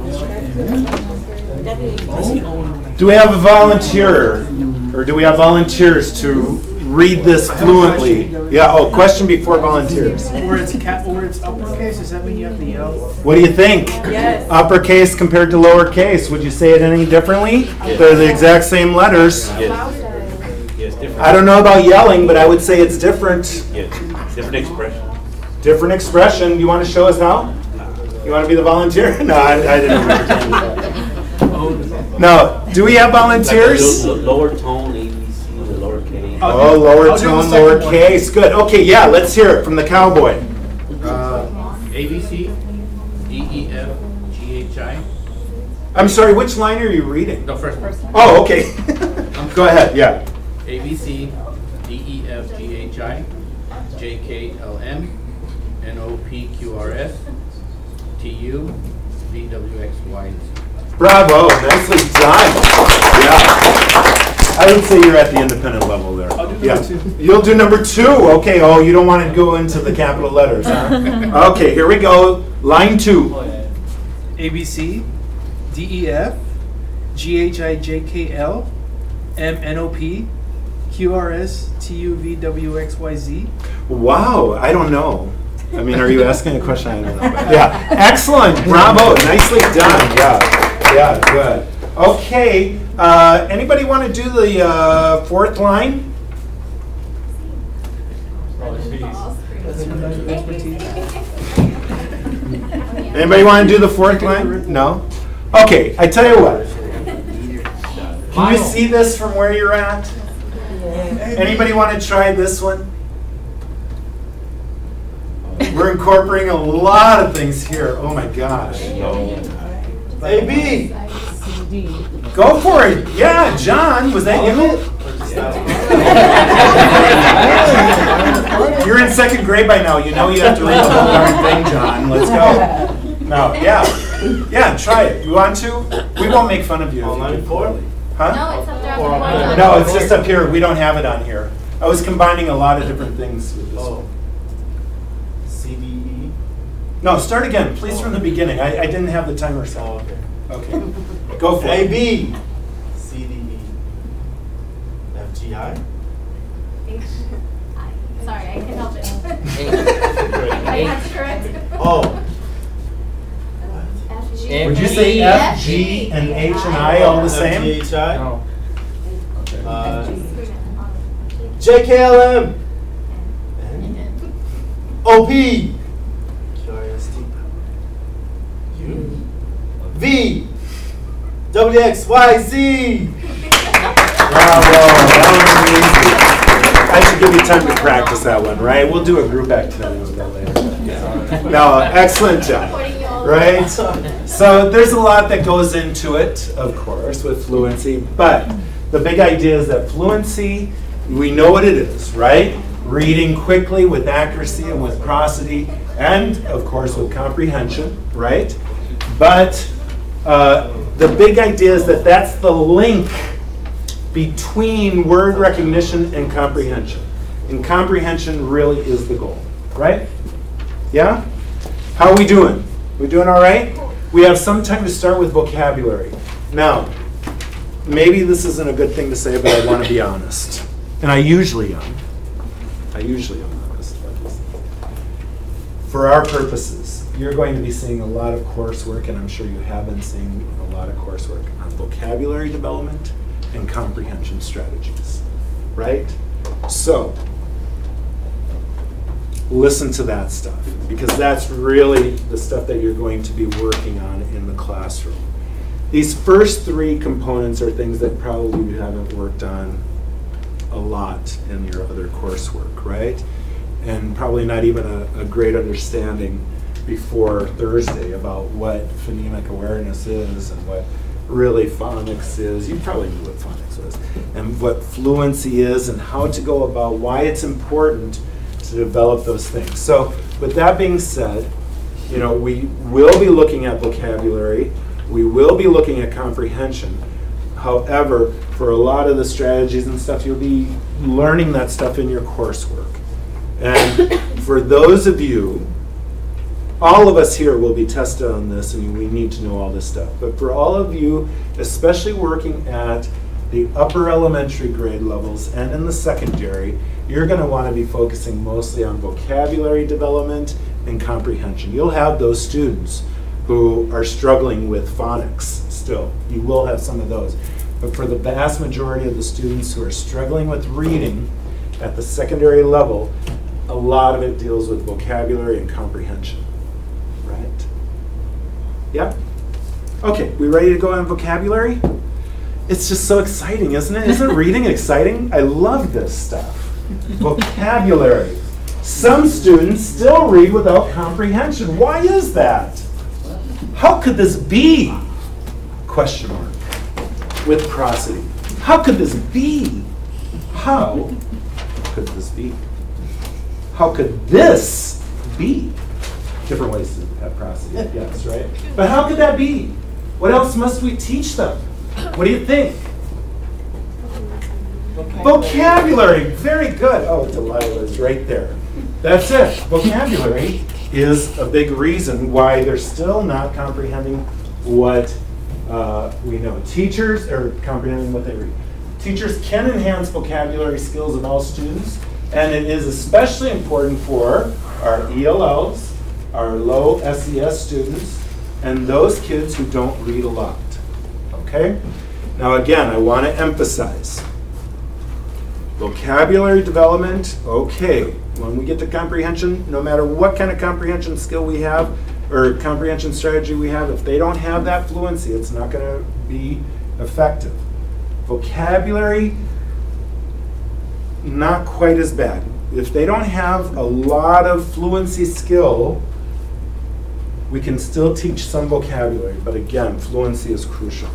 Do we have a volunteer Or do we have volunteers to read this fluently? Yeah, oh, question before volunteers. Where it's uppercase, does that mean you have to yell? What do you think? Yes. Uppercase compared to lowercase, would you say it any differently? They're the exact same letters. Yes, different. I don't know about yelling, but I would say it's different. Yes, different expression. Different expression. You want to show us how? You want to be the volunteer? No, I didn't. No. Do we have volunteers? Like lower tone, ABC, the lower case. Oh, lower tone, lower case. Good. Okay, yeah, let's hear it from the cowboy. ABC, DEF, GHI. I'm sorry, which line are you reading? The first one. Oh, okay. Go ahead, yeah. ABC, DEF, GHI, JKLM, NOPQRS, TU, VWXY. Bravo, nicely done. Yeah. I would say you're at the independent level there. I'll do Yeah. number 2. You'll do number 2. Okay, oh, you don't want to go into the capital letters, huh? Okay, here we go. Line 2. ABC, DEF, GHI, JKL, MNOP, QRS, TU, VWXYZ. Wow, I don't know. I mean, are you asking a question? I don't know. Yeah, excellent, bravo, nicely done. Yeah, good. Okay, anybody want to do the 4th line? Anybody want to do the 4th line? No? Okay, I tell you what. Can you see this from where you're at? Anybody want to try this one? We're incorporating a lot of things here. Oh my gosh. AB. Go for it. Yeah, John, was that you? You're in 2nd grade by now. You know you have to read the whole darn thing, John. Let's go. No, yeah, try it. You want to? We won't make fun of you. Line 4? Huh? No, it's up there on the board. No, it's just up here. We don't have it on here. I was combining a lot of different things with this one. CDE. No, start again, please, from the beginning. I didn't have the timer set. Oh, okay. Okay, go for it. AB. CDE. FGI. Sorry, I can't help it. I have to correct it. Oh. Would you say F, G, and H and I all the same? FGHI. JKLM. OP. QRST. U. V. WXYZ. Bravo, that was amazing. I should give you time to practice that one, right? We'll do a group activity with that later. No, excellent job, right? So there's a lot that goes into it, of course, with fluency, but the big idea is that fluency, we know what it is, right? Reading quickly with accuracy and with prosody, and of course with comprehension, right? But the big idea is that that's the link between word recognition and comprehension. And comprehension really is the goal, right? Yeah? How are we doing? We doing all right? We have some time to start with vocabulary. Now, maybe this isn't a good thing to say, but I want to be honest. And I usually am. I usually am honest about this. For our purposes, you're going to be seeing a lot of coursework, and I'm sure you have been seeing a lot of coursework on vocabulary development and comprehension strategies, right? So, listen to that stuff, because that's really the stuff that you're going to be working on in the classroom. These first 3 components are things that probably you haven't worked on a lot in your other coursework, right? And probably not even a great understanding before Thursday about what phonemic awareness is and what really phonics is. You probably knew what phonics was, and what fluency is, and how to go about why it's important to develop those things. So with that being said, you know, we will be looking at vocabulary, we will be looking at comprehension. However, for a lot of the strategies and stuff, you'll be learning that stuff in your coursework. And for those of you, all of us here will be tested on this, and we need to know all this stuff. But for all of you, especially working at the upper elementary grade levels and in the secondary, you're going to want to be focusing mostly on vocabulary development and comprehension. You'll have those students who are struggling with phonics still. You will have some of those. But for the vast majority of the students who are struggling with reading at the secondary level, a lot of it deals with vocabulary and comprehension, right? Yeah? Okay, we ready to go on vocabulary? It's just so exciting, isn't it? Isn't reading exciting? I love this stuff. Vocabulary. Some students still read without comprehension. Why is that? How could this be? Question mark. With prosody. How could this be? How could this be? How could this be? Different ways to have prosody, yes, right? But how could that be? What else must we teach them? What do you think? Vocabulary. Very good. Oh, Delilah's right there. That's it. Vocabulary is a big reason why they're still not comprehending what we know. Teachers are comprehending what they read. Teachers can enhance vocabulary skills of all students, and it is especially important for our ELLs, our low SES students, and those kids who don't read a lot. Okay? Now again, I want to emphasize vocabulary development, okay. When we get to comprehension, no matter what kind of comprehension skill we have or comprehension strategy we have, if they don't have that fluency, it's not going to be effective. Vocabulary, not quite as bad. If they don't have a lot of fluency skill, we can still teach some vocabulary, but again, fluency is crucial.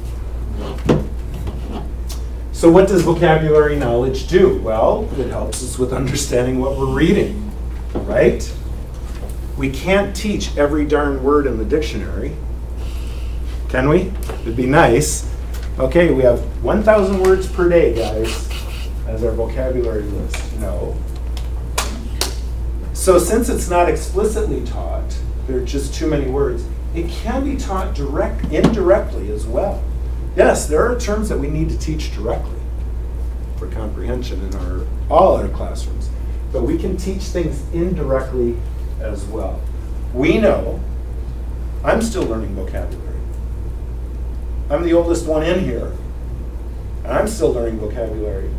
So what does vocabulary knowledge do? Well, it helps us with understanding what we're reading, right? We can't teach every darn word in the dictionary, can we? It'd be nice. Okay, we have 1,000 words per day, guys, as our vocabulary list. No. So since it's not explicitly taught, there are just too many words, it can be taught indirectly as well. Yes, there are terms that we need to teach directly for comprehension in all our classrooms, but we can teach things indirectly as well. We know, I'm still learning vocabulary. I'm the oldest one in here, and I'm still learning vocabulary,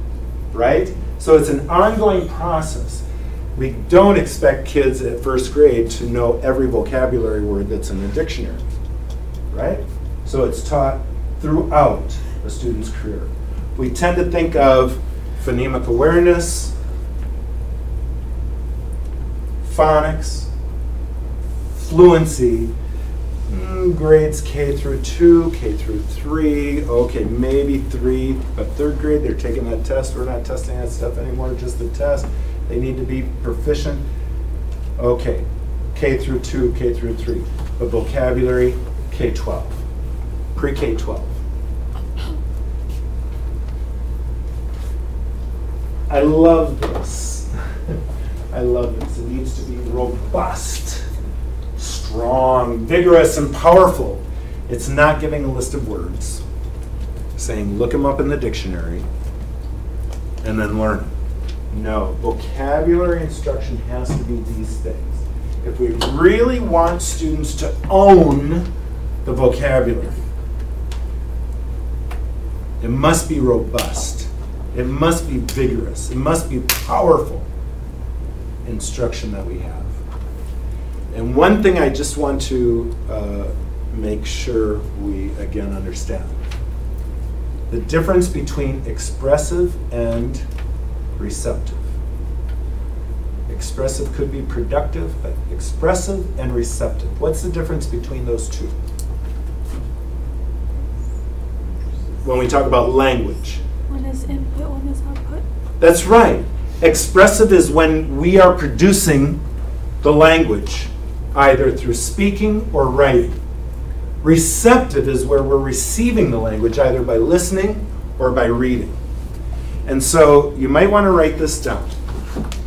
right? So it's an ongoing process. We don't expect kids at first grade to know every vocabulary word that's in the dictionary, right? So it's taught throughout a student's career. We tend to think of phonemic awareness, phonics, fluency, grades K through 2, K through 3, okay, maybe 3, but third grade they're taking that test. We're not testing that stuff anymore, just the test. They need to be proficient. Okay, K through 2, K through 3, but vocabulary, K-12, pre-K-12. I love this. I love this. It needs to be robust, strong, vigorous, and powerful. It's not giving a list of words, saying look them up in the dictionary, and then learn them. No, vocabulary instruction has to be these things. If we really want students to own the vocabulary, it must be robust. It must be vigorous. It must be powerful instruction that we have. And one thing I just want to make sure we again understand. The difference between expressive and receptive. Expressive could be productive, but expressive and receptive. What's the difference between those two? When we talk about language. One is input, one is output. That's right. Expressive is when we are producing the language, either through speaking or writing. Receptive is where we're receiving the language, either by listening or by reading. And so you might want to write this down.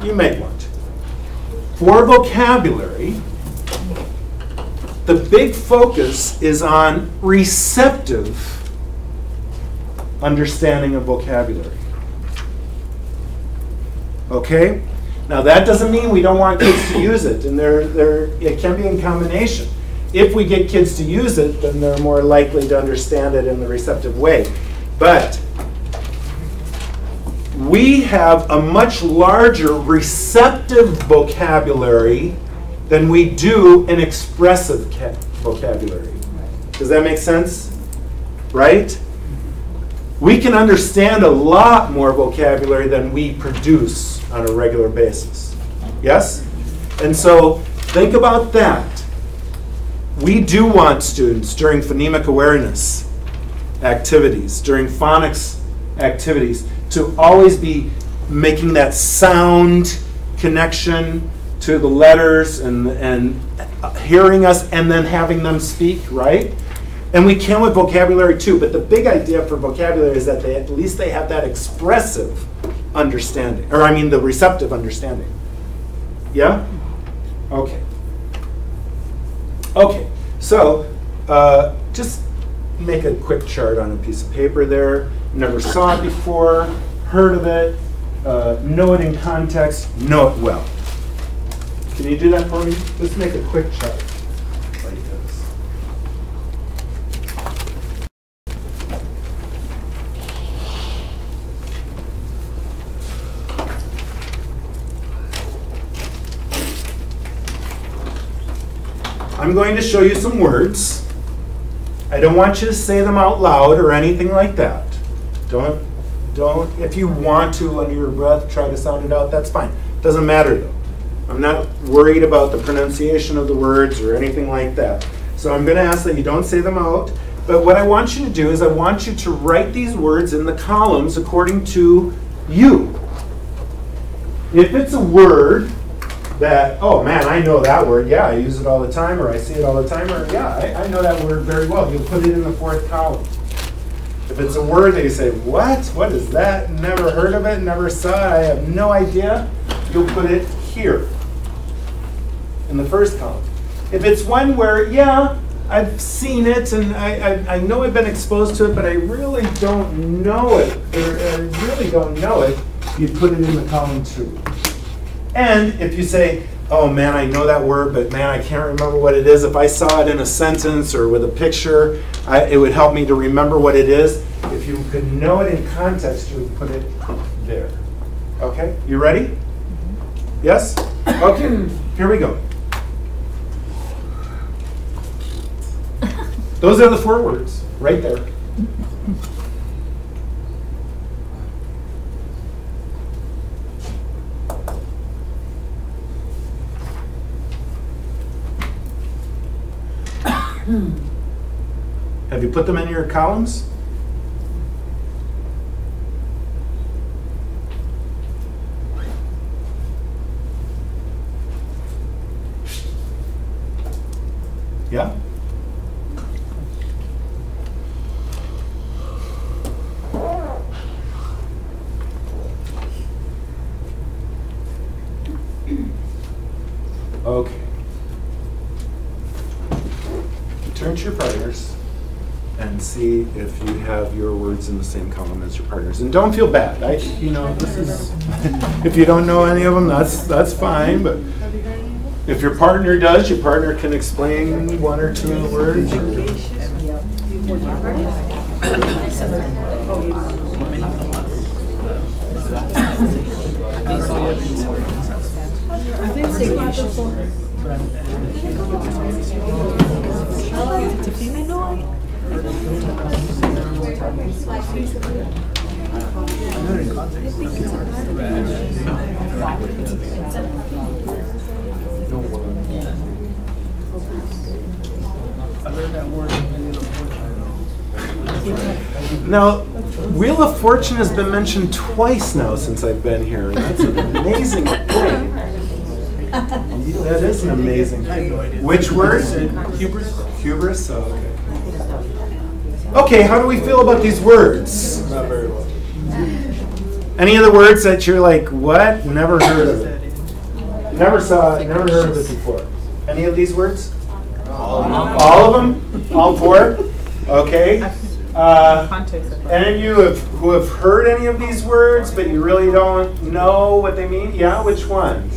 You may want to. For vocabulary, the big focus is on receptive understanding of vocabulary. Okay? Now that doesn't mean we don't want kids to use it, and it can be in combination. If we get kids to use it, then they're more likely to understand it in the receptive way. But we have a much larger receptive vocabulary than we do an expressive vocabulary. Does that make sense? Right? We can understand a lot more vocabulary than we produce on a regular basis. Yes? And so think about that. We do want students during phonemic awareness activities, during phonics activities, to always be making that sound connection to the letters and hearing us and then having them speak, right? And we can with vocabulary too, but the big idea for vocabulary is that at least they have that expressive understanding, or I mean the receptive understanding. Yeah? Okay. Okay, so just make a quick chart on a piece of paper there. Never saw it before, heard of it, know it in context, know it well. Can you do that for me? Let's make a quick chart like this. I'm going to show you some words. I don't want you to say them out loud or anything like that. Don't, if you want to under your breath try to sound it out, that's fine. Doesn't matter though. I'm not worried about the pronunciation of the words or anything like that. So I'm going to ask that you don't say them out. But what I want you to do is I want you to write these words in the columns according to you. If it's a word that, oh man, I know that word, yeah, I use it all the time, or I see it all the time, or yeah, I know that word very well, you'll put it in the fourth column. If it's a word that you say, what? What is that? Never heard of it, never saw it, I have no idea, you'll put it here in the first column. If it's one where, yeah, I've seen it and I know I've been exposed to it, but I really don't know it, or I really don't know it, you put it in the column 2. And if you say, oh man, I know that word, but man, I can't remember what it is. If I saw it in a sentence or with a picture, it would help me to remember what it is. If you could know it in context, you would put it there. Okay, you ready? Yes? Okay, here we go. Those are the 4 words, right there. Have you put them in your columns? Yeah? Okay. Turn to your partners and see if you have your words in the same column as your partners. And don't feel bad. You know, this is if you don't know any of them, that's fine. But if your partner does, your partner can explain 1 or 2 words. I think segregation. Now, Wheel of Fortune has been mentioned twice now since I've been here. And that's an amazing thing. That is an amazing thing. Which word? Hubris. Hubris? Oh, okay. Okay, how do we feel about these words? Not very well. Any other words that you're like, what? Never heard of it. Never saw it, never heard of it before. Any of these words? All of them? All 4? Okay. Context. Any of you who have heard any of these words, but you really don't know what they mean? Yeah, which one?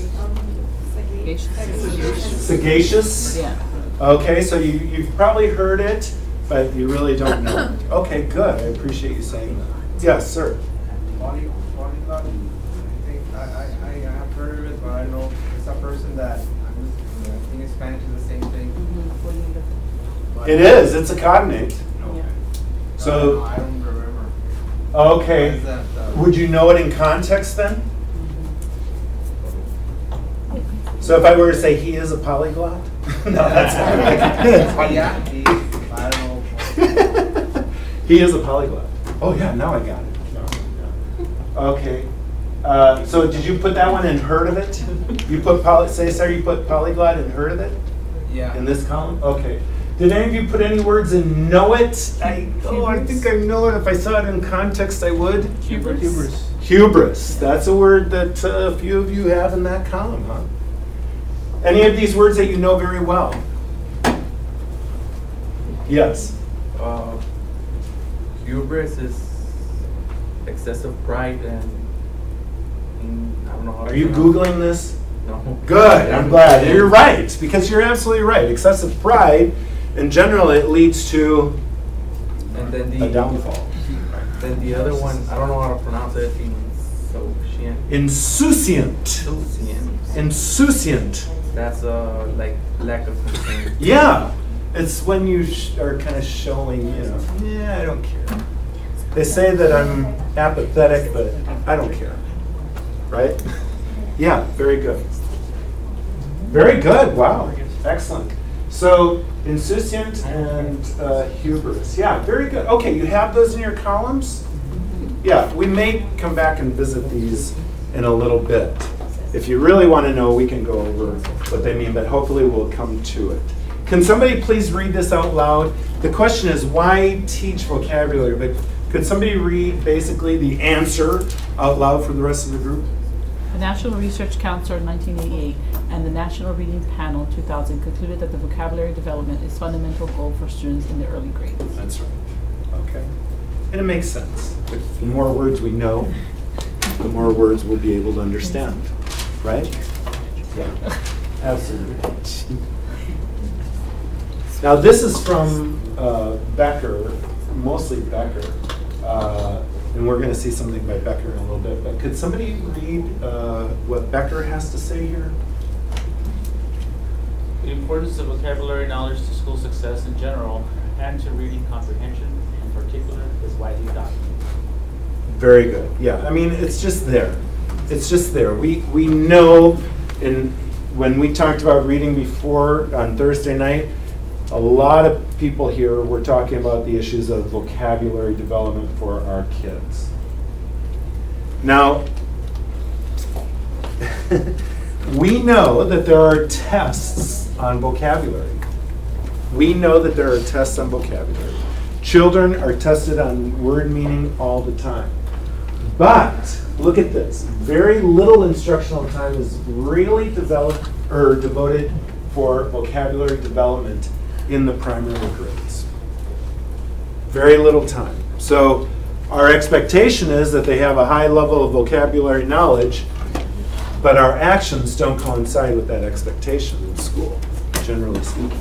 Sagacious? Yeah. Okay, so you've probably heard it, but you really don't know it. Okay, good. I appreciate you saying that. Yes, sir. Polyglot, I think I have heard of it, but I don't know. It's a person that, I think Spanish is the same thing. But It is. It's a cognate. Okay. So, I don't remember. okay. What is that, Would you know it in context then? So if I were to say he is a polyglot? No, that's not right. yeah, I don't know. He is a polyglot. Oh yeah, now I got it. Okay. So did you put that one in heard of it? You put you put polyglot and heard of it? Yeah. In this column? Okay. Did any of you put any words in know it? I think I know it. If I saw it in context, I would. Hubris. Hubris. That's a word that a few of you have in that column, huh? Any of these words that you know very well? Yes. Hubris is excessive pride and I don't know how. Are you Googling this? No. Good. I'm glad. You're right, because you're absolutely right. Excessive pride, in general, it leads to and then a downfall. Then the other one, I don't know how to pronounce it. Insouciant. Insouciant. That's like lack of concern. Yeah, it's when you are kind of showing, yeah, I don't care. They say that I'm apathetic, but I don't care. Right? Yeah, very good. Very good. Wow, excellent. So insouciant and hubris. Yeah, very good. Okay, you have those in your columns? Yeah, we may come back and visit these in a little bit. If you really want to know, we can go over what they mean, but hopefully we'll come to it. Can somebody please read this out loud? The question is, why teach vocabulary? But could somebody read basically the answer out loud for the rest of the group? The National Research Council in 1988 and the National Reading Panel 2000 concluded that the vocabulary development is a fundamental goal for students in the early grades. That's right. Okay. And it makes sense. The more words we know, the more words we'll be able to understand. Right? Yeah. Absolutely. Now this is from Becker, mostly Becker. And we're going to see something by Becker in a little bit. But could somebody read what Becker has to say here? The importance of vocabulary knowledge to school success in general and to reading comprehension in particular is widely documented. Very good. Yeah, I mean, it's just there. It's just there. We know, when we talked about reading before on Thursday night, a lot of people here were talking about the issues of vocabulary development for our kids. Now, we know that there are tests on vocabulary. We know that there are tests on vocabulary. Children are tested on word meaning all the time. But look at this. Very little instructional time is really devoted for vocabulary development in the primary grades. Very little time. So our expectation is that they have a high level of vocabulary knowledge, but our actions don't coincide with that expectation in school, generally speaking.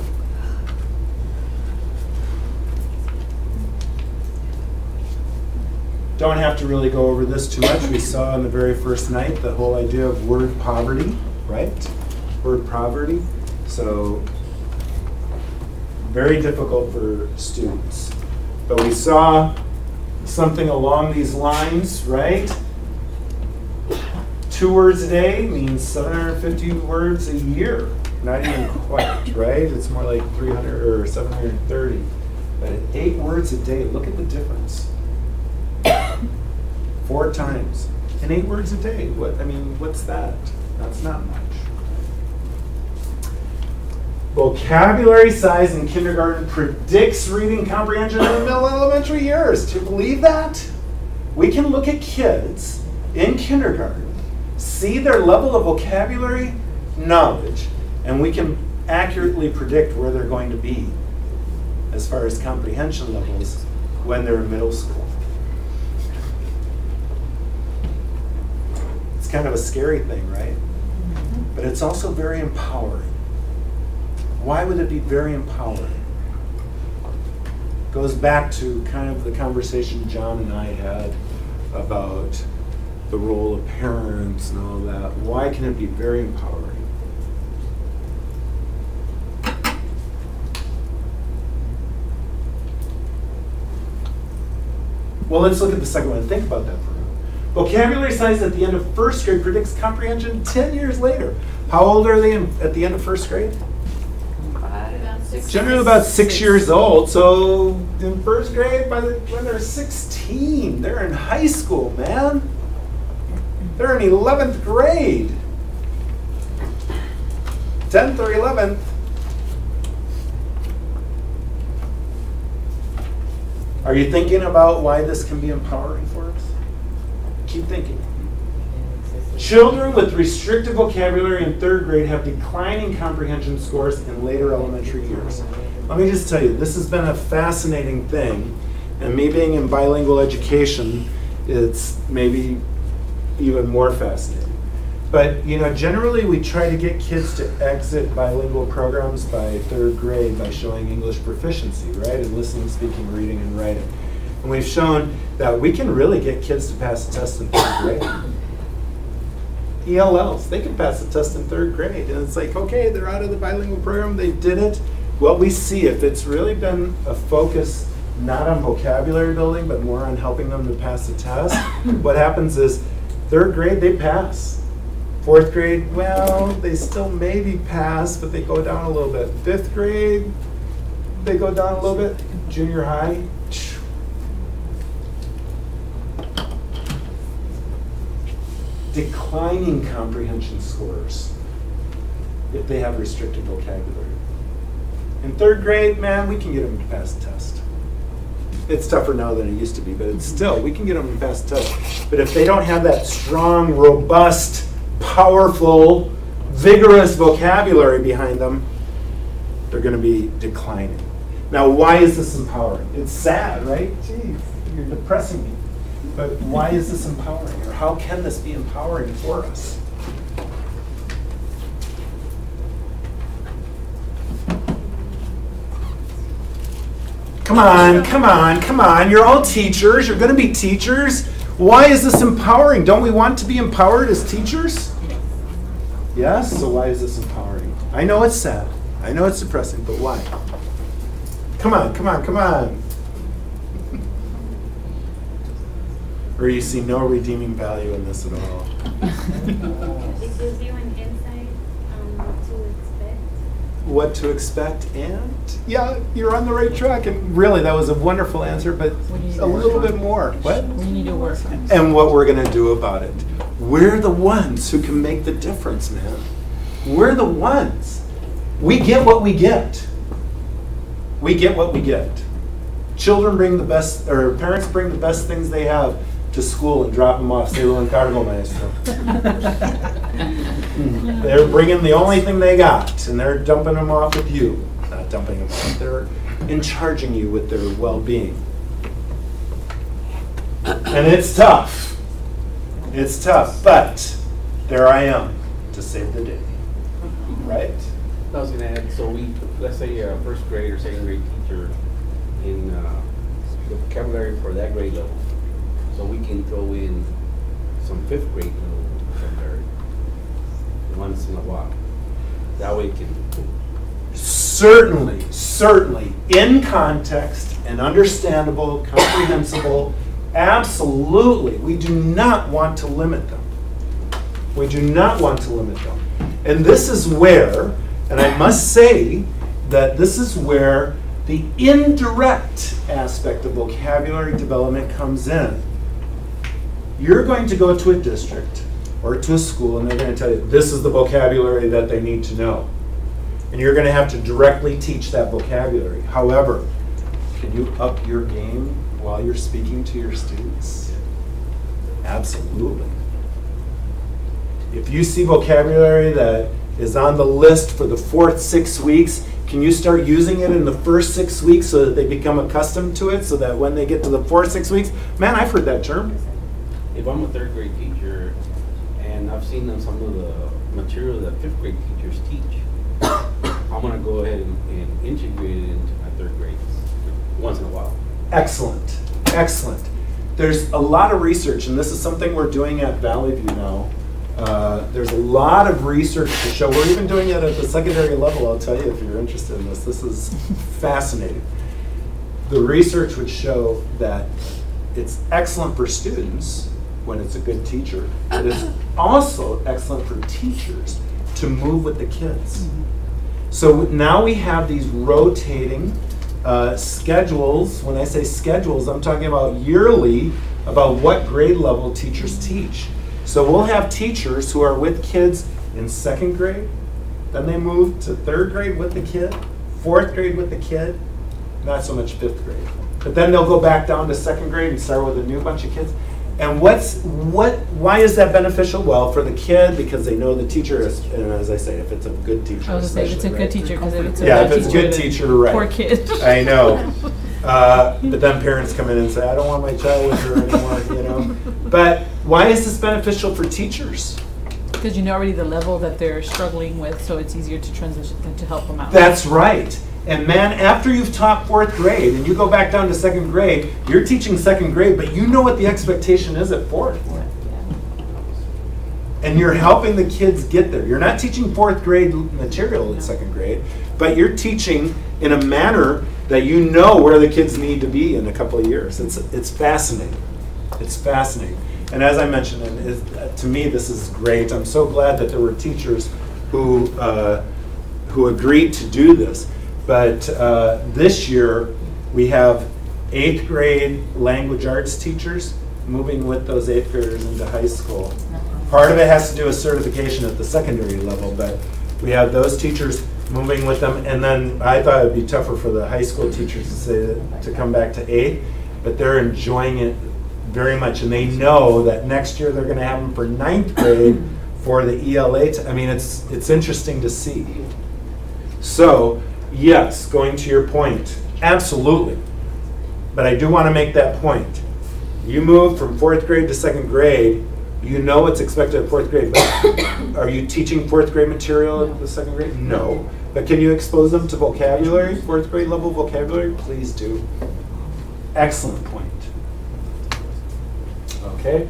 Don't have to really go over this too much. We saw on the very first night the whole idea of word poverty, right? Word poverty. So very difficult for students. But we saw something along these lines, right? 2 words a day means 750 words a year. Not even quite, right? It's more like 300 or 730. But at 8 words a day, look at the difference. 4 times. And 8 words a day. What's that? That's not much. Vocabulary size in kindergarten predicts reading comprehension in the middle elementary years. Do you believe that? We can look at kids in kindergarten, see their level of vocabulary knowledge, and we can accurately predict where they're going to be as far as comprehension levels when they're in middle school. It's kind of a scary thing, right? But it's also very empowering. Why would it be very empowering? Goes back to kind of the conversation John and I had about the role of parents and all that. Why can it be very empowering? Well, let's look at the second one. Think about that for a minute. Vocabulary size at the end of first grade predicts comprehension 10 years later. How old are they at the end of first grade? Generally about 6 years old. So in first grade, when they're 16, they're in high school, man. They're in 11th grade. 10th or 11th. Are you thinking about why this can be empowering for us? Keep thinking. Children with restricted vocabulary in third grade have declining comprehension scores in later elementary years. Let me just tell you, this has been a fascinating thing, and me being in bilingual education, it's maybe even more fascinating. But you know, generally we try to get kids to exit bilingual programs by third grade by showing English proficiency, right? And listening, speaking, reading, and writing. And we've shown that we can really get kids to pass the test in third grade. ELLs, they can pass the test in third grade. And it's like, okay, they're out of the bilingual program, they did it. What we see, if it's really been a focus not on vocabulary building, but more on helping them to pass the test, what happens is third grade, they pass. Fourth grade, well, they still maybe pass, but they go down a little bit. Fifth grade, they go down a little bit. Junior high, declining comprehension scores if they have restricted vocabulary. In third grade, man, we can get them to pass the test. It's tougher now than it used to be, but it's still, we can get them to pass the test. But if they don't have that strong, robust, powerful, vigorous vocabulary behind them, they're going to be declining. Now, why is this empowering? It's sad, right? Jeez, you're depressing me. But why is this empowering? Or how can this be empowering for us? Come on, come on, come on. You're all teachers. You're going to be teachers. Why is this empowering? Don't we want to be empowered as teachers? Yes? So why is this empowering? I know it's sad. I know it's depressing, but why? Come on, come on, come on. Or you see no redeeming value in this at all? It gives you an insight on what to expect, and yeah, you're on the right track. And really, that was a wonderful answer, but a little bit more. What? We need to work on. And what we're going to do about it. We're the ones who can make the difference, man. We're the ones. We get what we get. We get what we get. Children bring the best, or parents bring the best things they have to school and drop them off. Se lo encargo, maestro. They're bringing the only thing they got, and they're dumping them off with you. Not dumping them off, they're in charging you with their well-being. And it's tough. It's tough, but there I am to save the day. Right? I was going to add, so we, let's say a first grade or second grade teacher in the vocabulary for that grade level. So we can throw in some fifth grade level vocabulary once in a while. That way it can. Certainly, certainly, in context and understandable, comprehensible, absolutely. We do not want to limit them. We do not want to limit them. And this is where, and I must say that this is where the indirect aspect of vocabulary development comes in. You're going to go to a district or to a school and they're going to tell you this is the vocabulary that they need to know. And you're going to have to directly teach that vocabulary. However, can you up your game while you're speaking to your students? Absolutely. If you see vocabulary that is on the list for the 4th 6 weeks Can you start using it in the first 6 weeks so that they become accustomed to it, so that when they get to the 4th, 6 weeks, man, I've heard that term. If I'm a 3rd grade teacher and I've seen some of the material that 5th grade teachers teach, I'm going to go ahead and integrate it into my 3rd grade once in a while. Excellent, excellent. There's a lot of research, and this is something we're doing at Valley View now. There's a lot of research to show. We're even doing it at the secondary level, I'll tell you if you're interested in this. This is fascinating. The research would show that it's excellent for students when it's a good teacher, but it's also excellent for teachers to move with the kids. So now we have these rotating schedules. When I say schedules, I'm talking about yearly, about what grade level teachers teach. So we'll have teachers who are with kids in 2nd grade, then they move to 3rd grade with the kid, 4th grade with the kid, not so much 5th grade. But then they'll go back down to 2nd grade and start with a new bunch of kids. And why is that beneficial? Well, for the kid, because they know the teacher is, and as I say, if it's a good teacher. I was going to say, if it's a good teacher, because if it's a bad bad teacher, good teacher, right. Poor kid. I know. But then parents come in and say, I don't want my child with her anymore, you know. But why is this beneficial for teachers? Because you know already the level that they're struggling with, so it's easier to transition and to help them out. That's right. And man, after you've taught 4th grade and you go back down to 2nd grade, you're teaching 2nd grade, but you know what the expectation is at 4th. And you're helping the kids get there. You're not teaching 4th grade material in 2nd grade, but you're teaching in a manner that you know where the kids need to be in a couple of years. It's fascinating. It's fascinating. And as I mentioned, and to me this is great. I'm so glad that there were teachers who agreed to do this. But this year we have 8th grade language arts teachers moving with those 8th graders into high school. Part of it has to do with certification at the secondary level, but we have those teachers moving with them. And then I thought it'd be tougher for the high school teachers to say to come back to 8th, but they're enjoying it very much, and they know that next year they're going to have them for 9th grade for the ELA. I mean, it's interesting to see. So yes, going to your point, absolutely. But I do want to make that point. You move from 4th grade to 2nd grade, you know what's expected at 4th grade, but are you teaching 4th grade material at the 2nd grade? No. But can you expose them to vocabulary, 4th grade level vocabulary? Please do. Excellent point. Okay.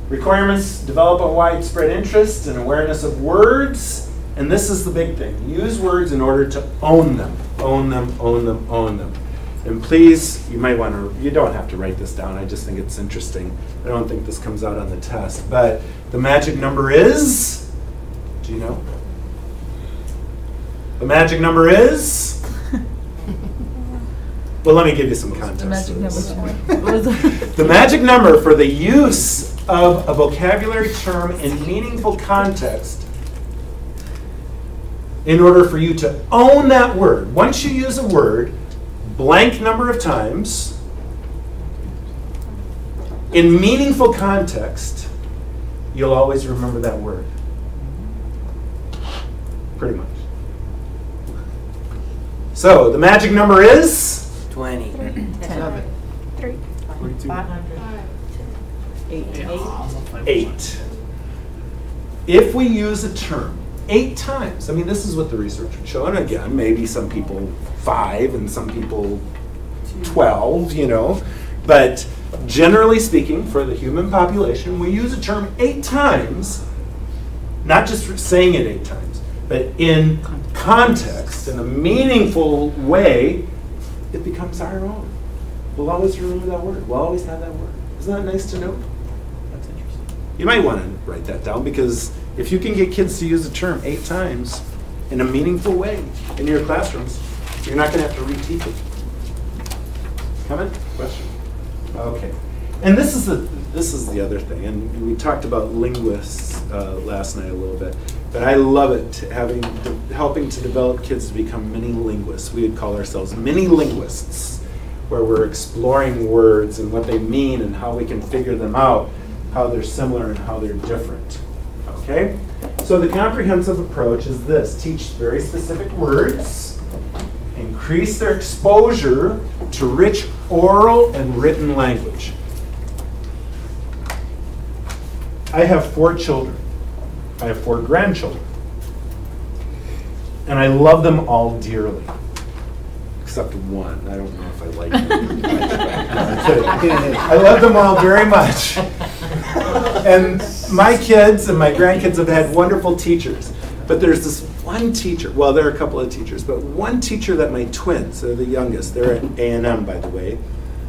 Requirements: develop a widespread interest and awareness of words. And this is the big thing. Use words in order to own them. Own them, own them, own them. And please, you might want to, you don't have to write this down. I just think it's interesting. I don't think this comes out on the test. But the magic number is, do you know? The magic number is? Well, let me give you some context. The magic number. The magic number for the use of a vocabulary term in meaningful context, in order for you to own that word. Once you use a word, blank number of times, in meaningful context, you'll always remember that word. Pretty much. So, the magic number is? 20. 10. 3. 500. 8. If we use a term 8 times, I mean, this is what the research would show, and again, maybe some people 5 and some people 12, you know, but generally speaking, for the human population, we use a term 8 times, not just saying it 8 times, but in context, in a meaningful way, it becomes our own. We'll always remember that word. We'll always have that word. Isn't that nice to know? That's interesting. You might want to write that down, because if you can get kids to use a term 8 times in a meaningful way in your classrooms, you're not going to have to reteach it. Comment? Question? Okay. And this is the other thing, and we talked about linguists last night a little bit, but I love it, helping to develop kids to become mini linguists. We would call ourselves mini linguists, where we're exploring words and what they mean and how we can figure them out, how they're similar and how they're different. Okay? So the comprehensive approach is this: teach very specific words, increase their exposure to rich oral and written language. I have 4 children. I have 4 grandchildren. And I love them all dearly. Except one. I don't know if I like them. I love them all very much. And my kids and my grandkids have had wonderful teachers. But there's this one teacher, well, there are a couple of teachers, but one teacher that my twins, they're the youngest, they're at A&M, by the way,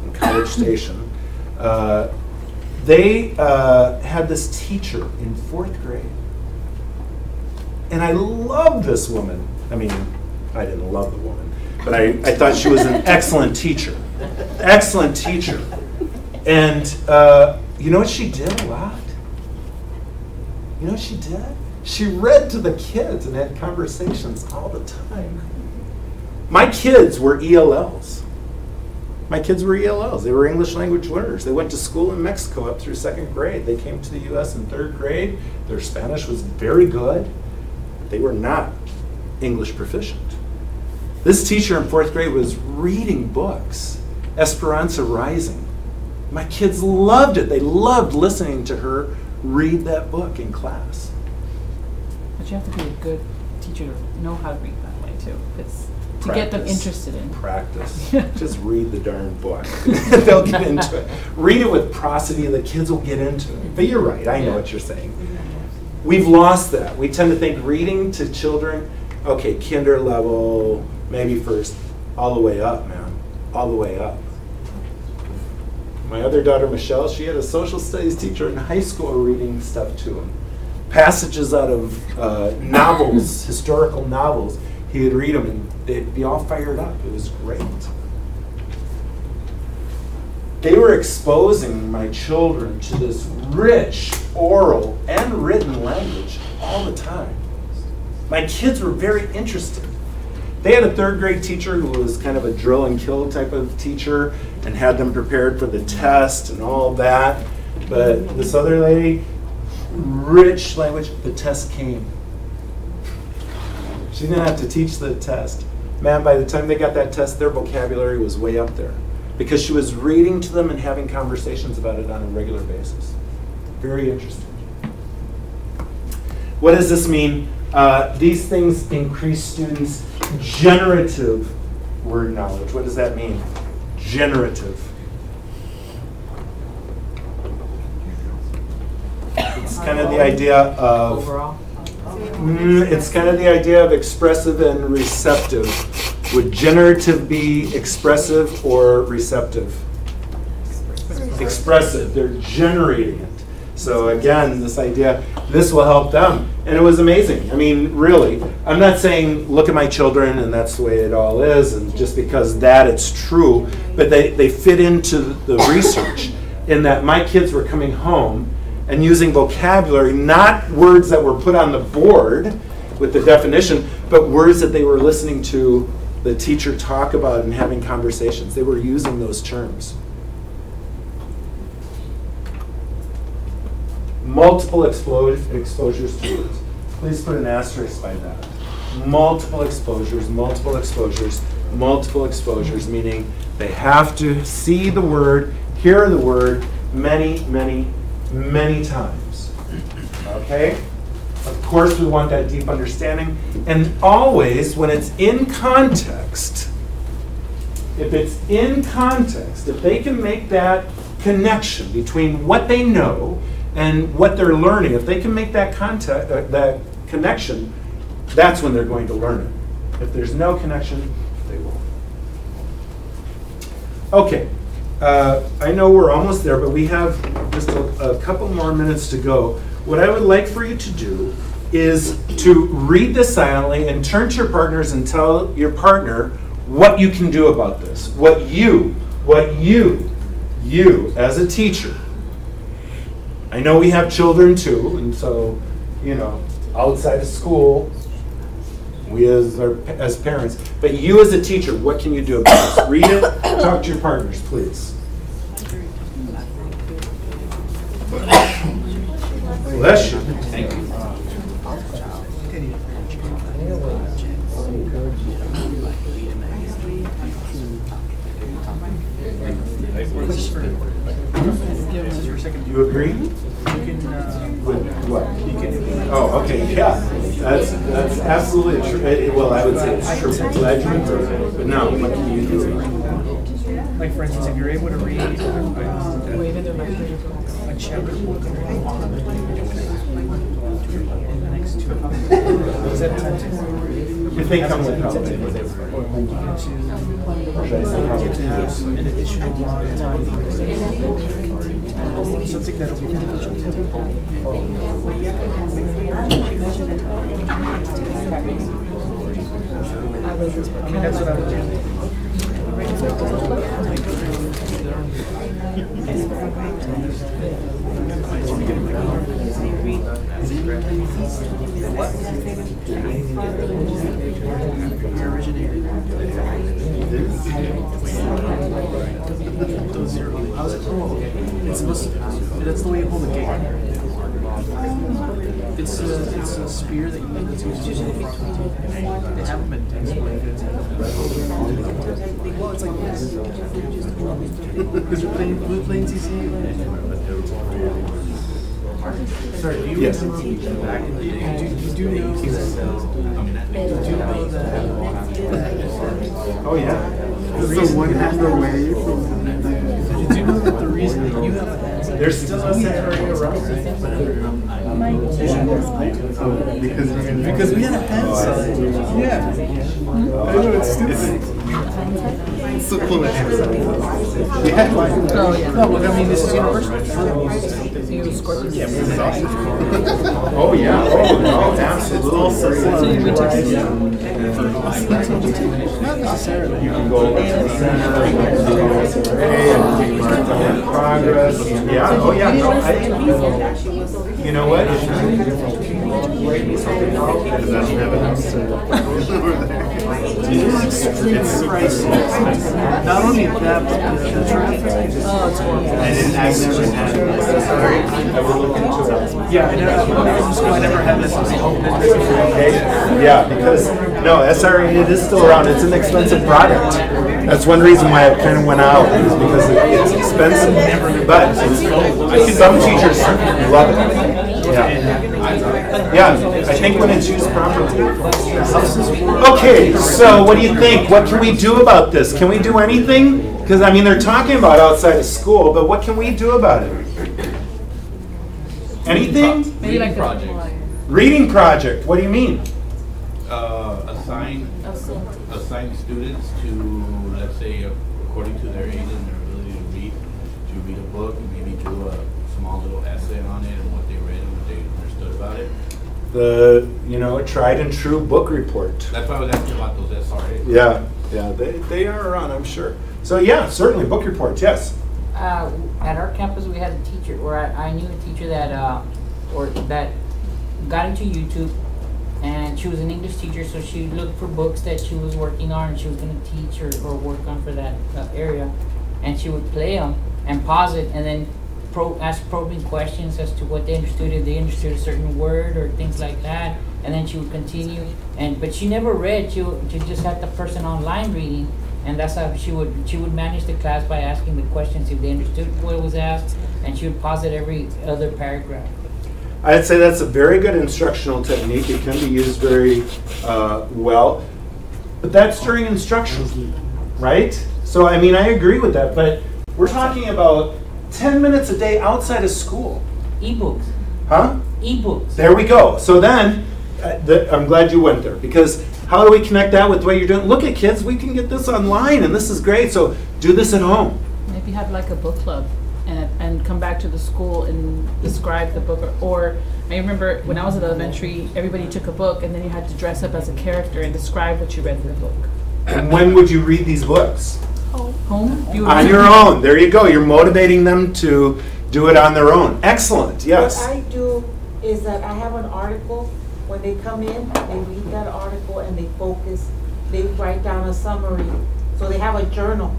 in College Station. They had this teacher in 4th grade. And I loved this woman. I mean, I didn't love the woman, but I thought she was an excellent teacher. Excellent teacher. And you know what she did a lot? You know what she did? She read to the kids and had conversations all the time. My kids were ELLs. My kids were ELLs. They were English language learners. They went to school in Mexico up through 2nd grade. They came to the U.S. in 3rd grade. Their Spanish was very good. They were not English proficient. This teacher in 4th grade was reading books, Esperanza Rising. My kids loved it. They loved listening to her read that book in class. But you have to be a good teacher to know how to read that way too. It's to get them interested in. Practice. Just read the darn book. They'll get into it. Read it with prosody, the kids will get into it. But you're right, I know what you're saying. We've lost that. We tend to think reading to children, okay, kinder level, maybe first, all the way up, man. All the way up. My other daughter, Michelle, she had a social studies teacher in high school reading stuff to them. Passages out of novels, historical novels. He would read them and they'd be all fired up. It was great. They were exposing my children to this rich oral and written language all the time. My kids were very interested. They had a 3rd grade teacher who was kind of a drill and kill type of teacher and had them prepared for the test and all that. But this other lady, rich language, the test came. She didn't have to teach the test. Man, by the time they got that test, their vocabulary was way up there because she was reading to them and having conversations about it on a regular basis. Very interesting. What does this mean? These things increase students' generative word knowledge. What does that mean? Generative. It's kind of the idea of overall. It's kind of the idea of expressive and receptive. Would generative be expressive or receptive? Expressive. They're generating it. So again, this idea, this will help them. And it was amazing. I mean, really. I'm not saying, look at my children and that's the way it all is, and just because that it's true, but they fit into the research in that my kids were coming home and using vocabulary, not words that were put on the board with the definition, but words that they were listening to the teacher talk about and having conversations. They were using those terms. Multiple exposures to words. Please put an asterisk by that. Multiple exposures, multiple exposures, multiple exposures, meaning they have to see the word, hear the word many, many, many times. Okay? Of course, we want that deep understanding. And always, when it's in context, if it's in context, if they can make that connection between what they know and what they're learning, if they can make that that connection, that's when they're going to learn it. If there's no connection, they won't. Okay, I know we're almost there, but we have just a couple more minutes to go. What I would like for you to do is to read this silently and turn to your partners and tell your partner what you can do about this. What you as a teacher. I know we have children too, and so, you know, outside of school, we as parents, but you as a teacher, what can you do about this? Read it, talk to your partners, please. Bless you. Thank you. You agree? With what? Oh, okay, yeah. That's absolutely true. Well, I would say it's true. I'm glad you agree. But now, what can you do? Like for instance, if you're able to read a chapter in the next 2 hours, is that time to? If they come with help. An additional amount of time. Something that'll be beneficial to them. I mean, that's what I would do. It's supposed to, that's the way you hold the gate. It's a spear that you use to they haven't been explained. Well, it's like this. Because we're playing CC. Sorry, do you yes. Do you know that oh yeah. The reason one half away from did you know that the reason that you have a there's still a secretary around? Because we had a hand sign. Yeah. I know, it's stupid. It's so cool. Yeah. Oh, yeah. No, but I mean, this is universal. Yeah, oh, yeah. Oh, absolutely. Not necessarily. You can go over to the center, and progress. Yeah, oh, yeah. No, you know what? Because I don't have enough it's priceless. Not only that, but the traffic. Oh, it's horrible. I've never had this. Sorry, I will look into it. Yeah, I never had this. Okay. Yeah, because no, SRE, it is still around. It's an expensive product. That's one reason why I kind of went out, is because it's expensive. But some teachers love it. Yeah. Yeah, I think when it's used properly. Okay, so what do you think? What can we do about this? Can we do anything? Because, I mean, they're talking about outside of school, but what can we do about it? Anything? Maybe like project. Reading project, what do you mean? Assign students to, let's say, according to their age and their ability to read a book, and maybe do a small little essay on it and what they read and what they understood about it. The, tried and true book report. That's why I was asking about those SRA. Yeah, they are around, I'm sure. So yeah, certainly, book reports, yes. At our campus, we had a teacher, or I knew a teacher that got into YouTube, and she was an English teacher, so she looked for books that she was working on and she was going to teach or work on for that area, and she would play them and pause it and then ask probing questions as to what they understood, if they understood a certain word or things like that, and then she would continue. But she never read. She just had the person online reading, and that's how she would manage the class by asking the questions if they understood what was asked, and she would pause it every other paragraph. I'd say that's a very good instructional technique. It can be used very well, but that's during instruction, right? So I mean, I agree with that, but we're talking about 10 minutes a day outside of school. E-books. Huh? E-books. There we go. So then, I'm glad you went there, because how do we connect that with what you're doing? Look at kids, we can get this online, and this is great, so do this at home. Maybe have like a book club and come back to the school and describe the book. Or I remember when I was at elementary, everybody took a book and then you had to dress up as a character and describe what you read in the book. And when would you read these books? Home? On your own. There you go. You're motivating them to do it on their own. Excellent. Yes. What I do is that I have an article. When they come in, they read that article and they focus. They write down a summary. So they have a journal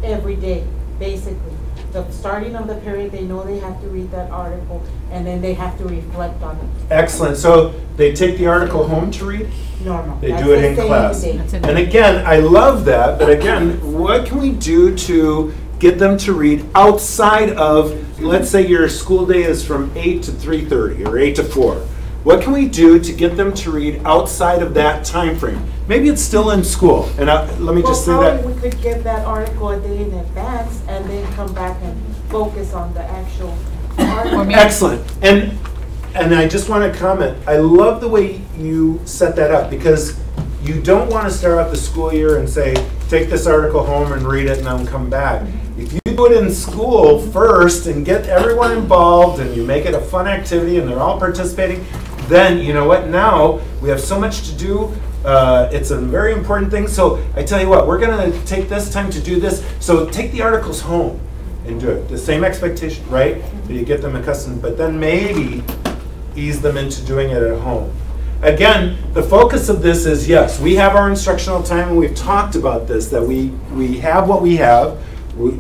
every day, basically. the starting of the period, they know they have to read that article, and then they have to reflect on it. Excellent. So they take the article home to read? No. They do it in class. And again, I love that, but again, what can we do to get them to read outside of, let's say your school day is from 8 to 3:30 or 8 to 4. What can we do to get them to read outside of that time frame? Maybe it's still in school. And let me just say that. We could give that article a day in advance and then come back and focus on the actual article. Excellent. And I just want to comment, I love the way you set that up, because you don't want to start out the school year and say, take this article home and read it and then come back. If you do it in school first and get everyone involved and you make it a fun activity and they're all participating, then you know what, now we have so much to do. It's a very important thing. So I tell you what, we're going to take this time to do this. So take the articles home and do it. The same expectation, right? That you get them accustomed, but then maybe ease them into doing it at home. Again, the focus of this is, yes, we have our instructional time, and we've talked about this, that we have what we have,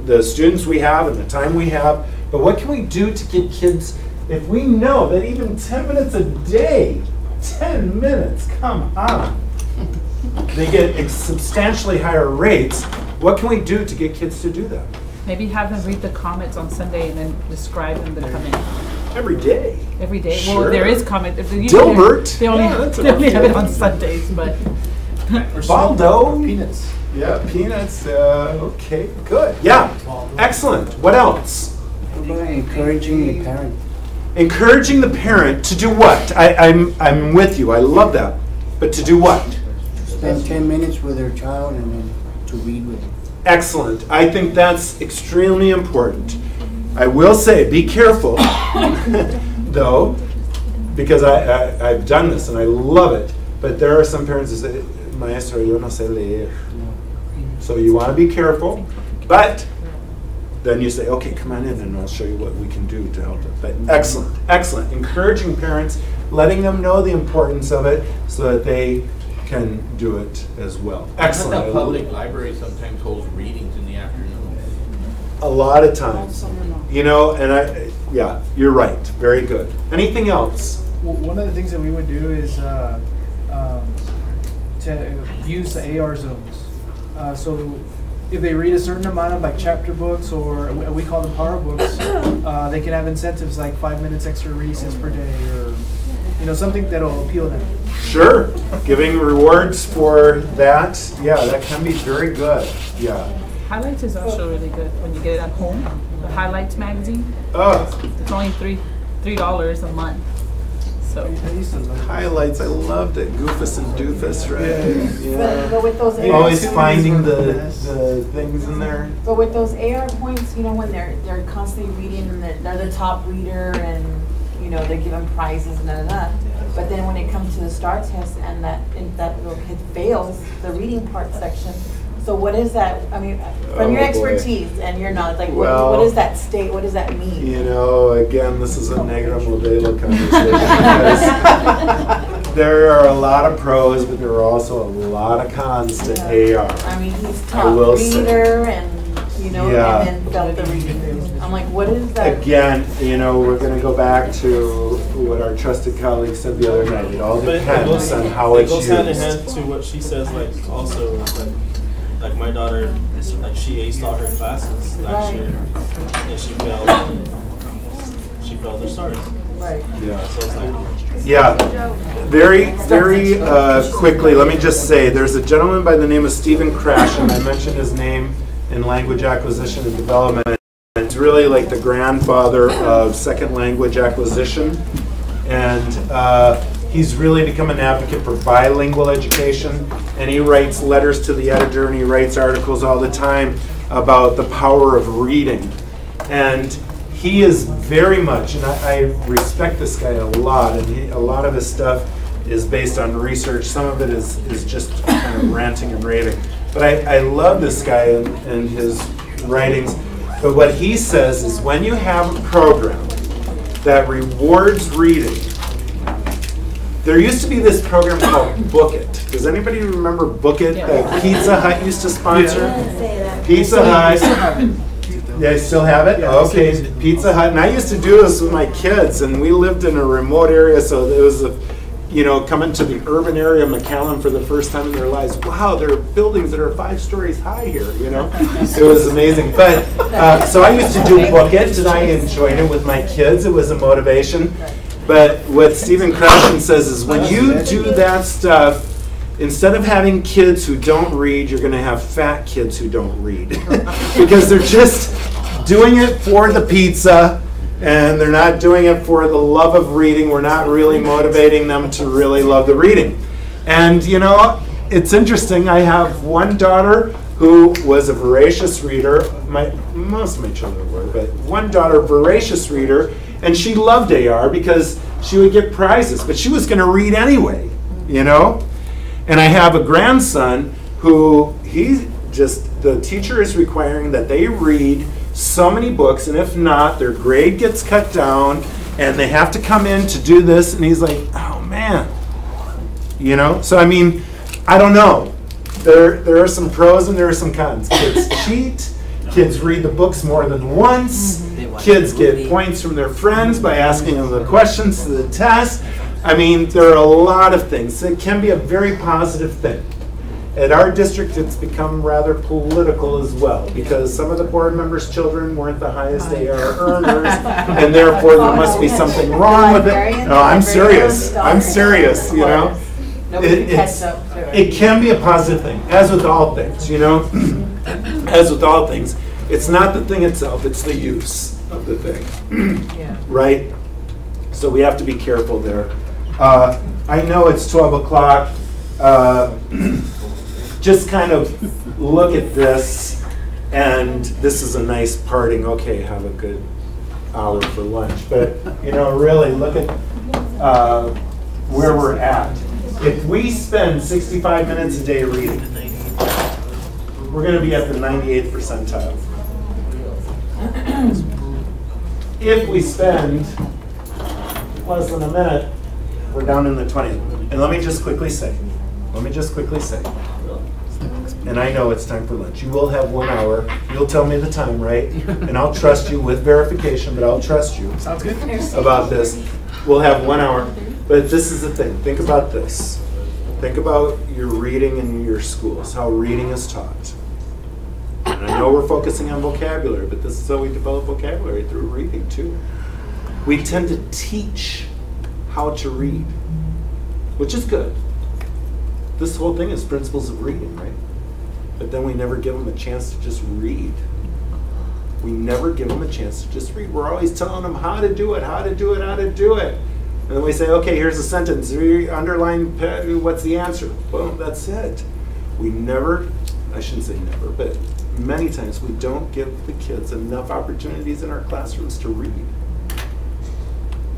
the students we have and the time we have, but what can we do to get kids, if we know that even 10 minutes a day, 10 minutes, come on, they get substantially higher rates, what can we do to get kids to do that? Maybe have them read the comments on Sunday and then describe them the comment. Every day. Every day. Sure. Well, there is comment. Dilbert. They only have it on Sundays, but. Baldo. Peanuts. Yeah, peanuts. Okay, good. Yeah, excellent. What else? What about encouraging the parent? Encouraging the parent to do what? I'm with you. I love that. But to do what? Spend 10 minutes with their child and then to read with them. Excellent. I think that's extremely important. I will say, be careful, though, because I've done this and I love it, but there are some parents who say, Maestro, yo no sé leer. So you want to be careful, but then you say, okay, come on in and I'll show you what we can do to help them. But excellent, excellent. Encouraging parents, letting them know the importance of it so that they can do it as well. Excellent. The public library sometimes holds readings in the afternoon. A lot of times, you know, and yeah, you're right. Very good. Anything else? Well, one of the things that we would do is to use the AR zones. So if they read a certain amount of like chapter books, or we call them power books, they can have incentives like 5 minutes extra recess per day, or something that'll appeal to them. Sure. Giving rewards for that. Yeah, that can be very good. Yeah. Highlights is also really good when you get it at home. The Highlights magazine. Oh. It's only $3 a month. So Highlights, I loved it. Goofus and Doofus, right? Yeah. But with those AR always points, finding the things in there. But with those AR points, when they're constantly reading and they're the top reader and they're given prizes and that. But then when it comes to the STAR test and that little kid fails the reading part section. So what is that? I mean, from your expertise and your knowledge, like what does that state? What does that mean? Again, this is a negro modelo conversation because there are a lot of pros, but there are also a lot of cons to AR. I mean, he's top reader and and then felt the reading. I'm like, what is that? Again, we're going to go back to what our trusted colleague said the other night. It all depends on how it's used. It goes hand in hand to what she says, like also like my daughter, like she aced all her classes last year, and she failed her STARs. Right. Yeah. So it's like. Yeah. Very quickly, let me just say, there's a gentleman by the name of Stephen Krashen. I mentioned his name in language acquisition and development. It's really like the grandfather of second language acquisition. And he's really become an advocate for bilingual education. And he writes letters to the editor and he writes articles all the time about the power of reading. And he is very much, and I respect this guy a lot, and a lot of his stuff is based on research. Some of it is just kind of ranting and raving. But I love this guy and his writings. But what he says is when you have a program that rewards reading, there used to be this program called Book It. Does anybody remember Book It that Pizza Hut used to sponsor? Pizza Hut. Yeah, you still have it? Yeah, Okay, still use it. Pizza Hut. And I used to do this with my kids, and we lived in a remote area, so it was, coming to the urban area of McAllen for the first time in their lives. Wow, there are buildings that are 5 stories high here, It was amazing. But, so I used to do Book It, and I enjoyed it with my kids. It was a motivation. But what Stephen Krashen says is when you do that stuff, instead of having kids who don't read, you're going to have fat kids who don't read. Because they're just doing it for the pizza, and they're not doing it for the love of reading. We're not really motivating them to really love the reading. And, it's interesting. I have one daughter who was a voracious reader. Most of my children were, but one daughter, voracious reader, and she loved AR because she would get prizes, but she was going to read anyway, And I have a grandson who the teacher is requiring that they read so many books, and if not, their grade gets cut down, and they have to come in to do this, and he's like, oh man. So I mean, I don't know. There are some pros and there are some cons. Kids cheat. Kids read the books more than once. Kids get points from their friends by asking them the questions to the test. I mean, there are a lot of things. It can be a very positive thing. At our district, it's become rather political as well, because some of the board members' children weren't the highest AR earners, and therefore there must be something wrong with it. No, I'm serious. I'm serious, It can be a positive thing, as with all things, As with all things. It's not the thing itself, it's the use of the thing. Right? So we have to be careful there. I know it's 12 o'clock. Just kind of look at this, and this is a nice parting. Okay, have a good hour for lunch. But, really look at where we're at. If we spend 65 minutes a day reading, we're going to be at the 98th percentile. If we spend less than a minute, we're down in the 20th. And let me just quickly say, and I know it's time for lunch. You will have 1 hour. You'll tell me the time, right? And I'll trust you with verification, but I'll trust you. Sounds good. About this. We'll have 1 hour. But this is the thing. Think about this. Think about your reading in your schools, how reading is taught. And I know we're focusing on vocabulary, but this is how we develop vocabulary, through reading too. We tend to teach how to read, which is good. This whole thing is principles of reading, right? But then we never give them a chance to just read. We never give them a chance to just read. We're always telling them how to do it. And then we say, okay, here's a sentence. Underline, what's the answer? Boom, that's it. We never, I shouldn't say never, but many times we don't give the kids enough opportunities in our classrooms to read.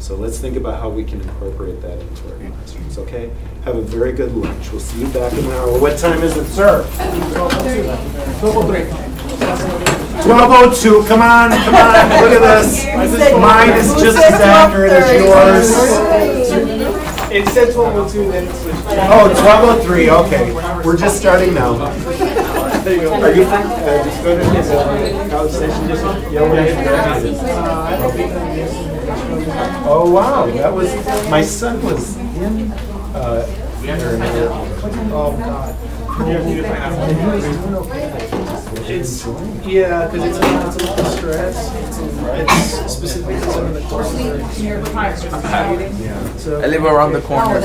So let's think about how we can incorporate that into our classrooms, okay? Have a very good lunch. We'll see you back in an hour. What time is it, sir? 12:02. Come on. Look at this. Mine is just as accurate as yours. It said 12:02, then it switched. Oh, 12:03. Okay. We're just starting now. There you go. Are you just go to the college station? Oh wow, that was, my son was in oh God. It's, yeah, because it's a lot of stress. It's specifically to some of the courses that are so I live around the corner.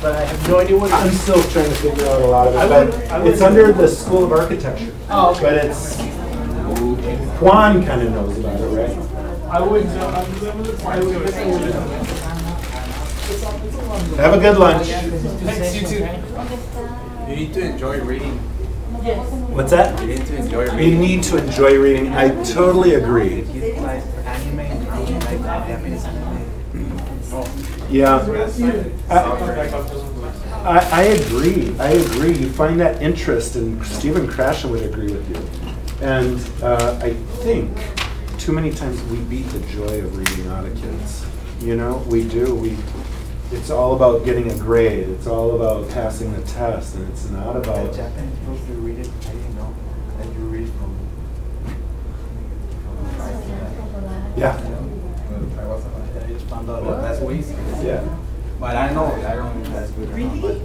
But I have no idea what I'm still trying to figure out a lot of it. But it's under the School of Architecture. Oh, okay. But it's, Juan kind of knows about it, right? I would. Have a good lunch. Thanks, you too. You need to enjoy reading. What's that? You need to enjoy We reading. need to enjoy reading. I totally agree. Yeah. I agree. You find that interest, and Stephen Krashen would agree with you. And I think too many times we beat the joy of reading out of kids. We do. it's all about getting a grade. It's all about passing the test, and it's not about. Japanese books you read it, I didn't know that you read from Yeah. I just found out that that's way easier. Yeah. But I know, I don't think that's good or not, but